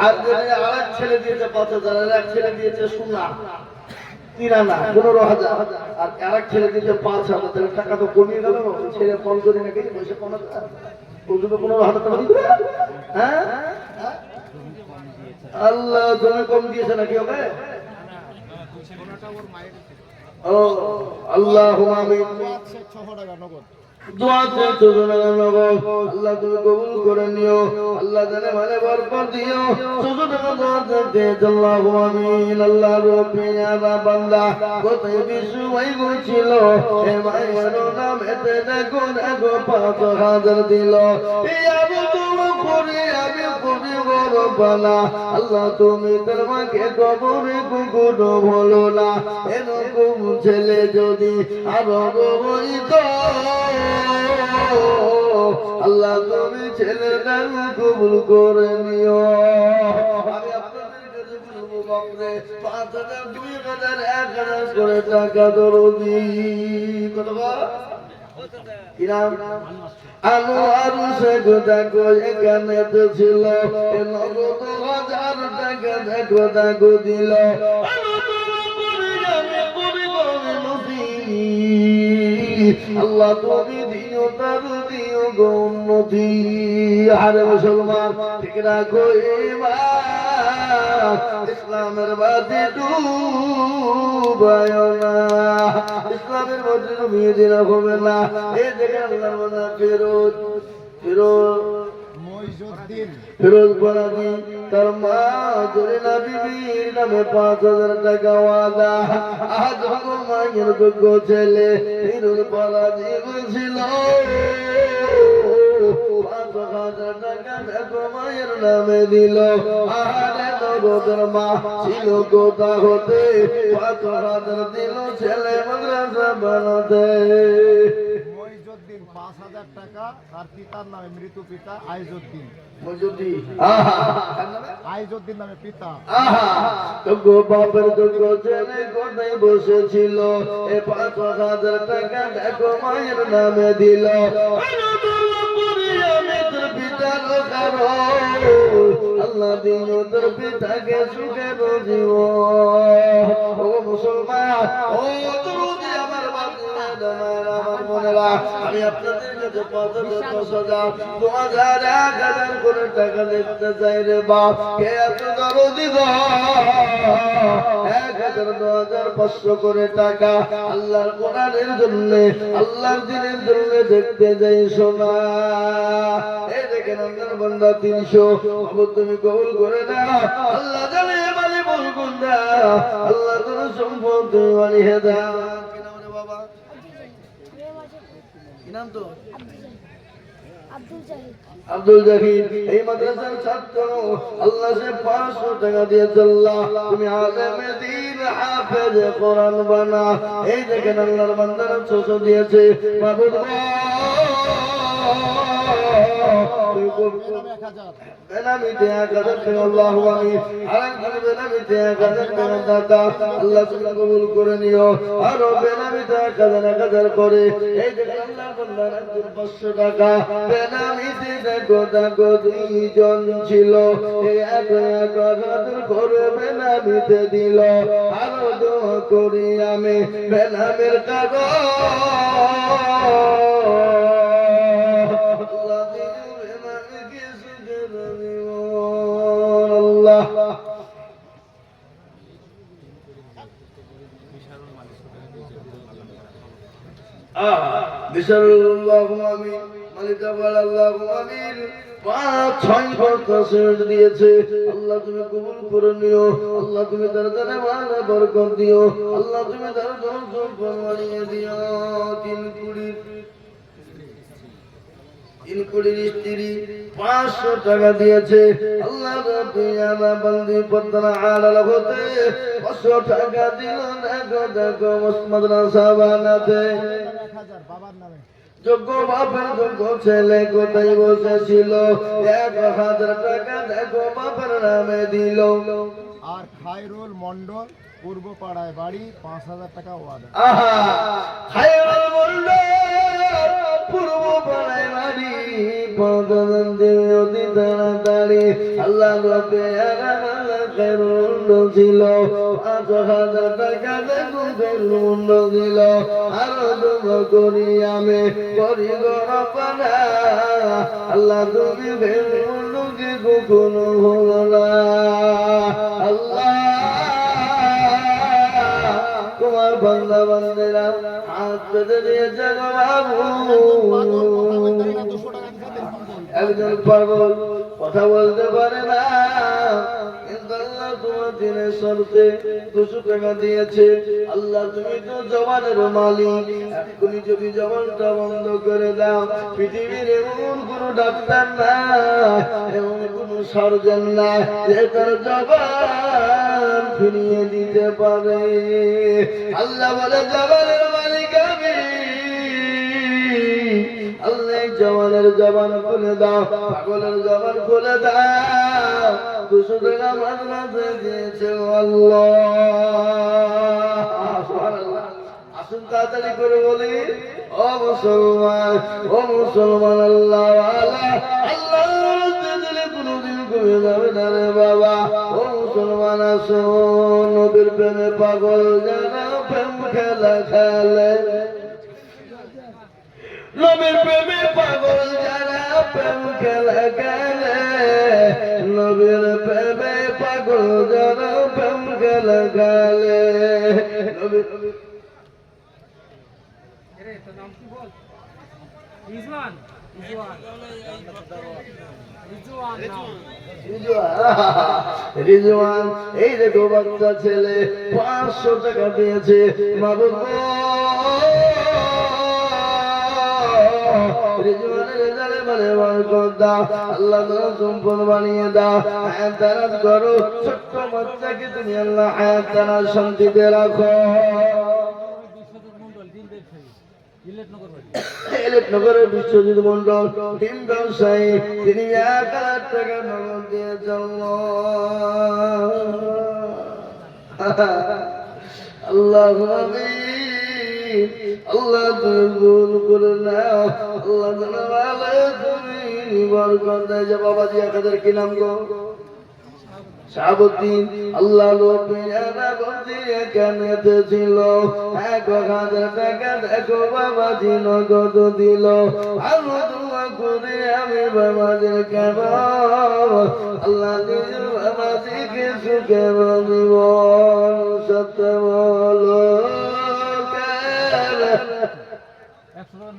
হারজানের আরেক ছেলে দিয়েছে 5,000 এক ছেলে দিয়েছে সোনা 3 আনা 15,000 আর আরেক ছেলে দিয়েছে 5,000 তাহলে টাকা তো কমিয়ে গেল ছেলে 15 নাকি পয়সা 15,000 ওজনে 15,000 টাকা দিবে হ্যাঁ আল্লাহ তুমি কম দিয়েছে নাকি ওকে ও আল্লাহুম্মা আমিন 600 টাকা নগদ দোয়াতে চোদনা নগো আল্লাহ তুমি কবুল করে নিও আল্লাহ জানে মানে বরকত দিও চোদনা দোয়াতে আল্লাহু আমিন আল্লাহ রব্বিনা বান্দা কোথায় বিশু ভাই ছিল হে মায়ের নাম এতে দেখো দেখো 5000 দিল এই আবু তুমি করে আমি কবি গরবানা আল্লাহ তুমি তোর মাকে কবরে কুকুরো বলো না এরকম ছেলে যদি আরো হইতো আল্লাহ তুমি ছেলেটার কবুল করে নিও আমি আপনাদের কাছে বলবো বাপরে 5000 2000 1000 করে টাকা দরদি কত আনোয়ার শেখ দেখো এখানে তো ছিল নগদ 1000 টাকা দেখো দেখো দিল আল্লাহ তুমি দিও তার দিও গো উন্নতি আরে মুসলমান ঠিক রাখো ইসলামের বাতি ডুবায় না ইসলামের বাতি ডুবিয়ে দিলে হবে না এই দেখে আল্লাহর বান্দা ফিরোজ বনাদি তার মা জরিনা বিবির নামে 5000 টাকা ওয়াদা আজ মায়ের যোগ্য ছেলে ফিরোজ বনাদি বলছিল 5000 টাকা দেখো মায়ের নামে দিল আরে নগদের মা ছিল কোথা হতে 5000 দিল ছেলে মাদ্রাসা বানাতে 5000 টাকা তার পিতার নামে মৃত পিতা আইজউদ্দিন আইজউদ্দিন নামে পিতা গো বাপের যোগ্য ছেলে কোথায় বসেছিল এ 5000 টাকা দেখো মায়ের নামে দিল আল্লাহ দিন তোর পিতাকে সুখে বুঝিব ও মুসলমান ও দরুদি আমার আমার মনেরা আমি আপনাদের কাছে 5000 2000 1000 করে টাকা দিতে চাই রে বাপ কে এত দরদি গো 1000 2500 করে টাকা আল্লাহর কোরআনের জন্য আল্লাহর দ্বীনের জন্য দেখতে যাই সোনা এই দেখেন আপনার বান্দা 300 বাবু তুমি কবুল করে দাও আল্লাহ জানে মানে বলকুন দাও আল্লাহ তোর সম্পদ তুমি মানে দাও কি নাম রে বাবা কি নাম তো আব্দুল জাহিদ এই মাদ্রাসার ছাত্র আল্লাহ সে 500 টাকা দিয়েছে আল্লাহ তুমি আলেমে দ্বীন হাফেজ কোরআন বানা এই দেখেন আল্লাহর বান্দারা 600 দিয়েছে মাবুদ বেনামিতে 1000 টাকা আল্লাহু আমিন আরেকজন বেনামিতে 1000 টাকা দাতা আল্লাহ তুমি কবুল করে নিও আর বেনামিতে 1000 করে এই যে আল্লাহর বান্দা 500 টাকা বেনামিতে দেখো দেখো দুইজন ছিল এই 1000 করে বেনামিতে দিল আর দোয়া করি আমি বেনামের কাগজ দিয়েছে আল্লাহ তুমি কবুল করে নিও আল্লাহ তুমি তার দ্বারা ভালো বরকত দিও আল্লাহ তুমি তার দরজা বাড়িয়ে দিও 3 কোটির স্ত্রী 500 টাকা দিয়েছে আল্লাহ রাব্বিয়ানা বন্দি পতনা আলাল হতে 500 টাকা দিল দেখো দেখো মাদ্রাসা বানাতে 1000 বাবার নামে যোগ্য বাপের যোগ্য ছেলে কোথায় বসেছিল 1000 টাকা দেখো বাপের নামে দিল আর খায়রুল মন্ডল পূর্ব পাড়ায় বাড়ি 5000 টাকা ওয়াদা খায়রুল মন্ডল পূর্ব পাড়ায় বাড়ি 5000 দেবে অতি তাড়াতাড়ি আল্লাহ রাব্বিয়ানা খায়রুল ছিল 5000 টাকা দেখো খায়রুল দিল আর দোয়া করি আমি করি গো রব্বানা আল্লাহ তুমি খায়রুলকে কখনো ভুলো না আল্লাহ তোমার বান্দা বান্দেরা হাত পেতে দিয়েছে গো বাবু। একজন পাগল কথা বলতে পারে না, কিন্তু আল্লাহ তোমার দিনের শর্তে 200 টাকা দিয়েছে। আল্লাহ তুমি তো জবানের মালিক, এখনই যদি জবানটা বন্ধ করে দাও, পৃথিবীর এমন কোন ডাক্তার না, এমন কোন সার্জন না যে তার জবান ফিরিয়ে দিতে পারে। আল্লাহ বলে জবানের মালিক আমি আল্লাহ। জবানের জবান খুলে দাও, পাগলের জবান খুলে দাও। 200 টাকা মাদ্রাসা দিয়েছে আল্লাহ। সুবহানাল্লাহ। আসুন তাড়াতাড়ি করে বলি, ও মুসলমান, ও মুসলমান, আল্লাহ আল্লাহ দিলে কোনদিন কমে যাবে না রে বাবা। ও মুসলমান আসুন, নবীর প্রেমে পাগল যারা প্রেম খেলা খেলে, নবীর প্রেমে পাগল যারা প্রেম খেলা খেলে, নবীর প্রেমে পাগল যারা প্রেম খেলা খেলে। রিজওয়ান, এই দেখো বাচ্চা ছেলে 500 টাকা দিয়েছে। বাবু আল্লাহ সম্পদ বানিয়ে দাও, হায়াত দারাজ করো। ছোট্ট বাচ্চাকে তুমি আল্লাহ হায়াত দারাজ শান্তিতে রাখো। নগরের বিশ্বজিৎ মন্ডল টিম ব্যবসায়ী, তিনি 1,000 টাকা নগদ দিয়েছেন। আল্লাহ আল্লাহ তুমি ভুল করে নাও, আল্লাহ তুমি বরকত দেয়। যে বাবাজি 1000 কি নাম গো? শাহাবুদ্দিন। আল্লাহ লোকেরা বলতে কেনেতে ছিল 1000 টাকা, দেখো বাবাজি নগদ দিল। আরো দোয়া করে আমি বাবাজির কেন আল্লাহ নিজের বাবাজিকে সুখে দিব। সত্য বলো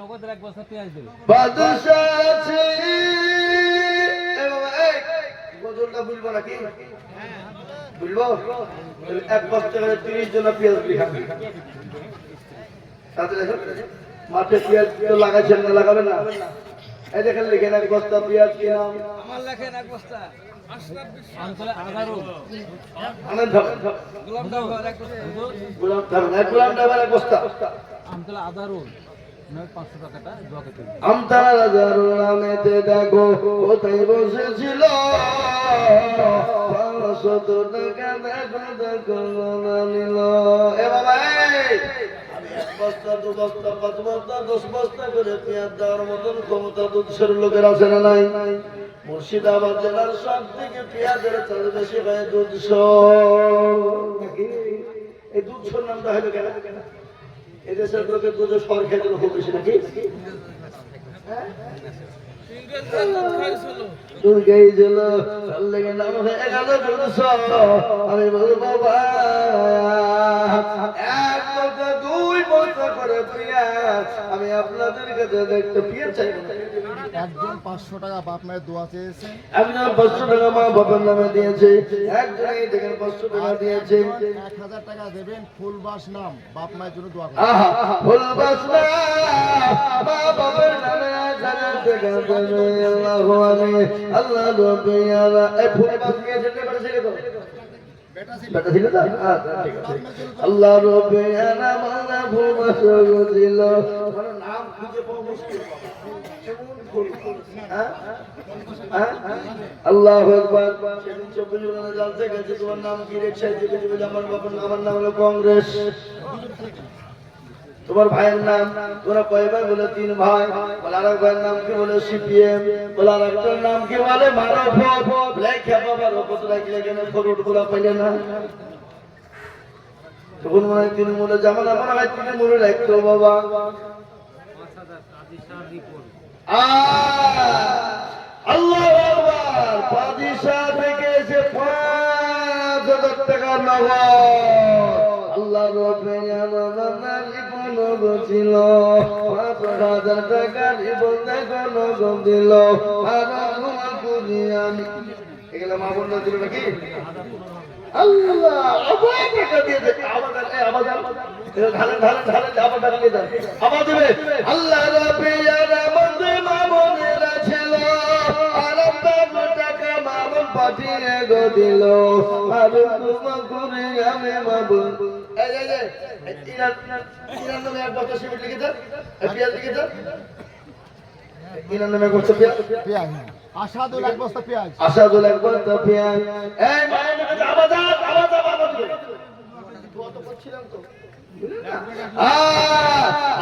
নগদের 1 বস্তা পেঁয়াজ দেবে। বাদশা আছে গজলটা বুঝবো নাকি? বুঝবো? 1 বস্তা করে 30 জন পেঁয়াজ লিখাবে। তাতে দেখো মাঠে পেঁয়াজ কেউ লাগাচ্ছেন না, লাগাবে না? এই দেখেন লিখেন 1 বস্তা পেঁয়াজ কি নাম? আমার লেখেন 1 বস্তা আমতলা 11 আনন্দ গোলাম ডাবর 1 বস্তা, গোলাম ডাবর, গোলাম ডাবর 1 বস্তা। আমতলা 11 500 টাকাটা দোয়াকে দিন। আমতলা রাজারুল নামেতে দেখো কোথায় বসেছিল 500 টাকা, দেখো দেখো নিল। এ বাবা আমি 1 বস্তা 2 বস্তা 5 বস্তা 10 বস্তা করে পেঁয়াজ দেওয়ার মতন ক্ষমতা দুধের লোকের আছে না নাই? মুর্শিদাবাদ জেলার সব থেকে পেঁয়াজের চাল বেশি হয় দুধশো। এই দুধশোর নামটা হলো কেন? এদেশের লোকের দুধে সর খেতে খুব বেশি নাকি? আমি বলবো 1 বস্তা 2 বস্তা করে পেঁয়াজ আমি আপনাদের কাছে দেখতে পেঁয়াজ চাই। একজন 500 টাকা বাপ মায়ের দোয়া চেয়েছে, একজন 500 টাকা মা বাবার নামে দিয়েছে, একজন এই দেখেন 500 টাকা দিয়েছে। 1000 টাকা দেবেন ফুলবাস নাম, বাপ মায়ের জন্য দোয়া করবেন। আহা ফুলবাস না মা বাবার নামে 1000 টাকা দেবে। আল্লাহু আকবার, আল্লাহ রব্বিয়ালা। এই ফুলবাস কে যেতে পারে ছিল তো? বেটা ছিল তো? আচ্ছা ঠিক আছে। আল্লাহ রব্বিয়ালা মাওলা ফুলবাস ছিল। মানে নাম খুঁজে পাওয়া মুশকিল। আল্লাহু আকবার। সেদিন 24 জনের জালসা গেছে, তোমার নাম কি? রিকশায় জিজ্ঞেস করে আমার বাবার নাম, আমার নাম হলো কংগ্রেস। তোমার ভাইয়ের নাম? তোরা কয় ভাই? বলে 3 ভাই। বলে আরেক ভাইয়ের নাম কি? বলে সিপিএম। বলে আরেকটার নাম কি? বলে মারফত। লেখা বাবার রফত রাখলে কেন ফরুট গুলা পাইলে না? তখন মনে হয় তৃণমূলে জামানা, মনে হয় তৃণমূলে রাখতো বাবা। আল্লাহু আকবার। বাদশা থেকে এসে 5000 টাকা নগদ। আল্লাহর পেয়ার জীবন ছিল 5,000 টাকা জীবন দেখো দিল আর তোমার কুরিয়ানি এগুলো মা বন্ধ ছিল নাকি আল্লাহ আবার টাকা দিয়ে দে আবার ঢালে আবার টাকা দিয়ে দেন আবার দেবে আল্লাহর পেয়ার মধ্যে মা বোনেরা ছিল আর টাকা মা বোন পাঠিয়ে গো দিল আর তোমার কুরিয়ানি মা বোন আসাদুল এক বস্তা পেঁয়াজ আসাদুল এক বস্তা পেঁয়াজ এই মায়ের কাছে আবাদ করছিলাম তো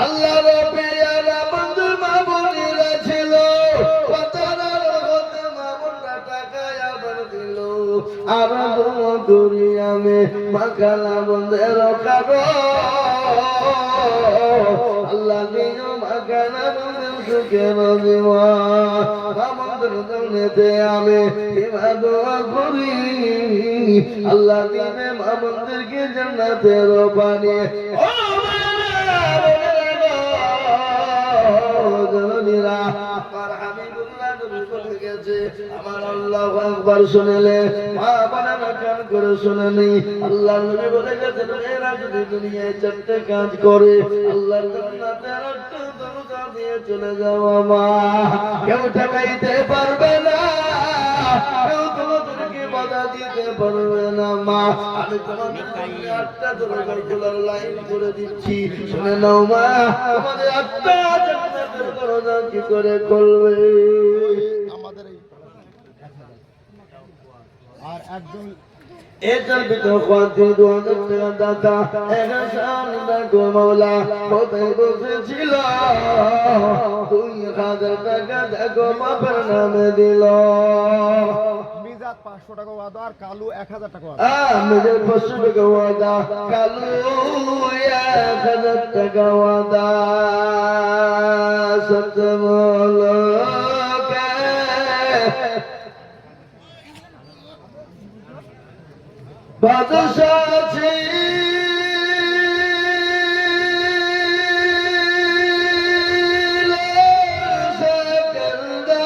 আল্লাহর পেয়ারা বন্ধু মা বোনেরা ছিল পাতার হতে মা বোনরা টাকা আবার দিল আর দুনিয়ামে মাকালা বন্ধের কারো আল্লাহ দিও মাকালা বন্ধের সুখের দিওয়া আমাদের জন্যতে আমি দোয়া করি আল্লাহ দিবে আমাদেরকে জান্নাতের পানি আমার আল্লাহু আকবার শুনলে মা বানানা কান করে শুনে নেই আল্লাহ নবী বলে গেছেন এরা যদি দুনিয়ায় 4টে কাজ করে আল্লাহর জান্নাতের 8টা দরজা দিয়ে চলে যাওয়া মা কেউ ঠকাইতে পারবে না কেউ তোমাদেরকে বাধা দিতে পারবে না মা আমি তোমাদের জন্য 8টা দরজা খোলার লাইন করে দিচ্ছি শুনে নাও মা আমাদের 8টা জান্নাতের দরজা কি করে খুলবে আমাদের এই আর একজন এটার ভিতর খাতির 2000 টাকা দাতা এহসান দেখো মাওলা কোথায় বসেছিল 2000 টাকা দেখো বাবার নামে দিল মিজাত 500 টাকা ওয়াদা আর কালু 1000 টাকা ওয়াদা মেরে 500 টাকা ওয়াদা কালু 1000 টাকা ওয়াদা সতমলকে বাদশাহ ছিল সেকেন্দার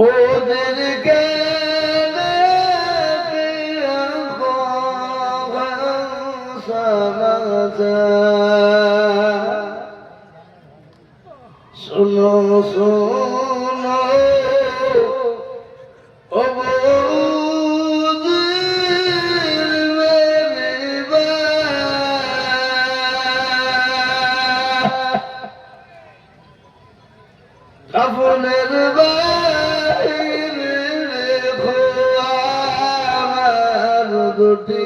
ওদের জ্ঞানে শোনো শোনো ও কাফনের বাইরে আমার দুটি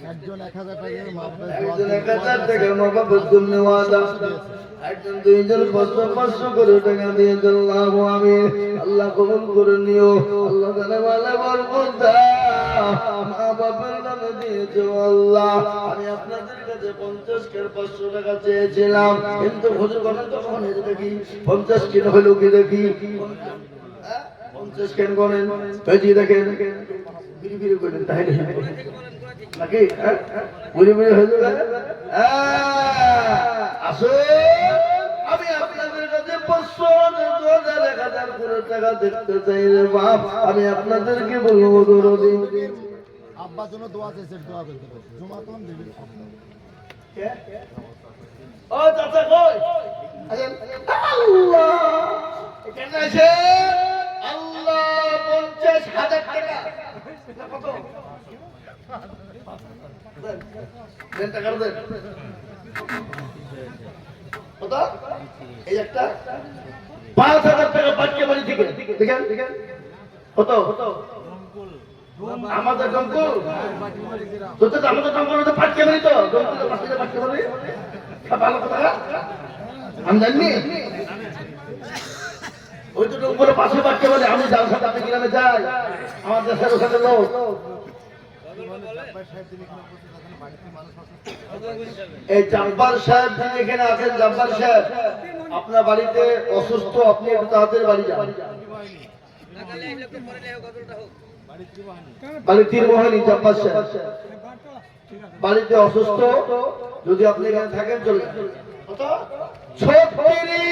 একজন 1000 টাকা মাপে একজন 1000 টাকা মহব্বত জন্য ওয়াদা একজন দুইজন 500 করে টাকা দিয়ে আল্লাহু আমিন আল্লাহ কবুল করে নিও আল্লাহ তাআলা ওয়ালা বরকত দাও মা বাবার নামে দিয়েছো আল্লাহ আমি আপনাদের কাছে 50 কের 500 টাকা চেয়েছিলাম কিন্তু হুজুর বলেন তো কখন এটা কি 50 কেন হলো কি দেখি 50 কেন করেন এই যে দেখেন বিড়ি বিড়ি করেন তাই নাকি বুঝে বুঝে হয়ে যাবে আসো আমি আপনাদের কাছে 500 করে টাকা দেখতে চাই রে বাপ আমি আপনাদেরকে বলবো দরদি আব্বার জন্য দোয়া চাইছে দোয়া করতে জমা তো দিবি ও চাচা কই আল্লাহ এখানে আছে আল্লাহ 50,000 টাকা কত দেন টাকা দেন কত এই একটা 5,000 টাকা বাচ্চা বাড়ি থেকে দেখেন কত আমাদের দমকল তো আমাদের দমকল তো বাচ্চা বাড়ি তো দমকল বাচ্চা বাড়ি ভালো কথা আমি জানি ওই তো দমকলের পাশে বাচ্চা বাড়ি আমি যার সাথে আমি গ্রামে যাই আমার দেশের ওখানে লোক এই জাব্বার সাহেব যিনি এখানে আছেন, জাব্বার সাহেব আপনার বাড়িতে অসুস্থ, আপনি একটু তাড়াতাড়ি বাড়ি যান। বাড়ি তীরমোহনী জাব্বার সাহেব বাড়িতে অসুস্থ, যদি আপনি এখানে থাকেন চলে যান। কত? 36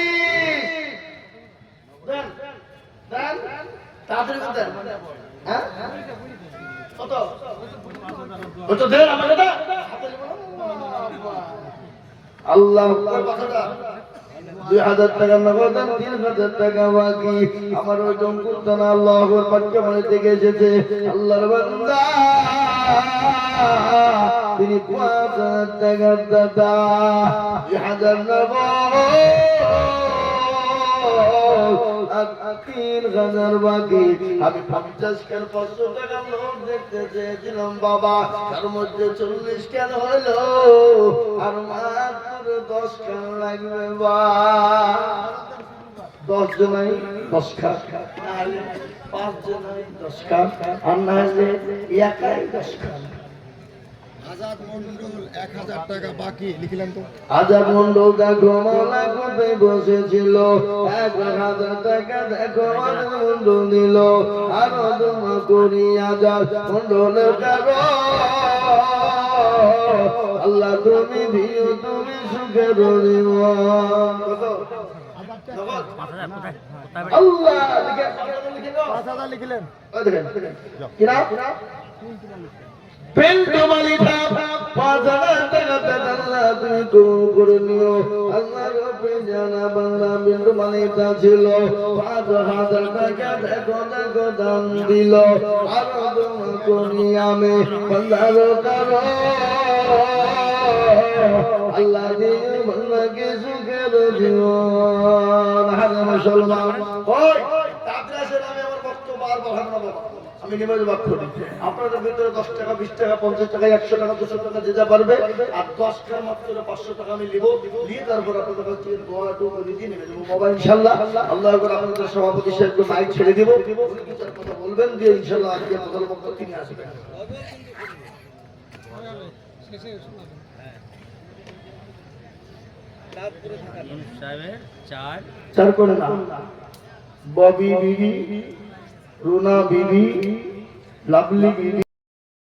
দেন দেন তাড়াতাড়ি দেন। হ্যাঁ কত? কত দেন আমাকে দাও। আল্লাহ কথাটা 2000 টাকা নগদ, 3000 টাকা বাকি। আমার ওই জঙ্কুরতানা আল্লাহর পাঠ্য মনে থেকে এসেছে। আল্লাহর বান্দা তিনি 5000 টাকার দাদা, 2000 নগদ, 3000 বাকি। আমি 50 কেন 500 টাকা নোট দেখতে চেয়েছিলাম বাবা, তার মধ্যে 40 কেন হলো, আর মাত্র 10 কেন লাগবে বা 10 জনাই 10 খান, নাহলে 5 জনাই 10 খান, আর নাহলে একাই 10 খান। আজাদ মন্ডল 1000 টাকা বাকি লিখলেন তো। আজাদ মন্ডল দেখো মালা কোথায় বসেছিল, 1000 টাকা দেখো আজাদ মন্ডল দিল, আরো তোমা করি আজাদ মন্ডলের কারো। আল্লাহ তুমি দিও, তুমি সুখের জীবন। আল্লাহ লিখে 5000 লিখলেন। কিনা পেন্টো মালিকা 5000 টাকা আল্লাহ তুমি কবুল করে নিও। আল্লাহর উপরে জানা বাংলা পেন্টো মালিকা ছিল, 5000 টাকা দেখো দেখো দান দিল, আরো দোয়া করি আমি বান্দার কারো। আল্লাহ দিও বান্দাকে সুখের জীবন। হ্যাঁ মুসলমান, ওই তাবরাসের আমি আমার বক্তব্য আর বাড়াবো না, আমি নিবেদন করি আপনাদের ভিতরে 10 টাকা 20 টাকা 50 টাকা 100 টাকা 200 টাকা যে যা পারবে, আর 10 টাকা মাত্র 500 টাকা আমি নিব, নিয়ে তারপর আপনাদের কাছে দোয়া টু করে দিয়ে নেবে বাবা ইনশাআল্লাহ। আল্লাহ করে আপনাদের সভাপতি সাহেব মাইক ছেড়ে দিব, কিছু কথা বলবেন, দিয়ে ইনশাআল্লাহ আজকে প্রধান বক্তা তিনি আসবেন। চার করে না, ববি বিবি, রুনা বিবি, লাভলি বিবি।